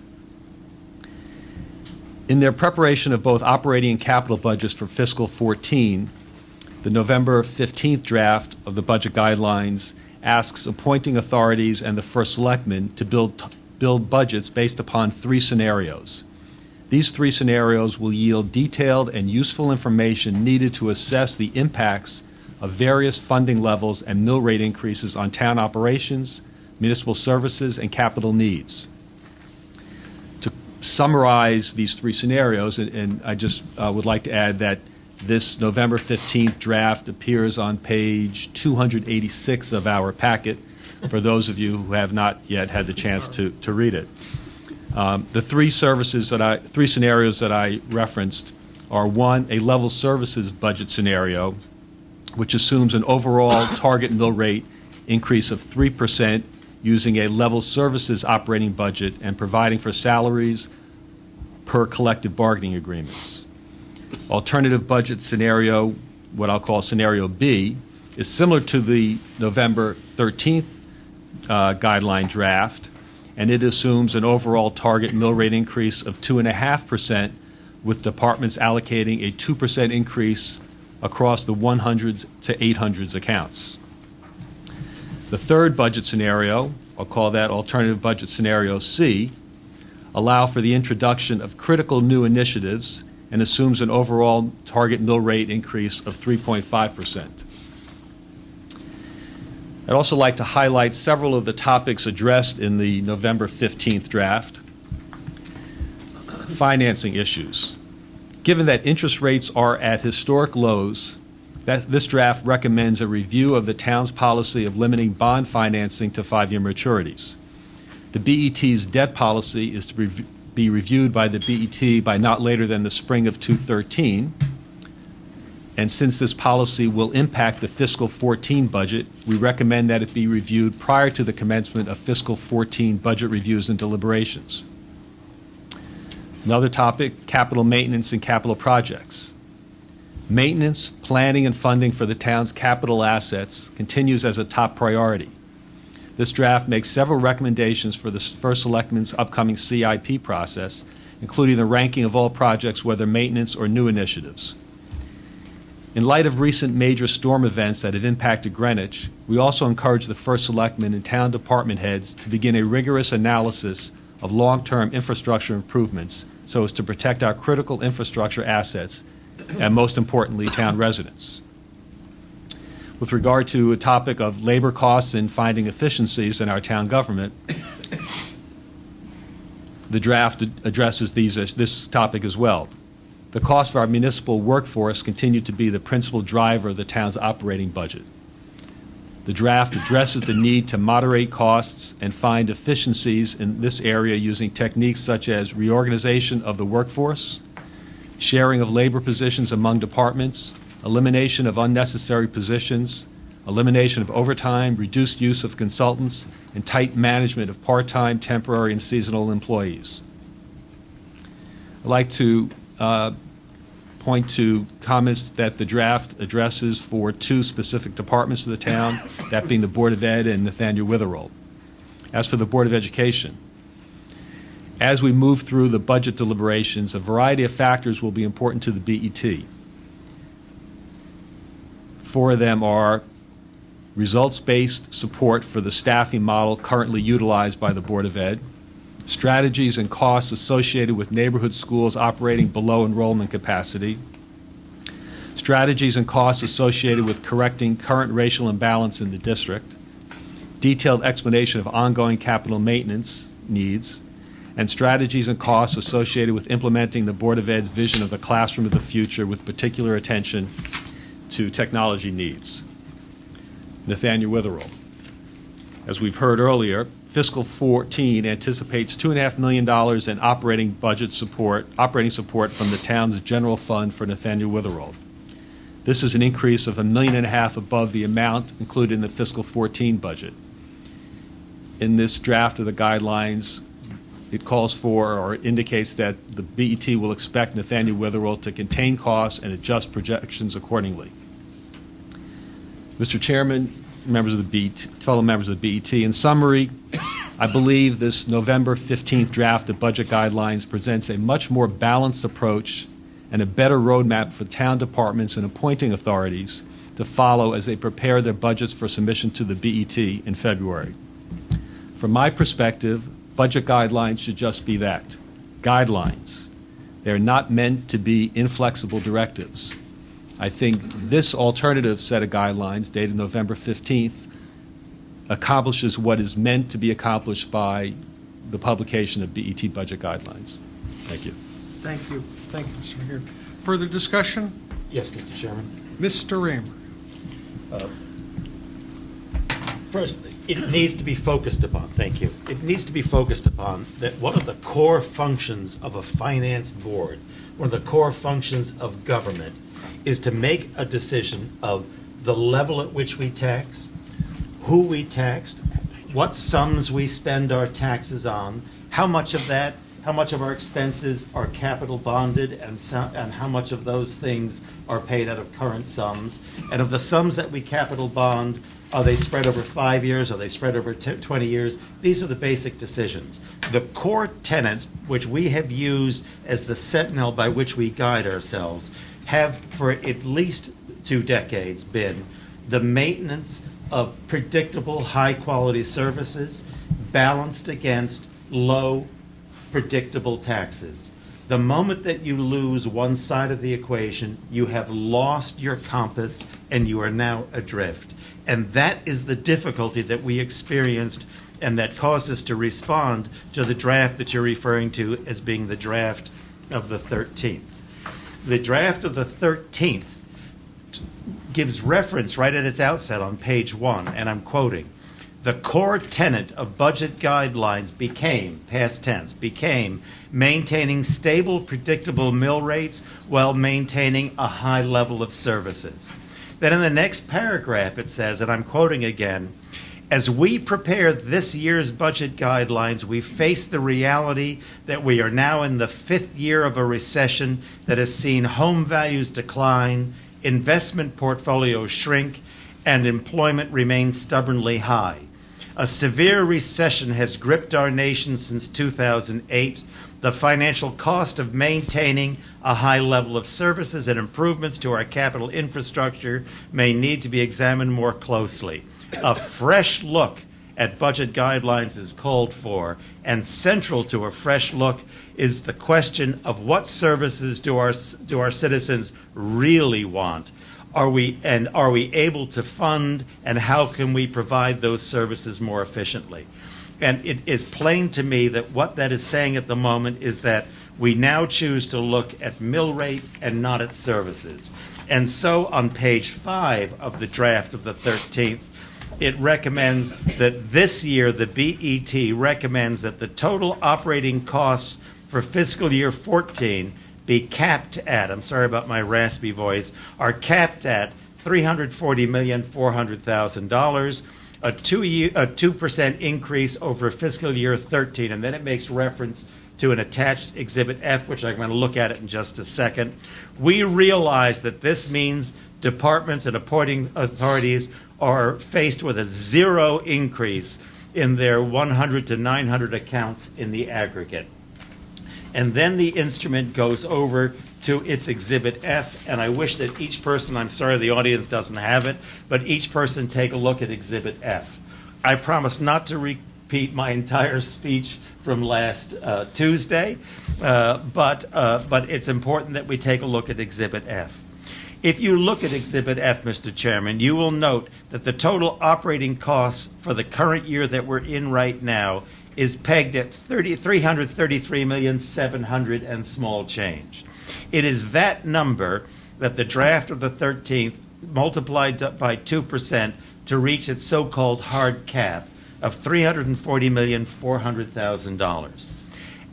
[SPEAKER 5] In their preparation of both operating and capital budgets for fiscal 14, the November 15th draft of the budget guidelines asks appointing authorities and the first selectman to build budgets based upon 3 scenarios. These 3 scenarios will yield detailed and useful information needed to assess the impacts of various funding levels and mill rate increases on town operations, municipal services, and capital needs. To summarize these 3 scenarios, and I just would like to add that this November 15th draft appears on page 286 of our packet for those of you who have not yet had the chance to read it. The 3 scenarios that I referenced are: 1, a level services budget scenario, which assumes an overall target mill rate increase of 3% using a level services operating budget and providing for salaries per collective bargaining agreements. Alternative budget scenario, what I'll call scenario B, is similar to the November 13th guideline draft, and it assumes an overall target mill rate increase of 2.5%, with departments allocating a 2% increase across the 100s to 800s accounts. The third budget scenario, I'll call that alternative budget scenario C, allow for the introduction of critical new initiatives and assumes an overall target mill rate increase of 3.5%. I'd also like to highlight several of the topics addressed in the November 15th draft. Financing issues. Given that interest rates are at historic lows This draft recommends a review of the town's policy of limiting bond financing to 5-year maturities. The BET's debt policy is to be reviewed by the BET by not later than the spring of 2013. And since this policy will impact the fiscal 14 budget, we recommend that it be reviewed prior to the commencement of fiscal 14 budget reviews and deliberations. Another topic, capital maintenance and capital projects. Maintenance, planning, and funding for the town's capital assets continues as a top priority. This draft makes several recommendations for the First Selectman's upcoming CIP process, including the ranking of all projects, whether maintenance or new initiatives. In light of recent major storm events that have impacted Greenwich, we also encourage the First Selectman and town department heads to begin a rigorous analysis of long-term infrastructure improvements so as to protect our critical infrastructure assets and, most importantly, town residents. With regard to a topic of labor costs and finding efficiencies in our town government, the draft addresses this topic as well. The cost of our municipal workforce continue to be the principal driver of the town's operating budget. The draft addresses the need to moderate costs and find efficiencies in this area using techniques such as reorganization of the workforce, sharing of labor positions among departments, elimination of unnecessary positions, elimination of overtime, reduced use of consultants, and tight management of part-time, temporary, and seasonal employees. I'd like to point to comments that the draft addresses for 2 specific departments of the town, that being the Board of Ed and Nathaniel Witherell. As for the Board of Education, as we move through the budget deliberations, a variety of factors will be important to the BET. 4 of them are results-based support for the staffing model currently utilized by the Board of Ed, strategies and costs associated with neighborhood schools operating below enrollment capacity, strategies and costs associated with correcting current racial imbalance in the district, detailed explanation of ongoing capital maintenance needs, and strategies and costs associated with implementing the Board of Ed's vision of the classroom of the future with particular attention to technology needs. Nathaniel Witherell. As we've heard earlier, fiscal 14 anticipates $2.5 million in operating support from the town's general fund for Nathaniel Witherell. This is an increase of $1.5 million above the amount included in the fiscal 14 budget. In this draft of the guidelines, it calls for or indicates that the BET will expect Nathaniel Witherell to contain costs and adjust projections accordingly. Mr. Chairman, members of the BET, fellow members of the BET, in summary, I believe this November 15th draft of budget guidelines presents a much more balanced approach and a better roadmap for town departments and appointing authorities to follow as they prepare their budgets for submission to the BET in February. From my perspective, budget guidelines should just be that, guidelines. They're not meant to be inflexible directives. I think this alternative set of guidelines, dated November 15th, accomplishes what is meant to be accomplished by the publication of BET budget guidelines. Thank you.
[SPEAKER 1] Thank you. Thank you, Mr. McGeary. Further discussion?
[SPEAKER 6] Yes, Mr. Chairman.
[SPEAKER 1] Mr. Raymer.
[SPEAKER 6] First, it needs to be focused upon, thank you. It needs to be focused upon that one of the core functions of a finance board, one of the core functions of government, is to make a decision of the level at which we tax, who we taxed, what sums we spend our taxes on, how much of our expenses are capital bonded, and how much of those things are paid out of current sums. And of the sums that we capital bond, are they spread over 5 years? Are they spread over 20 years? These are the basic decisions. The core tenets, which we have used as the sentinel by which we guide ourselves, have for at least 2 decades been the maintenance of predictable, high-quality services balanced against low, predictable taxes. The moment that you lose one side of the equation, you have lost your compass and you are now adrift. And that is the difficulty that we experienced and that caused us to respond to the draft that you're referring to as being the draft of the 13th. The draft of the 13th gives reference right at its outset on page 1, and I'm quoting, "The core tenet of budget guidelines became, past tense, became maintaining stable, predictable mill rates while maintaining a high level of services." Then in the next paragraph it says, and I'm quoting again, "As we prepare this year's budget guidelines, we face the reality that we are now in the 5th year of a recession that has seen home values decline, investment portfolios shrink, and employment remain stubbornly high. A severe recession has gripped our nation since 2008. The financial cost of maintaining a high level of services and improvements to our capital infrastructure may need to be examined more closely. A fresh look at budget guidelines is called for, and central to a fresh look is the question of what services do our citizens really want? Are we able to fund, and how can we provide those services more efficiently?" And it is plain to me that what that is saying at the moment is that we now choose to look at mill rate and not at services. And so on page 5 of the draft of the 13th, it recommends that this year the BET recommends that the total operating costs for fiscal year 14 be capped at, I'm sorry about my raspy voice, are capped at $340,400,000, a 2% increase over fiscal year 13. And then it makes reference to an attached Exhibit F, which I'm going to look at it in just a second. We realize that this means departments and appointing authorities are faced with a 0 increase in their 100 to 900 accounts in the aggregate. And then the instrument goes over to its Exhibit F, and I wish that each person, I'm sorry the audience doesn't have it, but each person take a look at Exhibit F. I promise not to repeat my entire speech from last Tuesday, but it's important that we take a look at Exhibit F. If you look at Exhibit F, Mr. Chairman, you will note that the total operating costs for the current year that we're in right now is pegged at $333,700,000 and small change. It is that number that the draft of the 13th multiplied by 2% to reach its so-called hard cap of $340,400,000.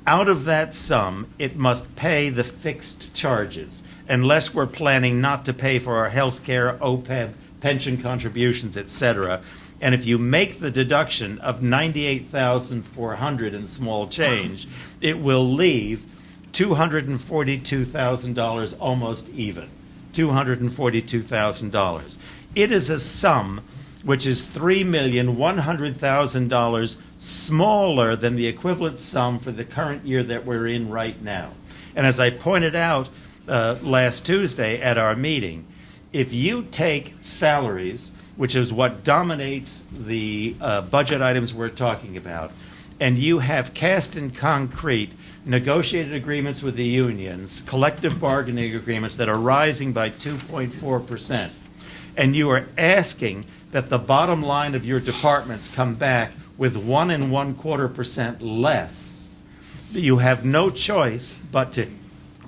[SPEAKER 6] Out of that sum, it must pay the fixed charges, unless we're planning not to pay for our health care, OPEB, pension contributions, etc. And if you make the deduction of $98,400 and small change, it will leave $242,000 almost even. $242,000. It is a sum which is $3,100,000 smaller than the equivalent sum for the current year that we're in right now. And as I pointed out last Tuesday at our meeting, if you take salaries, which is what dominates the budget items we're talking about, and you have cast in concrete negotiated agreements with the unions, collective bargaining agreements that are rising by 2.4%, and you are asking that the bottom line of your departments come back with 1.25% less, you have no choice but to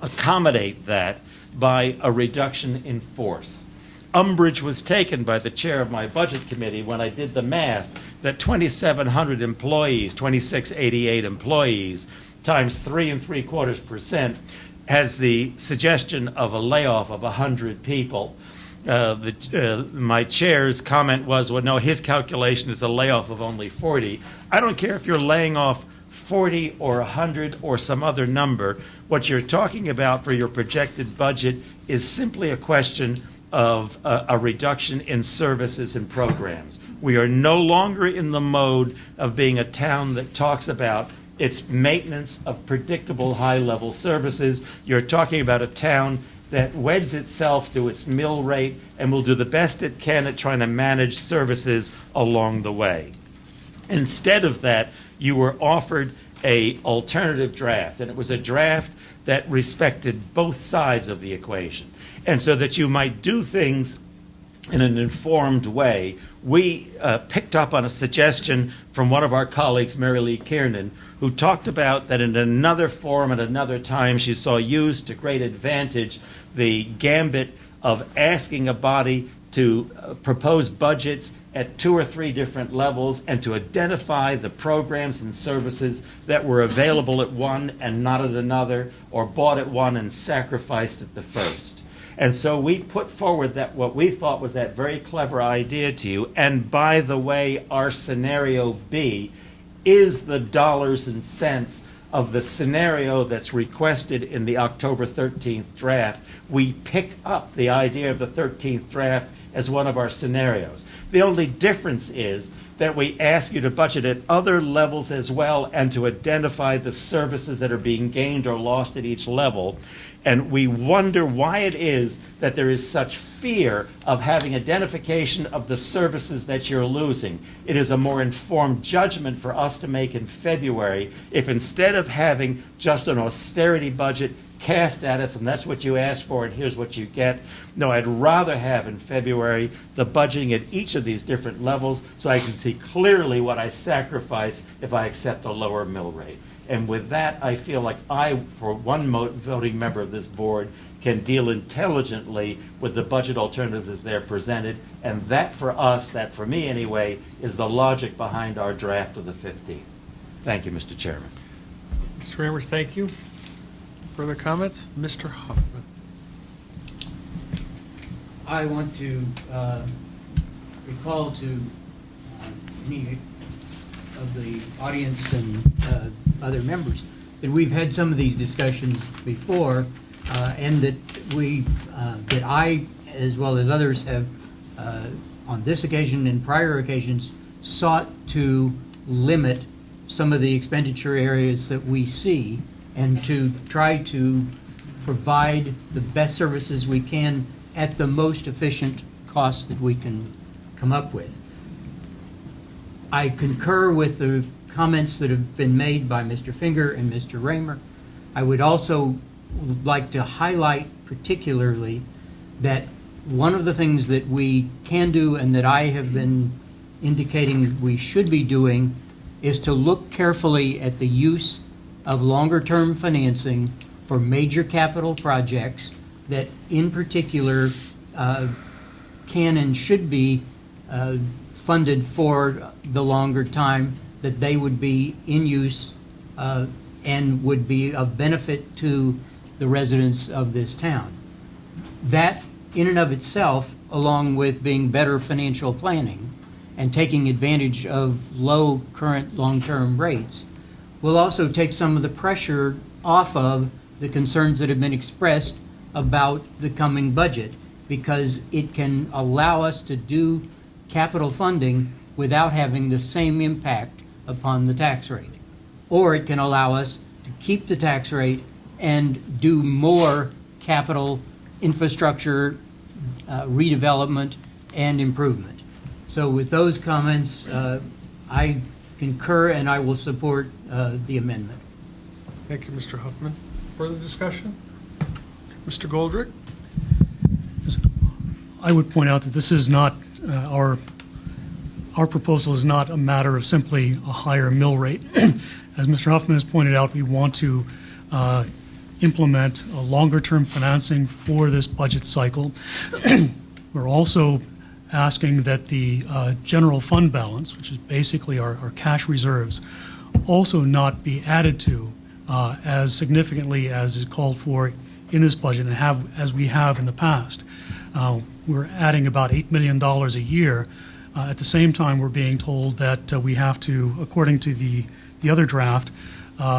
[SPEAKER 6] accommodate that by a reduction in force. Umbrage was taken by the chair of my budget committee when I did the math that 2,700 employees, 2,688 employees, times 3.75% has the suggestion of a layoff of 100 people. My chair's comment was, well, no, his calculation is a layoff of only 40. I don't care if you're laying off 40 or 100 or some other number. What you're talking about for your projected budget is simply a question of a reduction in services and programs. We are no longer in the mode of being a town that talks about its maintenance of predictable high-level services. You're talking about a town that weds itself to its mill rate and will do the best it can at trying to manage services along the way. Instead of that, you were offered an alternative draft, and it was a draft that respected both sides of the equation. And so that you might do things in an informed way, we picked up on a suggestion from one of our colleagues, Mary Lee Kiernan, who talked about that in another forum at another time she saw used to great advantage the gambit of asking a body to propose budgets at 2 or 3 different levels and to identify the programs and services that were available at one and not at another, or bought at one and sacrificed at the first. And so we put forward that what we thought was that very clever idea to you. And by the way, our scenario B is the dollars and cents of the scenario that's requested in the October 13th draft. We pick up the idea of the 13th draft as one of our scenarios. The only difference is that we ask you to budget at other levels as well and to identify the services that are being gained or lost at each level. And we wonder why it is that there is such fear of having identification of the services that you're losing. It is a more informed judgment for us to make in February if, instead of having just an austerity budget cast at us, and that's what you asked for and here's what you get. No, I'd rather have in February the budgeting at each of these different levels so I can see clearly what I sacrifice if I accept a lower mill rate. And with that, I feel like I, for one voting member of this board, can deal intelligently with the budget alternatives as they're presented. And that for us, that for me anyway, is the logic behind our draft of the 15th. Thank you, Mr. Chairman.
[SPEAKER 1] Mr. Rammer, thank you. Further comments? Mr. Huffman.
[SPEAKER 3] I want to recall to any of the audience and other members that we've had some of these discussions before, and that that I, as well as others, have on this occasion and prior occasions sought to limit some of the expenditure areas that we see and to try to provide the best services we can at the most efficient cost that we can come up with. I concur with the comments that have been made by Mr. Finger and Mr. Raymer. I would also like to highlight particularly that one of the things that we can do and that I have been indicating we should be doing is to look carefully at the use of longer-term financing for major capital projects that in particular can and should be funded for the longer time that they would be in use and would be of benefit to the residents of this town. That in and of itself, along with being better financial planning and taking advantage of low current long-term rates, will also take some of the pressure off of the concerns that have been expressed about the coming budget, because it can allow us to do capital funding without having the same impact upon the tax rate. Or it can allow us to keep the tax rate and do more capital infrastructure redevelopment and improvement. So with those comments, I concur and I will support the amendment.
[SPEAKER 1] Thank you, Mr. Huffman. Further discussion? Mr. Goldrick?
[SPEAKER 2] I would point out that this is not, our proposal is not a matter of simply a higher mill rate. As Mr. Huffman has pointed out, we want to implement a longer-term financing for this budget cycle. We're also asking that the general fund balance, which is basically our cash reserves, also not be added to as significantly as is called for in this budget and as we have in the past. We're adding about $8 million a year. At the same time, we're being told that we have to, according to the other draft,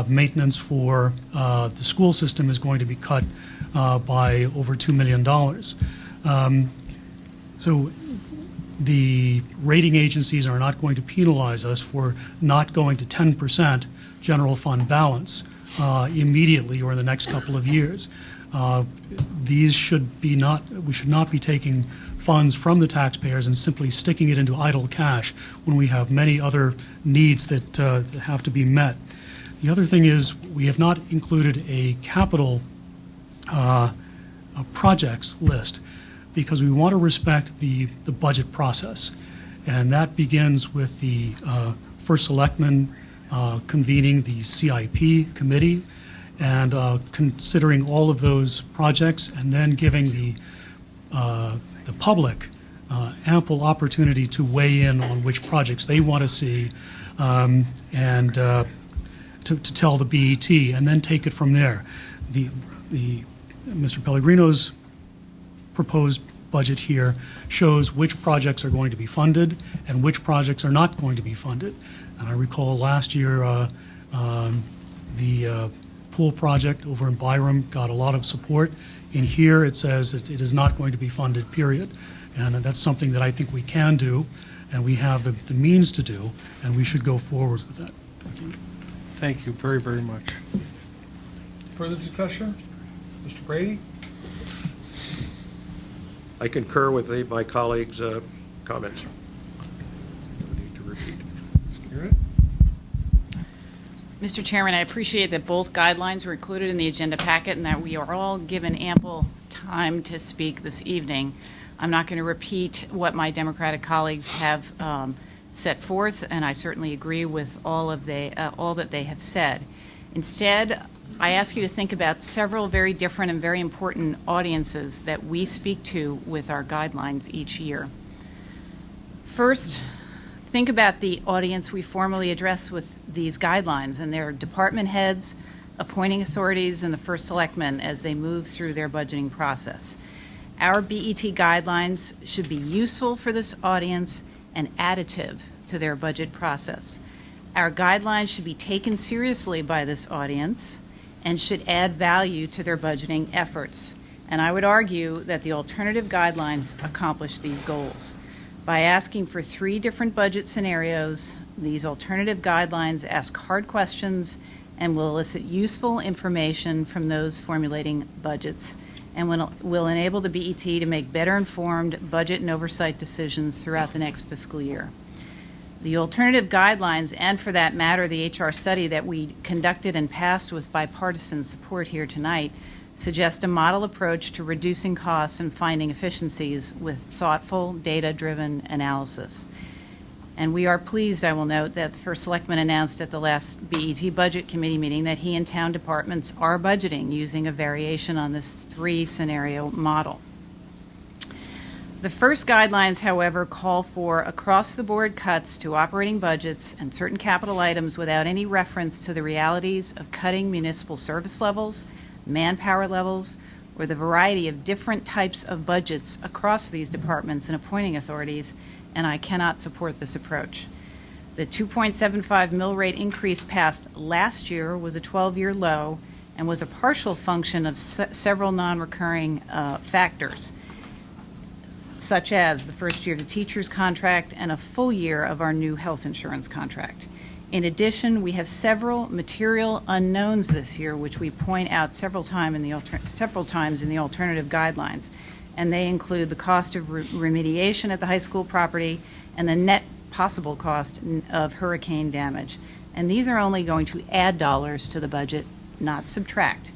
[SPEAKER 2] maintenance for the school system is going to be cut by over $2 million. So the rating agencies are not going to penalize us for not going to 10% general fund balance immediately or in the next couple of years. We should not be taking funds from the taxpayers and simply sticking it into idle cash when we have many other needs that have to be met. The other thing is we have not included a capital projects list because we want to respect the budget process. And that begins with the first selectman convening the CIP committee and considering all of those projects and then giving the public ample opportunity to weigh in on which projects they want to see, and to tell the BET, and then take it from there. The Mr. Pellegrino's proposed budget here shows which projects are going to be funded and which projects are not going to be funded. And I recall last year the pool project over in Byram got a lot of support. In here, it says that it is not going to be funded, period. And that's something that I think we can do, and we have the means to do, and we should go forward with that. Thank you.
[SPEAKER 1] Thank you very, very much. Further discussion? Mr. Brady?
[SPEAKER 15] I concur with my colleagues' comments. No need to repeat.
[SPEAKER 1] Garrett?
[SPEAKER 16] Mr. Chairman, I appreciate that both guidelines were included in the agenda packet and that we are all given ample time to speak this evening. I'm not going to repeat what my Democratic colleagues have set forth, and I certainly agree with all that they have said. Instead, I ask you to think about several very different and very important audiences that we speak to with our guidelines each year. First, think about the audience we formally address with these guidelines, and their department heads, appointing authorities, and the first selectmen as they move through their budgeting process. Our BET guidelines should be useful for this audience and additive to their budget process. Our guidelines should be taken seriously by this audience and should add value to their budgeting efforts. And I would argue that the alternative guidelines accomplish these goals. By asking for 3 different budget scenarios, these alternative guidelines ask hard questions and will elicit useful information from those formulating budgets, and will enable the BET to make better informed budget and oversight decisions throughout the next fiscal year. The alternative guidelines, and for that matter, the HR study that we conducted and passed with bipartisan support here tonight, suggest a model approach to reducing costs and finding efficiencies with thoughtful, data-driven analysis. And we are pleased, I will note, that the First Selectman announced at the last BET Budget Committee meeting that he and town departments are budgeting using a variation on this 3-scenario model. The first guidelines, however, call for across-the-board cuts to operating budgets and certain capital items without any reference to the realities of cutting municipal service levels, manpower levels, or the variety of different types of budgets across these departments and appointing authorities, and I cannot support this approach. The 2.75 mill rate increase passed last year was a 12-year low and was a partial function of several non-recurring factors, such as the first year of the teacher's contract and a full year of our new health insurance contract. In addition, we have several material unknowns this year, which we point out several times in the alternative guidelines, and they include the cost of remediation at the high school property and the net possible cost of hurricane damage. And these are only going to add dollars to the budget, not subtract.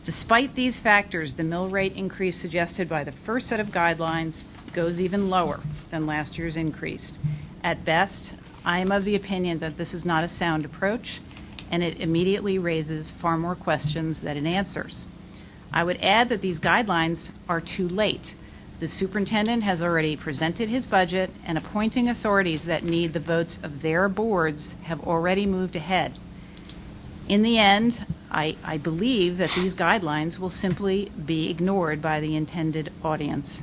[SPEAKER 16] Despite these factors, the mill rate increase suggested by the first set of guidelines goes even lower than last year's increase. At best, I am of the opinion that this is not a sound approach, and it immediately raises far more questions than it answers. I would add that these guidelines are too late. The superintendent has already presented his budget, and appointing authorities that need the votes of their boards have already moved ahead. In the end, I believe that these guidelines will simply be ignored by the intended audience.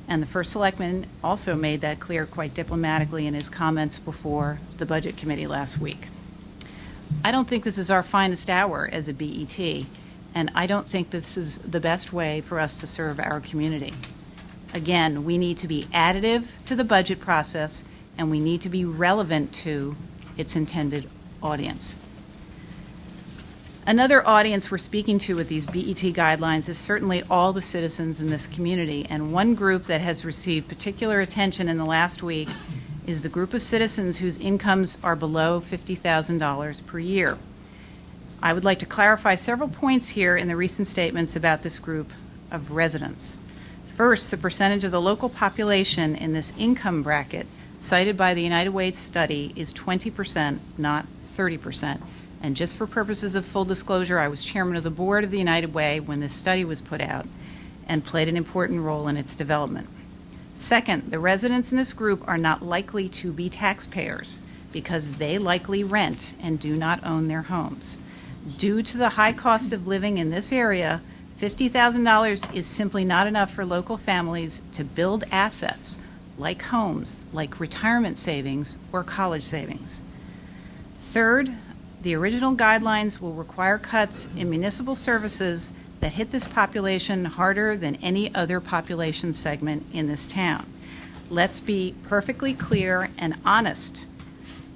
[SPEAKER 16] And the First Selectman also made that clear quite diplomatically in his comments before the Budget Committee last week. I don't think this is our finest hour as a BET, and I don't think this is the best way for us to serve our community. Again, we need to be additive to the budget process, and we need to be relevant to its intended audience. Another audience we're speaking to with these BET guidelines is certainly all the citizens in this community, and one group that has received particular attention in the last week is the group of citizens whose incomes are below $50,000 per year. I would like to clarify several points here in the recent statements about this group of residents. First, the percentage of the local population in this income bracket cited by the United Way study is 20%, not 30%. And just for purposes of full disclosure, I was chairman of the board of the United Way when this study was put out and played an important role in its development. Second, the residents in this group are not likely to be taxpayers because they likely rent and do not own their homes. Due to the high cost of living in this area, $50,000 is simply not enough for local families to build assets like homes, like retirement savings or college savings. Third, the original guidelines will require cuts in municipal services that hit this population harder than any other population segment in this town. Let's be perfectly clear and honest.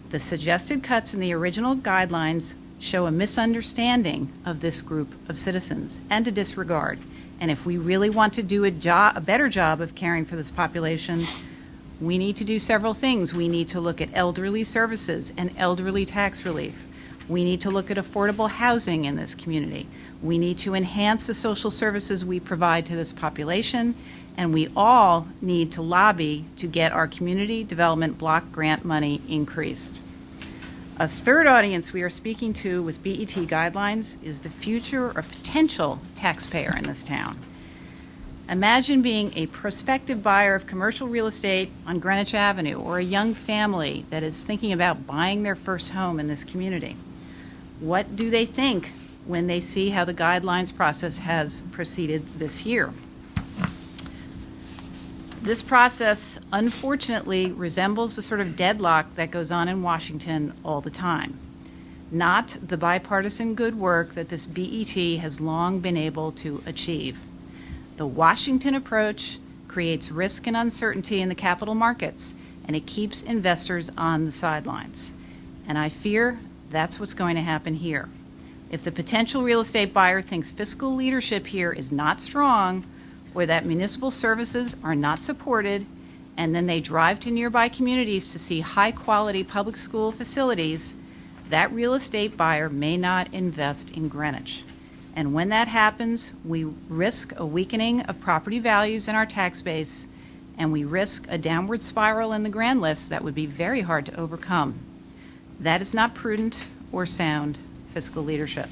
[SPEAKER 16] The suggested cuts in the original guidelines show a misunderstanding of this group of citizens and a disregard. And if we really want to do a better job of caring for this population, we need to do several things. We need to look at elderly services and elderly tax relief. We need to look at affordable housing in this community. We need to enhance the social services we provide to this population, and we all need to lobby to get our community development block grant money increased. A third audience we are speaking to with BET guidelines is the future or potential taxpayer in this town. Imagine being a prospective buyer of commercial real estate on Greenwich Avenue, or a young family that is thinking about buying their first home in this community. What do they think when they see how the guidelines process has proceeded this year? This process, unfortunately, resembles the sort of deadlock that goes on in Washington all the time, not the bipartisan good work that this BET has long been able to achieve. The Washington approach creates risk and uncertainty in the capital markets, and it keeps investors on the sidelines. And I fear that's what's going to happen here. If the potential real estate buyer thinks fiscal leadership here is not strong, or that municipal services are not supported, and then they drive to nearby communities to see high-quality public school facilities, that real estate buyer may not invest in Greenwich. And when that happens, we risk a weakening of property values in our tax base, and we risk a downward spiral in the grand list that would be very hard to overcome. That is not prudent or sound fiscal leadership.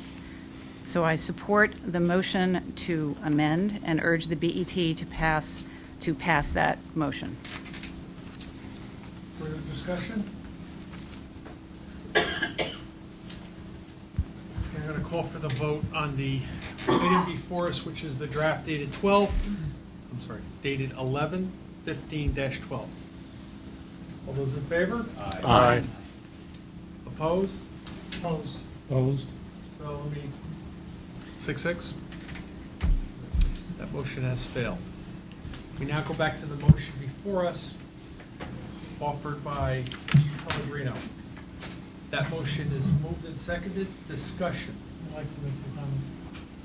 [SPEAKER 16] So I support the motion to amend and urge the BET to pass that motion.
[SPEAKER 1] Further discussion? I'm going to call for the vote on the item before us, which is the draft dated dated 11/15-12. All those in favor?
[SPEAKER 15] Aye.
[SPEAKER 1] Opposed?
[SPEAKER 4] Opposed.
[SPEAKER 8] Opposed?
[SPEAKER 1] So let me, 6-6? That motion has failed. We now go back to the motion before us, offered by Mr. Pellegrino. That motion is moved and seconded. Discussion.
[SPEAKER 4] I'd like to make a comment.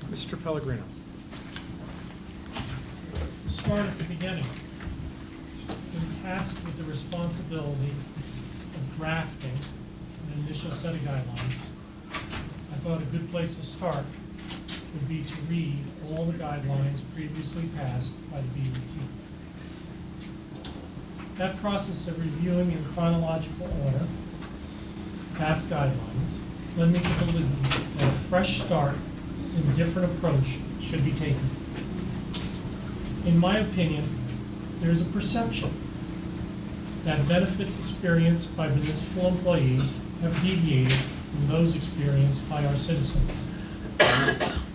[SPEAKER 1] Mr. Pellegrino.
[SPEAKER 4] To start at the beginning, been tasked with the responsibility of drafting an initial set of guidelines. I thought a good place to start would be to read all the guidelines previously passed by the BET. That process of reviewing in chronological order past guidelines led me to believe that a fresh start and a different approach should be taken. In my opinion, there is a perception that benefits experienced by municipal employees have deviated from those experienced by our citizens.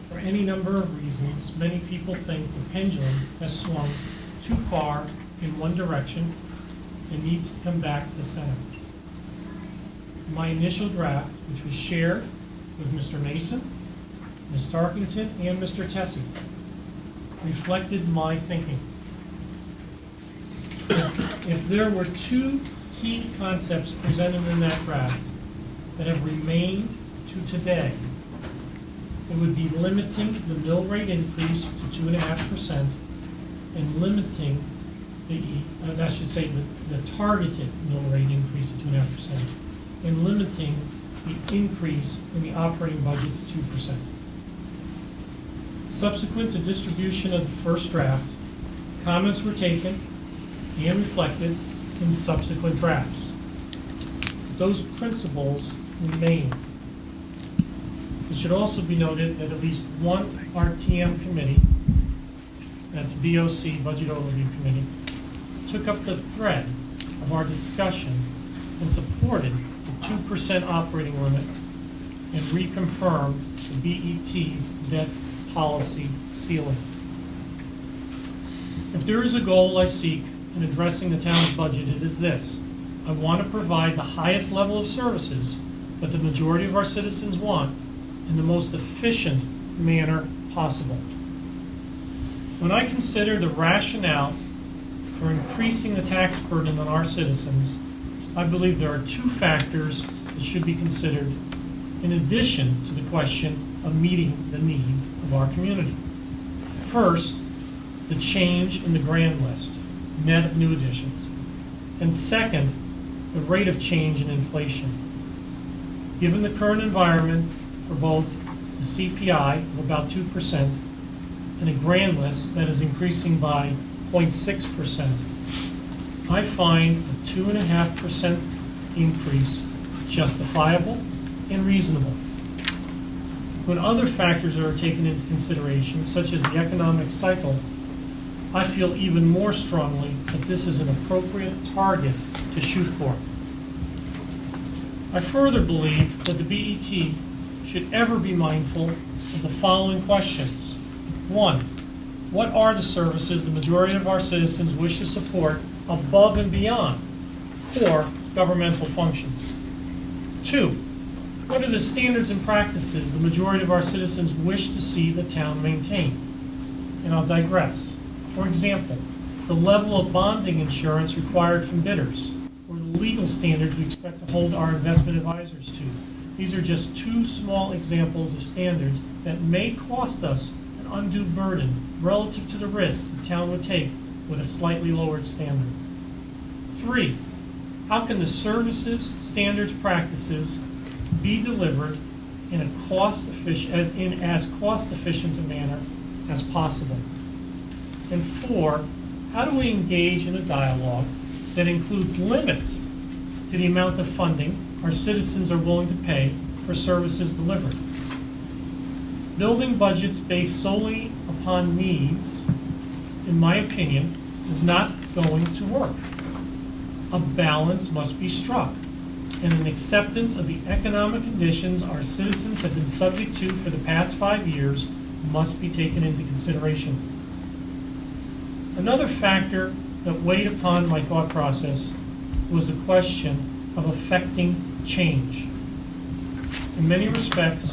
[SPEAKER 4] For any number of reasons, many people think the pendulum has swung too far in one direction and needs to come back to center. My initial draft, which was shared with Mr. Mason, Ms. Starkington, and Mr. Tessie, reflected my thinking. If there were two key concepts presented in that draft that have remained to today, it would be limiting the mill rate increase to 2.5% and limiting the targeted mill rate increase to 2.5% and limiting the increase in the operating budget to 2%. Subsequent to distribution of the first draft, comments were taken and reflected in subsequent drafts. Those principles remain. It should also be noted that at least one RTM committee, that's BOC, Budget Overview Committee, took up the thread of our discussion and supported the 2% operating limit and reconfirmed the BET's debt policy ceiling. If there is a goal I seek in addressing the town's budget, it is this. I want to provide the highest level of services that the majority of our citizens want in the most efficient manner possible. When I consider the rationale for increasing the tax burden on our citizens, I believe there are two factors that should be considered in addition to the question of meeting the needs of our community. First, the change in the grand list, net of new additions. And second, the rate of change in inflation. Given the current environment for both the CPI of about 2% and a grand list that is increasing by 0.6%, I find a 2.5% increase justifiable and reasonable. When other factors are taken into consideration, such as the economic cycle, I feel even more strongly that this is an appropriate target to shoot for. I further believe that the BET should ever be mindful of the following questions. 1, what are the services the majority of our citizens wish to support above and beyond core governmental functions? 2, what are the standards and practices the majority of our citizens wish to see the town maintain? And I'll digress. For example, the level of bonding insurance required from bidders, or the legal standards we expect to hold our investment advisors to. These are just two small examples of standards that may cost us an undue burden relative to the risk the town would take with a slightly lowered standard. 3, how can the services, standards, practices be delivered in as cost-efficient a manner as possible? And 4, how do we engage in a dialogue that includes limits to the amount of funding our citizens are willing to pay for services delivered? Building budgets based solely upon needs, in my opinion, is not going to work. A balance must be struck, and an acceptance of the economic conditions our citizens have been subject to for the past 5 years must be taken into consideration. Another factor that weighed upon my thought process was the question of affecting change. In many respects,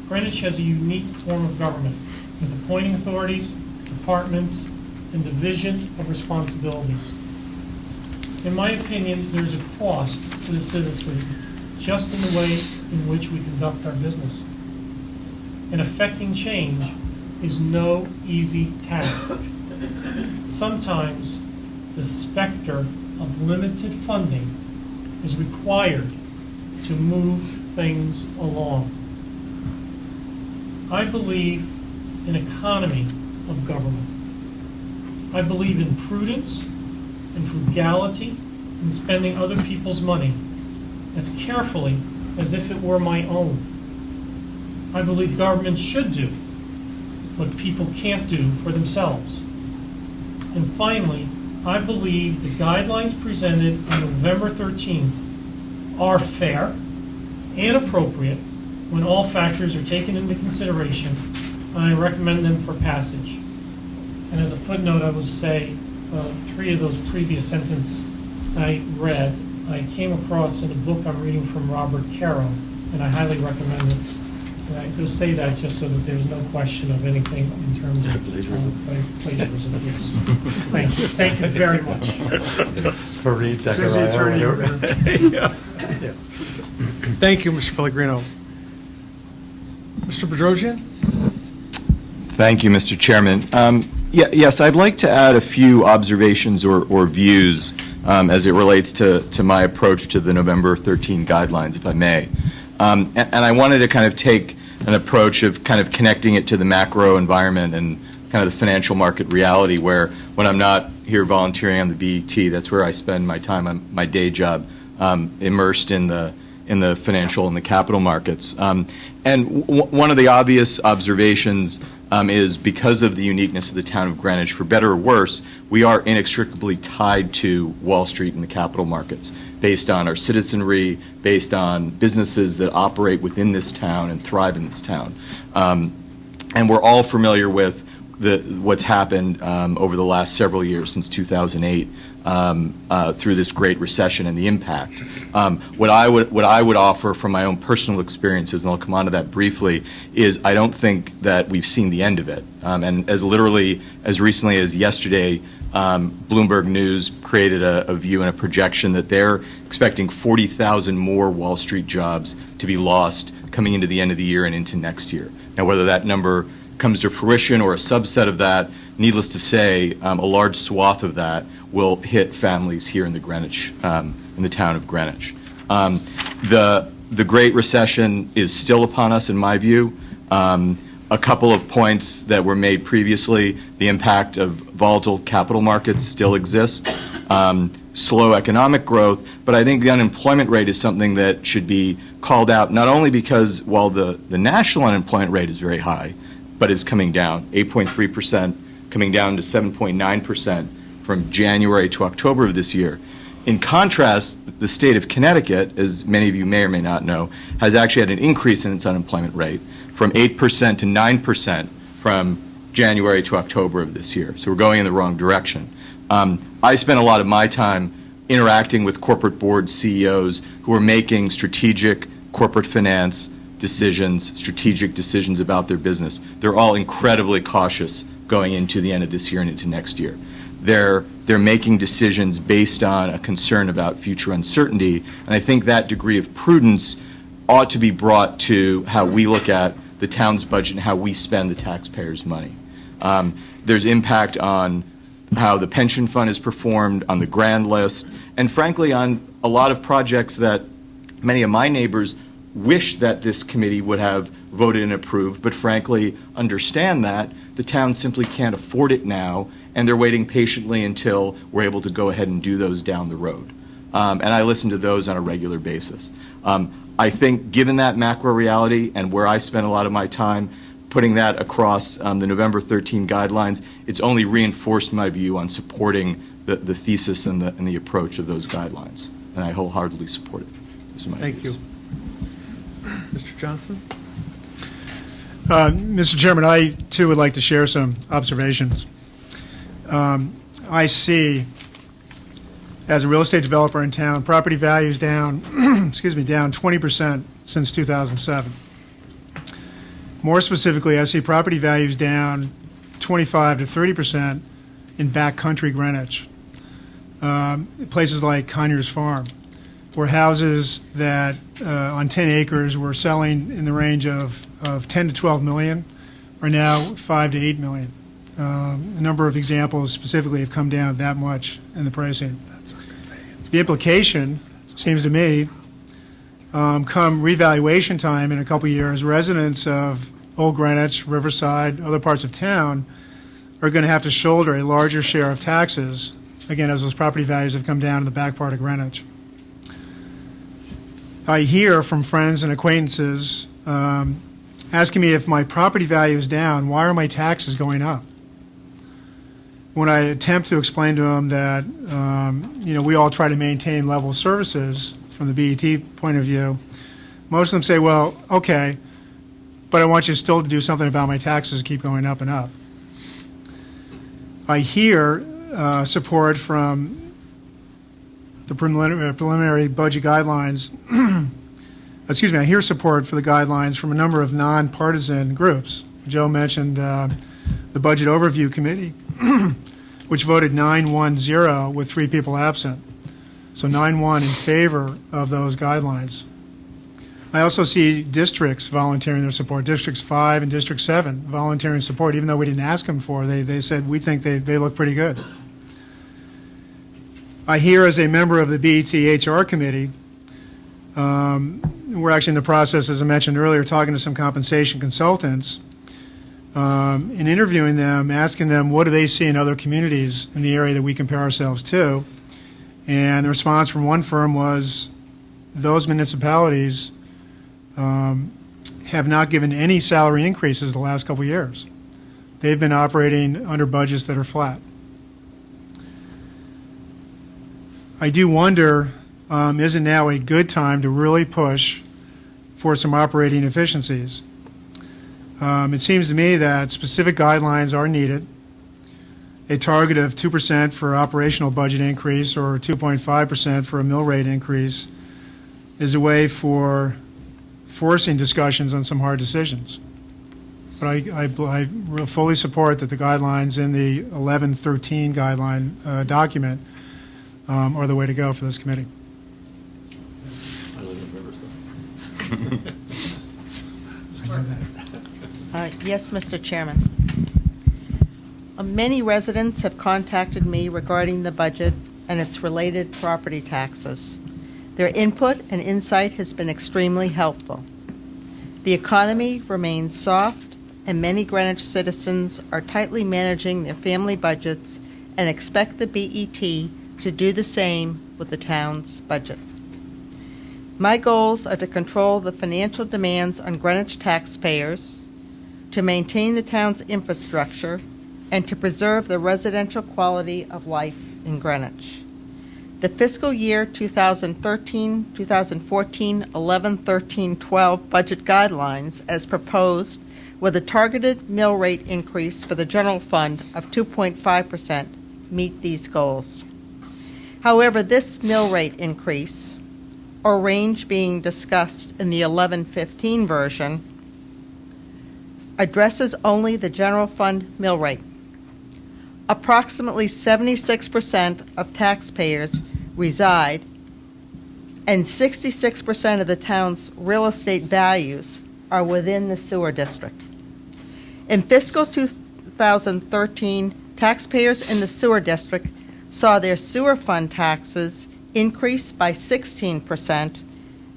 [SPEAKER 4] Greenwich has a unique form of government, with appointing authorities, departments, and division of responsibilities. In my opinion, there's a cost to the citizen just in the way in which we conduct our business. And affecting change is no easy task. Sometimes the specter of limited funding is required to move things along. I believe in economy of government. I believe in prudence and frugality in spending other people's money as carefully as if it were my own. I believe government should do what people can't do for themselves. And finally, I believe the guidelines presented on November 13th are fair and appropriate when all factors are taken into consideration, and I recommend them for passage. And as a footnote, I would say 3 of those previous sentences I read, I came across in a book I'm reading from Robert Caro, and I highly recommend it. And I just say that just so that there's no question of anything in terms of plagiarism. Yes. Thank you very much.
[SPEAKER 6] Fareed
[SPEAKER 14] Says the attorney over there.
[SPEAKER 6] Yeah.
[SPEAKER 1] Thank you, Mr. Pellegrino. Mr. Bedrosian?
[SPEAKER 17] Thank you, Mr. Chairman. Yes, I'd like to add a few observations or views as it relates to my approach to the November 13 guidelines, if I may. And I wanted to kind of take an approach of kind of connecting it to the macro environment and kind of the financial market reality, where when I'm not here volunteering on the BET, that's where I spend my time on my day job, immersed in the financial and the capital markets. And one of the obvious observations is because of the uniqueness of the town of Greenwich, for better or worse, we are inextricably tied to Wall Street and the capital markets, based on our citizenry, based on businesses that operate within this town and thrive in this town. And we're all familiar with what's happened over the last several years since 2008 through this Great Recession and the impact. What I would offer from my own personal experiences, and I'll come on to that briefly, is I don't think that we've seen the end of it. And as recently as yesterday, Bloomberg News created a view and a projection that they're expecting 40,000 more Wall Street jobs to be lost coming into the end of the year and into next year. Now, whether that number comes to fruition or a subset of that, needless to say, a large swath of that will hit families here in the Greenwich, in the town of Greenwich. The Great Recession is still upon us, in my view. A couple of points that were made previously: the impact of volatile capital markets still exists, slow economic growth, but I think the unemployment rate is something that should be called out, not only because while the national unemployment rate is very high, but is coming down, 8.3%, coming down to 7.9% from January to October of this year. In contrast, the state of Connecticut, as many of you may or may not know, has actually had an increase in its unemployment rate from 8% to 9% from January to October of this year. So we're going in the wrong direction. I spent a lot of my time interacting with corporate board CEOs who are making strategic corporate finance decisions, strategic decisions about their business. They're all incredibly cautious going into the end of this year and into next year. They're making decisions based on a concern about future uncertainty, and I think that degree of prudence ought to be brought to how we look at the town's budget and how we spend the taxpayers' money. There's impact on how the pension fund is performed, on the grand list, and frankly on a lot of projects that many of my neighbors wish that this committee would have voted and approved, but frankly understand that the town simply can't afford it now, and they're waiting patiently until we're able to go ahead and do those down the road. And I listen to those on a regular basis. I think given that macro reality and where I spent a lot of my time putting that across the November 13 guidelines, it's only reinforced my view on supporting the thesis and the approach of those guidelines. And I wholeheartedly support it. Those are my
[SPEAKER 1] Thank
[SPEAKER 17] views.
[SPEAKER 1] you. Mr. Johnson?
[SPEAKER 14] Mr. Chairman, I too would like to share some observations. I see, as a real estate developer in town, property values down, down 20% since 2007. More specifically, I see property values down 25 to 30% in backcountry Greenwich, places like Conyers Farm, where houses that on 10 acres were selling in the range of 10 to 12 million are now 5 to 8 million. A number of examples specifically have come down that much in the pricing. The implication seems to me, come revaluation time in a couple of years, residents of Old Greenwich, Riverside, other parts of town are going to have to shoulder a larger share of taxes, again, as those property values have come down in the back part of Greenwich. I hear from friends and acquaintances asking me if my property value is down, why are my taxes going up? When I attempt to explain to them that we all try to maintain level services from the BET point of view, most of them say, well, okay, but I want you still to do something about my taxes keep going up and up. I hear support from the preliminary budget guidelines. I hear support for the guidelines from a number of nonpartisan groups. Joe mentioned the Budget Overview Committee, which voted 9-1-0 with 3 people absent. So 9-1 in favor of those guidelines. I also see districts volunteering their support, Districts 5 and District 7 volunteering support, even though we didn't ask them for. They said, we think they look pretty good. I hear as a member of the BET HR committee, we're actually in the process, as I mentioned earlier, talking to some compensation consultants and interviewing them, asking them what do they see in other communities in the area that we compare ourselves to. And the response from one firm was those municipalities have not given any salary increases the last couple of years. they've been operating under budgets that are flat. I do wonder, isn't now a good time to really push for some operating efficiencies? It seems to me that specific guidelines are needed. A target of 2% for operational budget increase or 2.5% for a mill rate increase is a way for forcing discussions on some hard decisions. But I fully support that the guidelines in the 1113 guideline document are the way to go for this committee.
[SPEAKER 6] I live in Riverside.
[SPEAKER 7] Yes, Mr. Chairman. Many residents have contacted me regarding the budget and its related property taxes. Their input and insight has been extremely helpful. The economy remains soft, and many Greenwich citizens are tightly managing their family budgets and expect the BET to do the same with the town's budget. My goals are to control the financial demands on Greenwich taxpayers, to maintain the town's infrastructure, and to preserve the residential quality of life in Greenwich. The fiscal year 2013, 2014, 11, 13, 12 budget guidelines as proposed with a targeted mill rate increase for the general fund of 2.5% meet these goals. However, this mill rate increase, or range being discussed in the 1115 version, addresses only the general fund mill rate. Approximately 76% of taxpayers reside, and 66% of the town's real estate values are within the sewer district. In fiscal 2013, taxpayers in the sewer district saw their sewer fund taxes increase by 16%,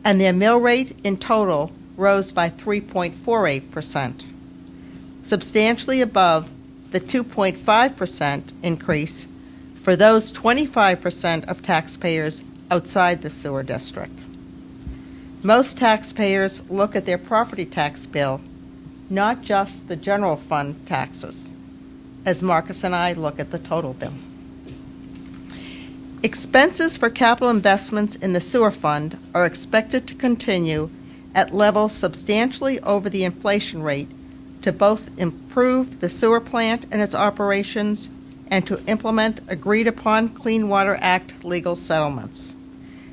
[SPEAKER 7] and their mill rate in total rose by 3.48%, substantially above the 2.5% increase for those 25% of taxpayers outside the sewer district. Most taxpayers look at their property tax bill, not just the general fund taxes, as Marcus and I look at the total bill. Expenses for capital investments in the sewer fund are expected to continue at levels substantially over the inflation rate to both improve the sewer plant and its operations and to implement agreed-upon Clean Water Act legal settlements.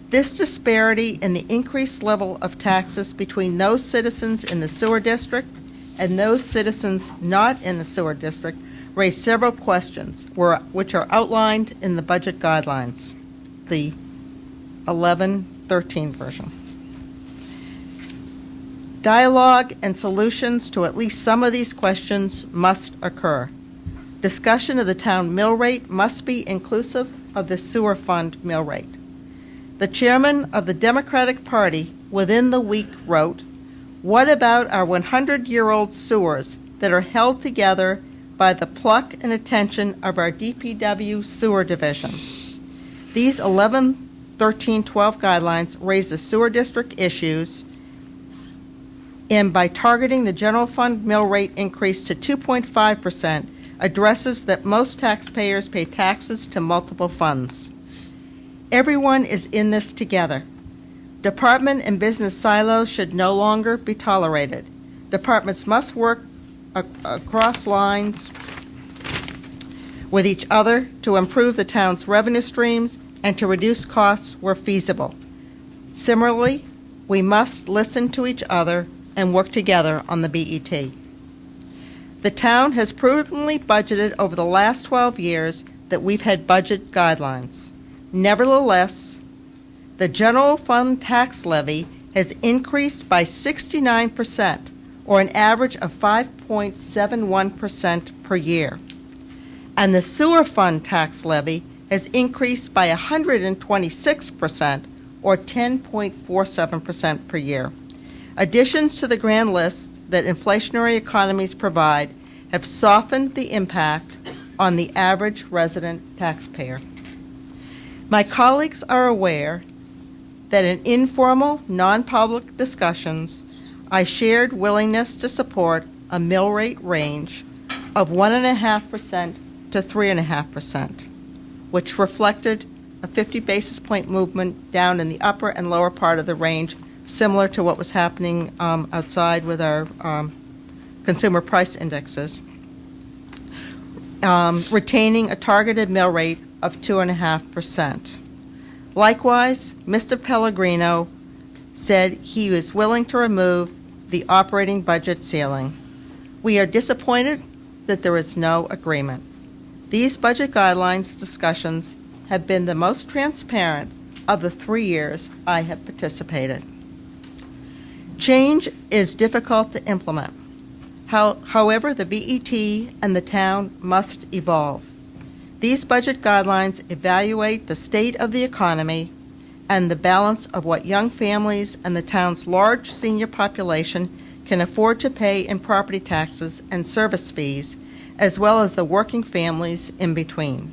[SPEAKER 7] This disparity in the increased level of taxes between those citizens in the sewer district and those citizens not in the sewer district raise several questions which are outlined in the budget guidelines, the 1113 version. Dialogue and solutions to at least some of these questions must occur. Discussion of the town mill rate must be inclusive of the sewer fund mill rate. The chairman of the Democratic Party within the week wrote, "What about our 100-year-old sewers that are held together by the pluck and attention of our DPW sewer division?" These 11, 13, 12 guidelines raise the sewer district issues, and by targeting the general fund mill rate increase to 2.5%, addresses that most taxpayers pay taxes to multiple funds. Everyone is in this together. Department and business silos should no longer be tolerated. Departments must work across lines with each other to improve the town's revenue streams and to reduce costs where feasible. Similarly, we must listen to each other and work together on the BET. The town has prudently budgeted over the last 12 years that we've had budget guidelines. Nevertheless, the general fund tax levy has increased by 69%, or an average of 5.71% per year. And the sewer fund tax levy has increased by 126%, or 10.47% per year. Additions to the grand list that inflationary economies provide have softened the impact on the average resident taxpayer. My colleagues are aware that in informal, non-public discussions, I shared willingness to support a mill rate range of 1.5% to 3.5%, which reflected a 50 basis point movement down in the upper and lower part of the range, similar to what was happening outside with our consumer price indexes, retaining a targeted mill rate of 2.5%. Likewise, Mr. Pellegrino said he was willing to remove the operating budget ceiling. We are disappointed that there is no agreement. These budget guidelines discussions have been the most transparent of the 3 years I have participated. Change is difficult to implement. However, the BET and the town must evolve. These budget guidelines evaluate the state of the economy and the balance of what young families and the town's large senior population can afford to pay in property taxes and service fees, as well as the working families in between.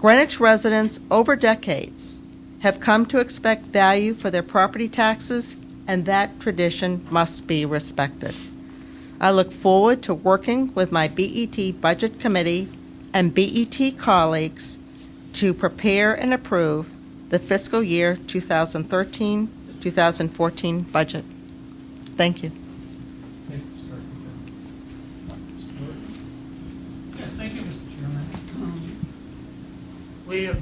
[SPEAKER 7] Greenwich residents over decades have come to expect value for their property taxes, and that tradition must be respected. I look forward to working with my BET Budget Committee and BET colleagues to prepare and approve the fiscal year 2013-2014 budget. Thank you.
[SPEAKER 9] Yes, thank you, Mr. Chairman. We have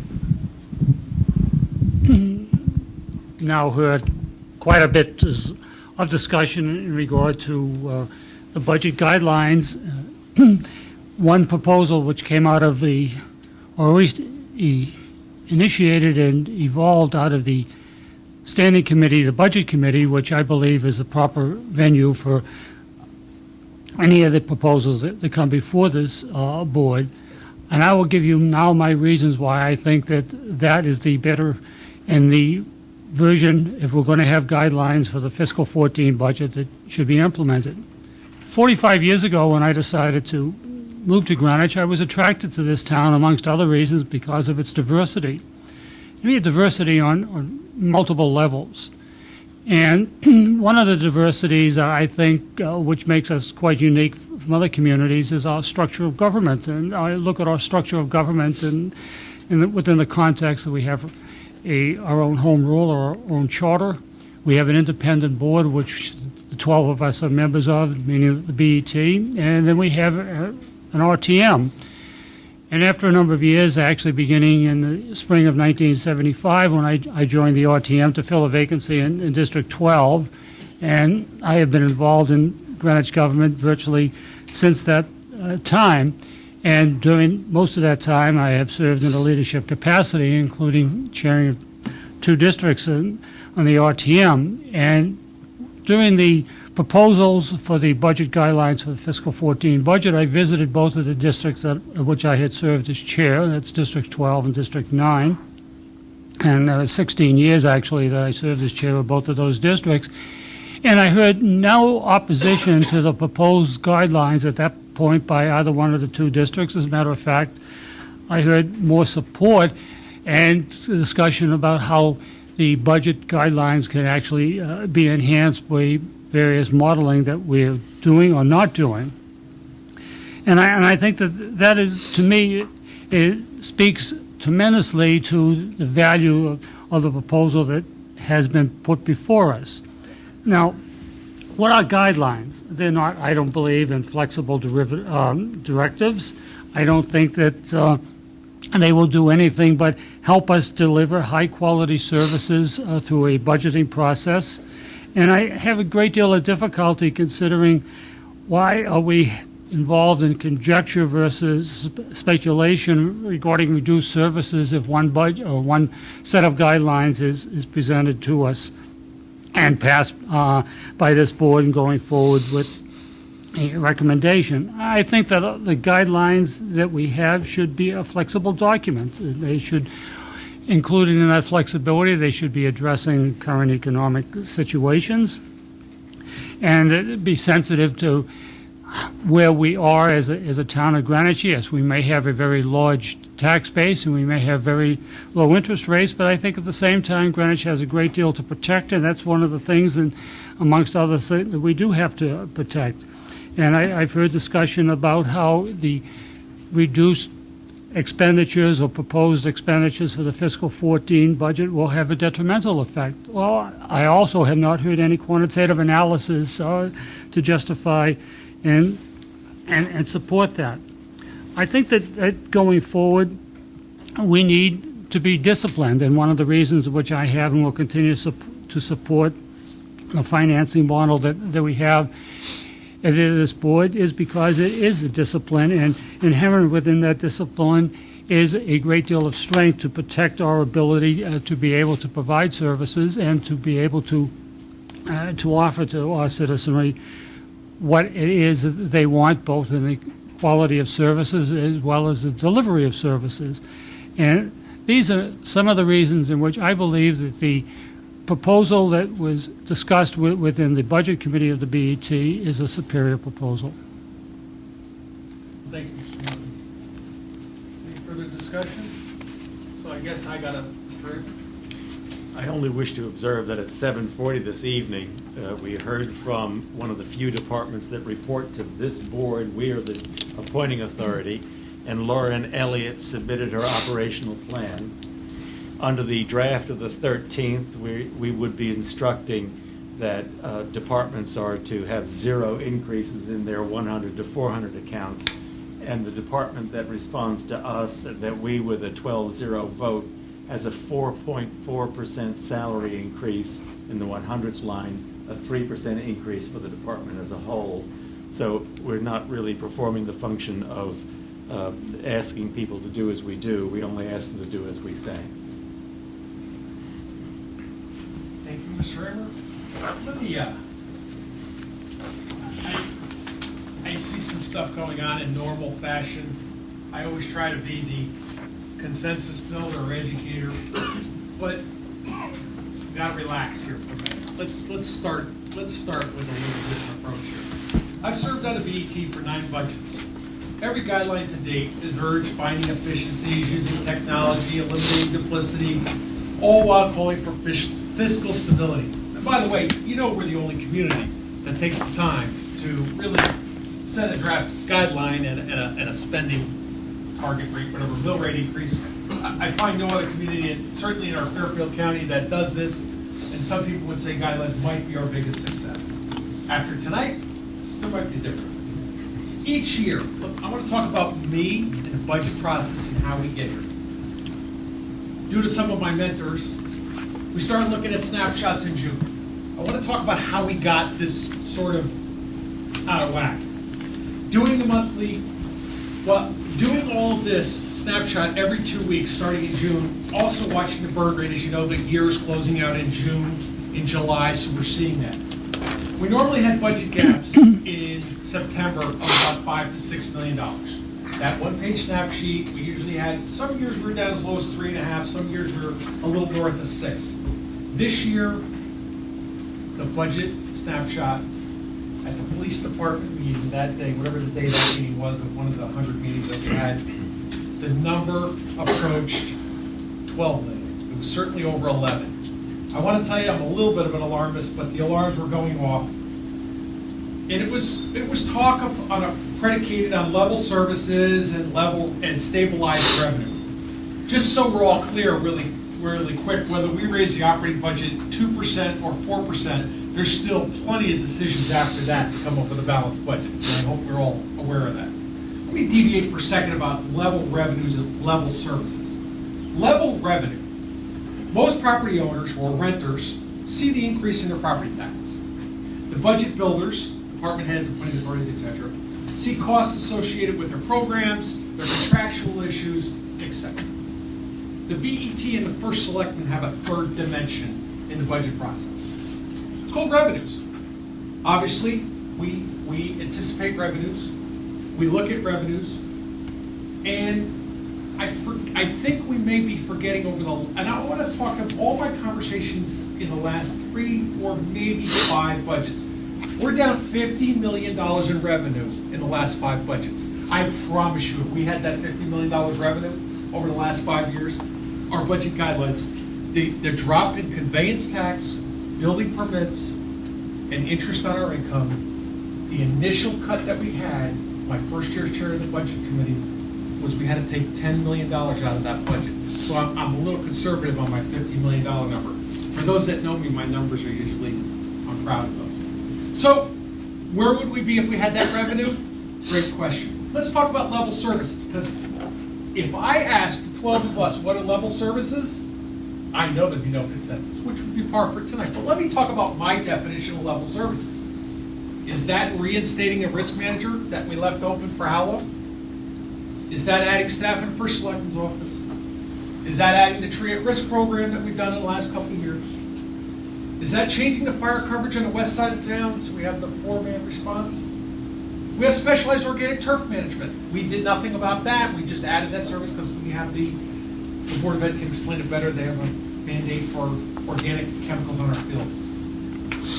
[SPEAKER 9] now heard quite a bit of discussion in regard to the budget guidelines. One proposal which came out of or at least initiated and evolved out of the Standing Committee, the Budget Committee, which I believe is the proper venue for any of the proposals that come before this board. And I will give you now my reasons why I think that is the better and the version, if we're going to have guidelines for the fiscal 14 budget, that should be implemented. 45 years ago, when I decided to move to Greenwich, I was attracted to this town, amongst other reasons, because of its diversity. We have diversity on multiple levels. And one of the diversities, I think, which makes us quite unique from other communities, is our structure of government. And I look at our structure of government and within the context that we have our own home rule, our own charter. We have an independent board, which the 12 of us are members of, meaning the BET. And then we have an RTM. And after a number of years, actually beginning in the spring of 1975, when I joined the RTM to fill a vacancy in District 12, and I have been involved in Greenwich government virtually since that time. And during most of that time, I have served in a leadership capacity, including chairing of 2 districts on the RTM. And during the proposals for the budget guidelines for the fiscal 14 budget, I visited both of the districts of which I had served as chair. That's District 12 and District 9. And there was 16 years, actually, that I served as chair of both of those districts. And I heard no opposition to the proposed guidelines at that point by either one of the 2 districts. As a matter of fact, I heard more support and discussion about how the budget guidelines can actually be enhanced by various modeling that we're doing or not doing. And I think that is, to me, it speaks tremendously to the value of the proposal that has been put before us. Now, what are guidelines? They're not, I don't believe, in flexible directives. I don't think that they will do anything but help us deliver high-quality services through a budgeting process. And I have a great deal of difficulty considering why are we involved in conjecture versus speculation regarding reduced services if one budget or one set of guidelines is presented to us and passed by this board and going forward with a recommendation. I think that the guidelines that we have should be a flexible document. They should, including in that flexibility, they should be addressing current economic situations and be sensitive to where we are as a town of Greenwich. Yes, we may have a very large tax base and we may have very low interest rates, but I think at the same time Greenwich has a great deal to protect, and that's one of the things, and amongst other things, that we do have to protect. And I've heard discussion about how the reduced expenditures or proposed expenditures for the fiscal 14 budget will have a detrimental effect. Well, I also have not heard any quantitative analysis to justify and support that. I think that going forward, we need to be disciplined, and one of the reasons which I have and will continue to support the financing model that we have at this board is because it is a discipline, and inherent within that discipline is a great deal of strength to protect our ability to be able to provide services and to be able to offer to our citizenry what it is that they want, both in the quality of services as well as the delivery of services. And these are some of the reasons in which I believe that the proposal that was discussed within the Budget Committee of the BET is a superior proposal.
[SPEAKER 1] Thank you, Mr. Martin. Any further discussion? So I guess I got a third.
[SPEAKER 6] I only wish to observe that at 7:40 this evening, we heard from one of the few departments that report to this board. We are the appointing authority, and Lauren Elliott submitted her operational plan. Under the draft of the 13th, we would be instructing that departments are to have 0 increases in their 100 to 400 accounts, and the department that responds to us, that we with a 12-0 vote, has a 4.4% salary increase in the 100s line, a 3% increase for the department as a whole. So we're not really performing the function of asking people to do as we do. We only ask them to do as we say.
[SPEAKER 1] Thank you, Mr. Raymer. Let me, I see some stuff going on in normal fashion. I always try to be the consensus builder or educator, but you gotta relax here for a minute. Let's start with a little different approach here. I've served on a BET for 9 budgets. Every guideline to date has urged finding efficiencies, using technology, eliminating duplicity, all while calling for fiscal stability. And by the way, you know we're the only community that takes the time to really set a draft guideline and a spending target rate, whatever, mill rate increase. I find no other community, certainly in our Fairfield County, that does this, and some people would say guidelines might be our biggest success. After tonight, there might be different. Each year, look, I want to talk about me and the budget process and how we get here. Due to some of my mentors, we started looking at snapshots in June. I want to talk about how we got this sort of out of whack. Doing the monthly, doing all of this snapshot every 2 weeks starting in June, also watching the burn rate. As you know, the year is closing out in June, in July, so we're seeing that. We normally had budget gaps in September of about $5 to $6 million. That one-page snap sheet, we usually had, some years we were down as low as 3.5, some years we were a little north of 6. This year, the budget snapshot at the police department meeting that day, whatever the day that meeting was, of one of the 100 meetings that we had, the number approached 12 million. It was certainly over 11. I want to tell you, I'm a little bit of an alarmist, but the alarms were going off. And it was talk of predicated on level services and stabilized revenue. Just so we're all clear, really quick, whether we raise the operating budget 2% or 4%, there's still plenty of decisions after that to come up with a balanced budget. And I hope we're all aware of that. Let me deviate for a second about level revenues and level services. Level revenue. Most property owners or renters see the increase in their property taxes. The budget builders, department heads, appointed authorities, etc., see costs associated with their programs, their contractual issues, etc. The BET and the first selectman have a third dimension in the budget process. It's called revenues. Obviously, we anticipate revenues, we look at revenues, and I think we may be forgetting and I want to talk of all my conversations in the last 3, 4, maybe 5 budgets. We're down $50 million in revenue in the last 5 budgets. I promise you, if we had that $50 million revenue over the last 5 years, our budget guidelines, the drop in conveyance tax, building permits, and interest on our income The initial cut that we had, my first year as chair of the budget committee, was we had to take $10 million out of that budget. So I'm a little conservative on my $50 million number. For those that know me, my numbers are usually, I'm proud of those. So where would we be if we had that revenue? Great question. Let's talk about level services, because if I ask 12 of us what are level services, I know there'd be no consensus, which would be par for tonight. But let me talk about my definition of level services. Is that reinstating a risk manager that we left open for how long? Is that adding staff in the first selectman's office? Is that adding the tree at risk program that we've done in the last couple of years? Is that changing the fire coverage on the west side of town so we have the 4-man response? We have specialized organic turf management. We did nothing about that. We just added that service because we have the Board of Ed can explain it better. They have a mandate for organic chemicals on our fields.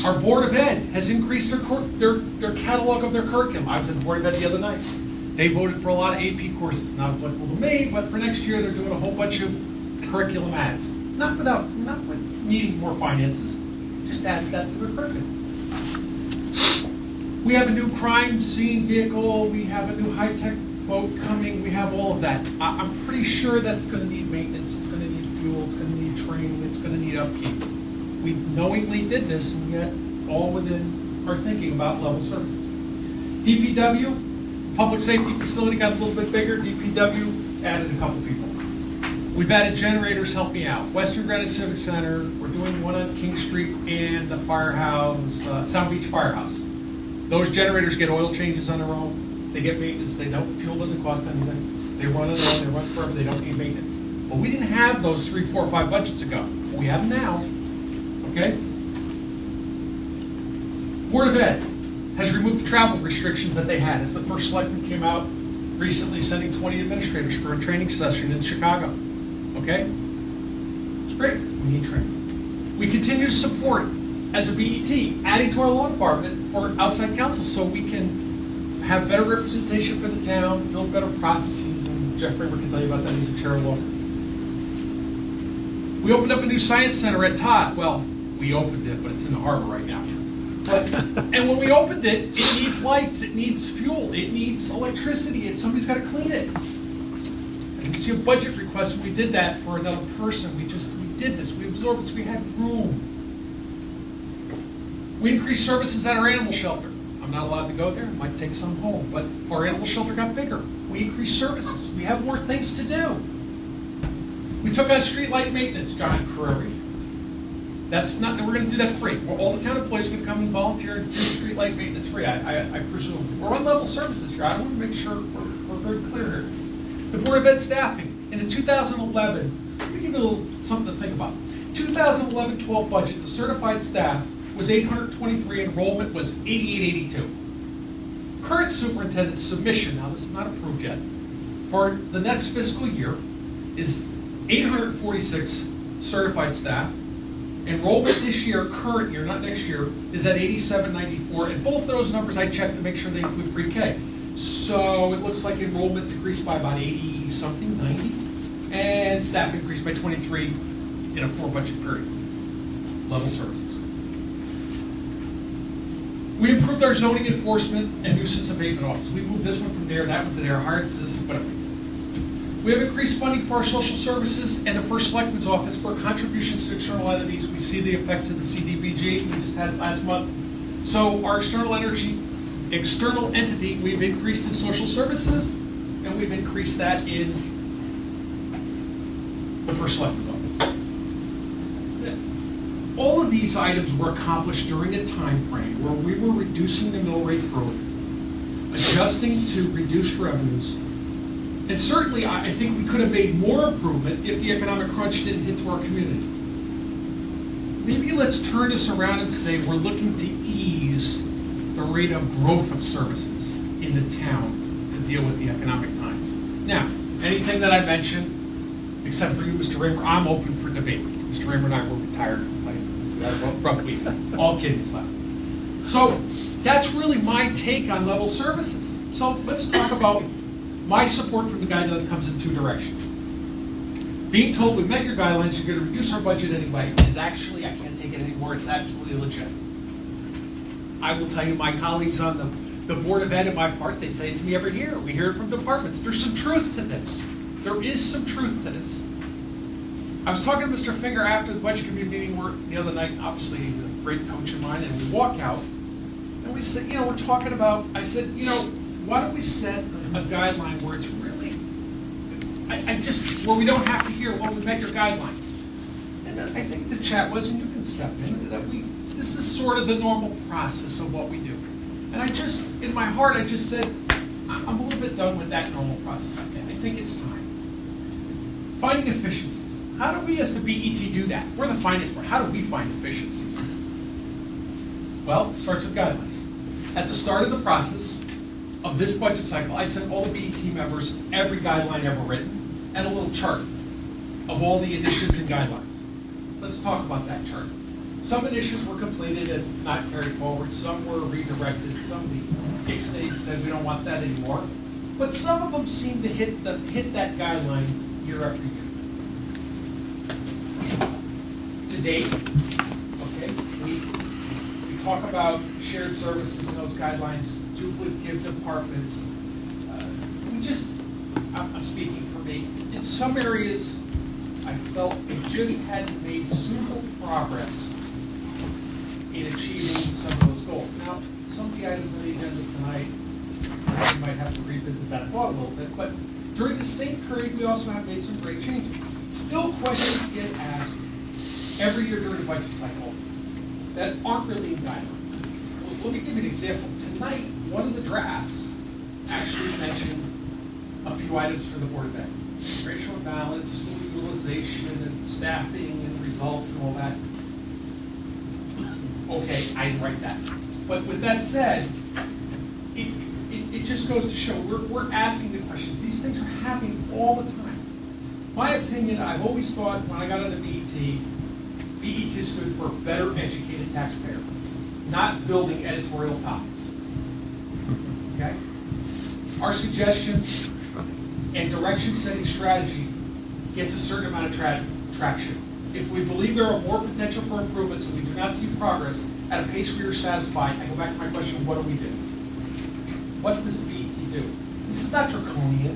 [SPEAKER 1] Our Board of Ed has increased their catalog of their curriculum. I was at the Board of Ed the other night. They voted for a lot of AP courses, not applicable to me, but for next year they're doing a whole bunch of curriculum adds. Not with needing more finances, just added that to their curriculum. We have a new crime scene vehicle, we have a new high-tech boat coming, we have all of that. I'm pretty sure that's going to need maintenance, it's going to need fuel, it's going to need training, it's going to need upkeep. We knowingly did this, and yet all within our thinking about level services. DPW, public safety facility got a little bit bigger, DPW added a couple people. We've added generators, help me out. Western Greenwich Civic Center, we're doing one on King Street and the firehouse, Sound Beach Firehouse. Those generators get oil changes on their own. They get maintenance. They don't. Fuel doesn't cost anything. They run on their own. They run forever. They don't need maintenance. But we didn't have those 3, 4, 5 budgets ago. We have them now. Okay. Board of Ed has removed the travel restrictions that they had. As the first selectman came out recently, sending 20 administrators for a training session in Chicago. Okay. It's great. We need training. We continue to support, as a BET, adding to our law department for outside counsel so we can have better representation for the town, build better processes, and Jeff Kramer can tell you about that. He's the chair of law. We opened up a new science center at Todd. Well, we opened it, but it's in the harbor right now. And when we opened it, it needs lights, it needs fuel, it needs electricity, and somebody's got to clean it. I can see a budget request, and we did that for another person. We did this. We absorbed this. We had room. We increased services at our animal shelter. I'm not allowed to go there. I might take some home. But our animal shelter got bigger. We increased services. We have more things to do. We took on street light maintenance, John Curry. That's not, we're going to do that free. All the town employees are going to come and volunteer and do street light maintenance free, I presume. We're on level services here. I want to make sure we're very clear here. The Board of Ed staffing. In the 2011, let me give you a little something to think about. 2011-12 budget, the certified staff was 823, enrollment was 8882. Current superintendent's submission, now this is not approved yet, for the next fiscal year is 846 certified staff. Enrollment this year, current year, not next year, is at 8794, and both those numbers I checked to make sure they include pre-K. So it looks like enrollment decreased by about 80-something, 90, and staff increased by 23 in a 4-budget period. Level services. We improved our zoning enforcement and nuisance abatement office. We moved this one from there, that one to there, hired this, whatever. We have increased funding for our social services and the first selectman's office for contributions to external entities. We see the effects of the CDBG we just had last month. So our external entity, we've increased in social services, and we've increased that in the first selectman's office. All of these items were accomplished during a time frame where we were reducing the mill rate early, adjusting to reduced revenues. And certainly, I think we could have made more improvement if the economic crunch didn't hit to our community. Maybe let's turn this around and say we're looking to ease the rate of growth of services in the town to deal with the economic times. Now, anything that I mentioned, except for you, Mr. Raymer, I'm open for debate. Mr. Raymer and I were retired. Rough week. All kidding aside. So that's really my take on level services. So let's talk about my support for the guideline comes in 2 directions. Being told we've met your guidelines, you're going to reduce our budget anyway, is actually, I can't take it anymore, it's absolutely legit. I will tell you, my colleagues on the The Board of Ed, in my part, they say it to me every year. We hear it from departments. There's some truth to this. There is some truth to this. I was talking to Mr. Finger after the Budget Committee meeting the other night. Obviously, he's a great coach of mine, and we walk out, and we said, we're talking about, I said, why don't we set a guideline where it's really, where we don't have to hear, well, we met your guideline. And I think the chat was, and you can step in, that this is sort of the normal process of what we do. And in my heart, I just said, I'm a little bit done with that normal process. I think it's time. Finding efficiencies. How do we as the BET do that? We're the finance board. How do we find efficiencies? Well, it starts with guidelines. At the start of the process of this budget cycle, I sent all the BET members every guideline ever written and a little chart of all the initiatives and guidelines. Let's talk about that chart. Some initiatives were completed and not carried forward. Some were redirected. Some the state said we don't want that anymore. But some of them seem to hit that guideline year after year. To date, okay, we talk about shared services and those guidelines, duplicative departments. I'm speaking for me. In some areas, I felt we just hadn't made suitable progress in achieving some of those goals. Now, some of the items on the agenda tonight, we might have to revisit that thought a little bit, but during the same period, we also have made some great changes. Still questions get asked every year during the budget cycle that aren't really in guidelines. Well, let me give you an example. Tonight, one of the drafts actually mentioned a few items for the Board of Ed. Racial balance, school utilization, and staffing, and results, and all that. Okay, I didn't write that. But with that said, it just goes to show we're asking the questions. These things are happening all the time. My opinion, I've always thought when I got into BET stood for better educated taxpayer, not building editorial topics. Okay? Our suggestions and direction-setting strategy gets a certain amount of traction. If we believe there are more potential for improvements and we do not see progress at a pace we are satisfied, I go back to my question, what do we do? What does the BET do? This is not draconian.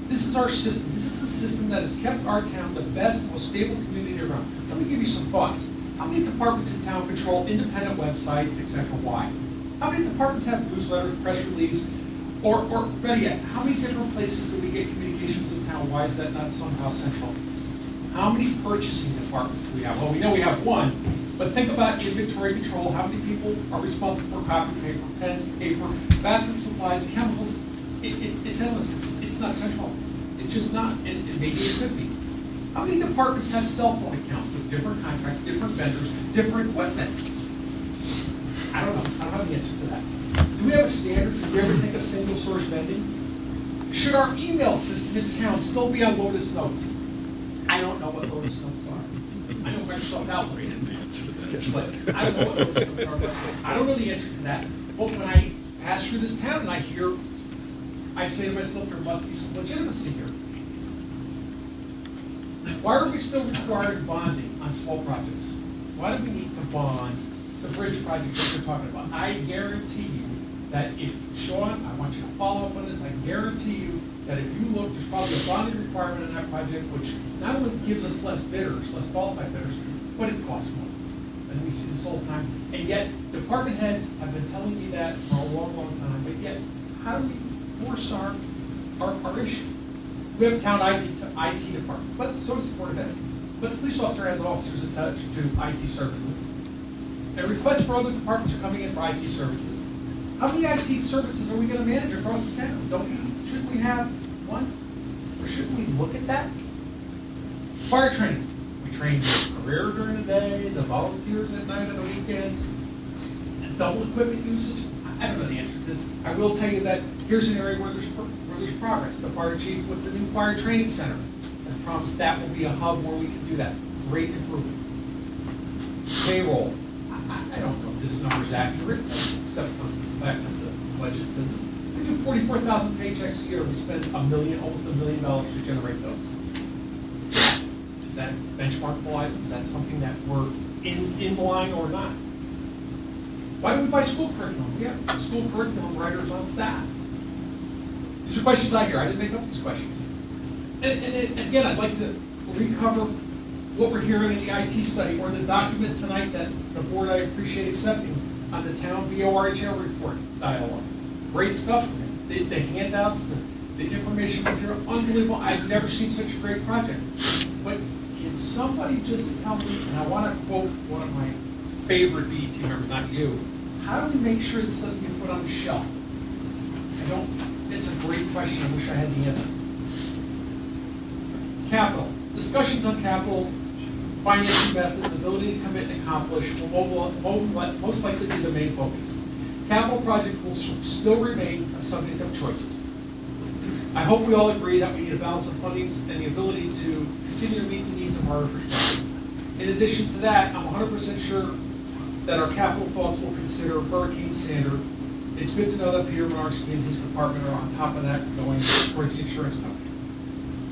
[SPEAKER 1] This is our system. This is a system that has kept our town the best, most stable community around. Let me give you some thoughts. How many departments in town control independent websites, etc.? Why? How many departments have newsletters, press release, or better yet, how many different places do we get communications in town? Why is that not somehow central? How many purchasing departments do we have? Well, we know we have one, but think about inventory control. How many people are responsible for copy paper, pen, paper, bathroom supplies, chemicals? It's endless. It's not central. It's just not, and maybe it could be. How many departments have cell phone accounts with different contracts, different vendors, different equipment? I don't know. I don't have the answer to that. Do we have a standard? Do we ever think of single source vending? Should our email system in town still be on Lotus Notes? I don't know what Lotus Notes are. I know Microsoft Outlook is. But I don't know what Lotus Notes are. But I don't know the answer to that. But when I pass through this town and I say to myself, there must be some legitimacy here. Why are we still requiring bonding on small projects? Why do we need to bond the bridge project that you're talking about? I guarantee you that if, Sean, I want you to follow up on this, I guarantee you that if you look, there's probably a bonding requirement on that project, which not only gives us less bidders, less qualified bidders, but it costs more. And we see this all the time. And yet, department heads have been telling me that for a long, long time, but yet, how do we force our issue? We have a town IT department, but so does the Board of Ed. But the police officer has officers attached to IT services. And requests for other departments are coming in for IT services. How many IT services are we going to manage across the town? Shouldn't we have one? Or shouldn't we look at that? Fire training. We train the career during the day, the volunteers at night and the weekends, and double equipment usage. I don't know the answer to this. I will tell you that here's an area where there's progress. The fire chief with the new fire training center has promised that will be a hub where we can do that. Great improvement. Payroll. I don't know if this number is accurate, except for the fact that the budget says it. We do 44,000 paychecks a year. We spend almost $1 million to generate those. Is that benchmarkable item? Is that something that we're in line or not? Why do we buy school curriculum? We have school curriculum writers on staff. These are questions I hear. I didn't make up these questions. And again, I'd like to recover what we're hearing in the IT study or the document tonight that the board, I appreciate accepting, on the town BORHL report dialogue. Great stuff. The handouts, the information material, unbelievable. I've never seen such a great project. But can somebody just tell me, and I want to quote one of my favorite BET members, not you, how do we make sure this doesn't get put on the shelf? It's a great question. I wish I had the answer. Capital. Discussions on capital, financing methods, ability to commit and accomplish will most likely be the main focus. Capital projects will still remain a subject of choices. I hope we all agree that we need a balance of funding and the ability to continue to meet the needs of our infrastructure. In addition to that, I'm 100% sure that our capital thoughts will consider Hurricane Sander. It's good to know that Peter Minarski and his department are on top of that going towards the insurance company.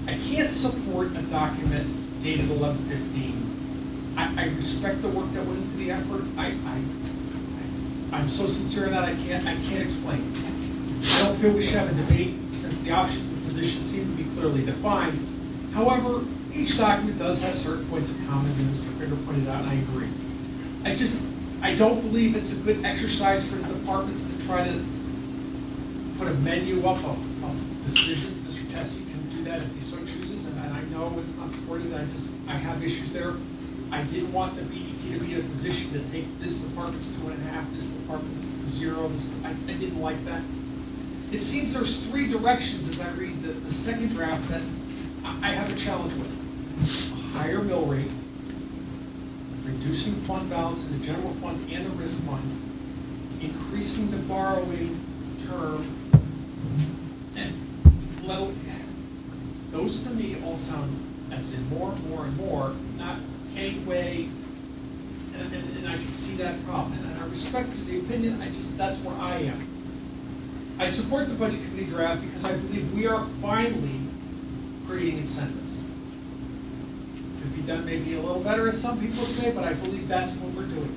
[SPEAKER 1] I can't support a document dated 11/15. I respect the work that went into the effort. I'm so sincere in that I can't explain. I don't feel we should have a debate since the options and positions seem to be clearly defined. However, each document does have certain points of common, and Mr. Finger pointed out, and I agree. I don't believe it's a good exercise for the departments to try to put a menu up of decisions. Mr. Tessie can do that if he so chooses, and I know it's not supported. I have issues there. I didn't want the BET to be in a position to take this department's 2.5, this department's 0. I didn't like that. It seems there's three directions as I read the second draft that I have a challenge with. A higher mill rate, reducing fund balance in the general fund and the risk fund, increasing the borrowing term, and those to me all sound as in more and more, not any way, and I can see that problem. And I respect the opinion, that's where I am. I support the Budget Committee draft because I believe we are finally creating incentives. Could be done maybe a little better, as some people say, but I believe that's what we're doing.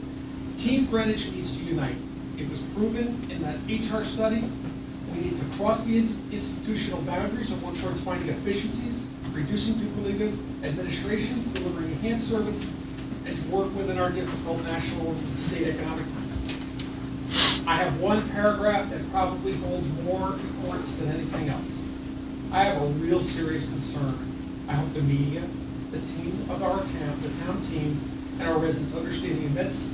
[SPEAKER 1] Team Greenwich needs to unite. It was proven in that HR study. We need to cross the institutional boundaries and work towards finding efficiencies, reducing duplicative administrations, delivering enhanced service, and to work within our difficult national and state economic times. I have one paragraph that probably holds more importance than anything else. I have a real serious concern. I hope the media, the team of our town, the town team, and our residents understand the immense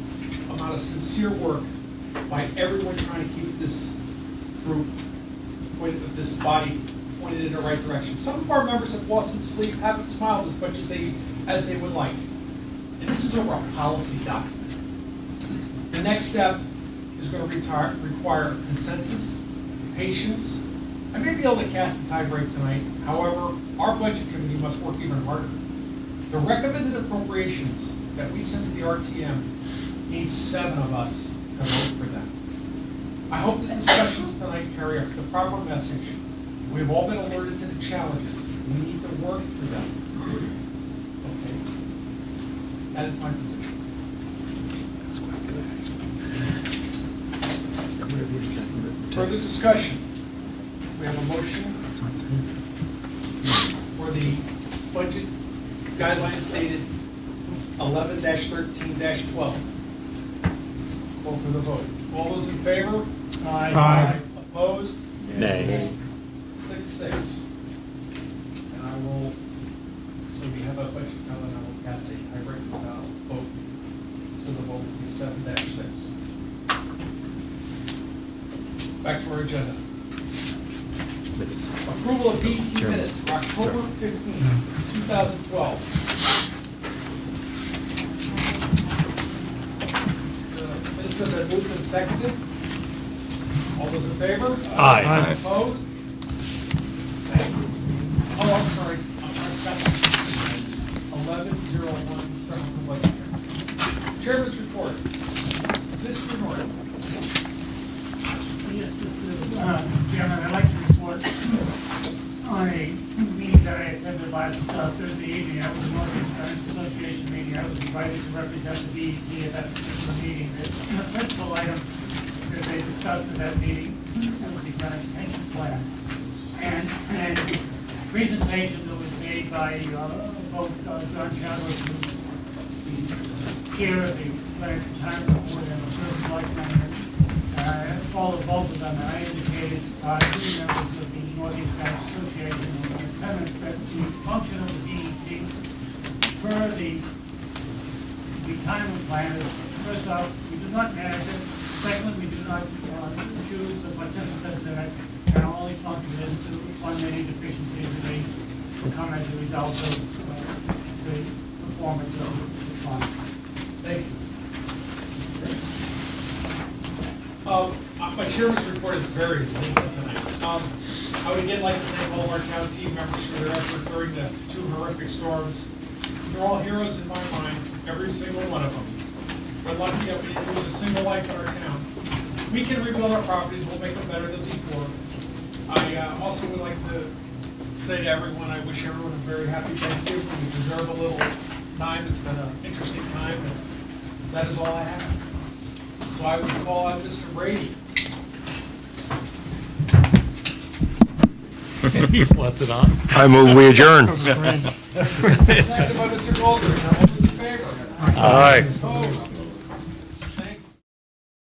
[SPEAKER 1] amount of sincere work by everyone trying to keep this group, this body pointed in the right direction. Some of our members have lost some sleep, haven't smiled as much as they would like. And this is over a policy document. The next step is going to require consensus, patience. I may be able to cast a tie break tonight. However, our budget committee must work even harder. The recommended appropriations that we send to the RTM need 7 of us to vote for them. I hope the discussions tonight carry the proper message. We've all been alerted to the challenges. We need to work through them. Okay. That is my position.
[SPEAKER 18] That's quite good.
[SPEAKER 1] Further discussion. We have a motion for the budget guidelines dated 11-13-12. Call for the vote. All those in favor?
[SPEAKER 14] Aye. Aye.
[SPEAKER 1] Opposed?
[SPEAKER 18] Nay.
[SPEAKER 1] 6-6. And I will, so we have a budget guideline, I will cast a tiebreaker vote. So the vote will be 7-6. Back to our agenda.
[SPEAKER 18] Minutes.
[SPEAKER 1] Approval of BET minutes for October 15, 2012. Minutes have been moved and seconded. All those in favor?
[SPEAKER 18] Aye.
[SPEAKER 14] Aye.
[SPEAKER 1] Opposed? Thank you. Oh, I'm sorry. 11-01. Chairman's report. Mr. Norton.
[SPEAKER 9] Yes, Mr. Chairman, I'd like to report on a meeting that I attended last Thursday evening. I was a North East Association meeting. I was invited to represent the DEP at that particular meeting. The principal item that they discussed at that meeting was the transportation plan. And the presentation that was made by both John Chadwick, the chair of the Planning Retirement Board, and the first selectman, followed both of them, and I indicated two members of the Northeast Bank Association and the tenants that the function of the DEP per the retirement plan is, first off, we do not manage it. Secondly, we do not choose the participants in it. And our only function is to fund any deficiencies that may come as a result of the performance of the fund. Thank you.
[SPEAKER 1] My chairman's report is very lengthy tonight. I would again like to thank all of our town team members for their effort during the two horrific storms. They're all heroes in my mind, every single one of them. We're lucky that we didn't lose a single life in our town. We can rebuild our properties, we'll make them better than before. I also would like to say to everyone, I wish everyone a very happy Thanksgiving. We deserve a little time. It's been an interesting time, and that is all I have. So I would call out Mr. Brady.
[SPEAKER 18] He wants it on.
[SPEAKER 15] I move we adjourn.
[SPEAKER 1] Seconded by Mr. Goldberg. All those in favor?
[SPEAKER 15] Aye.
[SPEAKER 1] Opposed?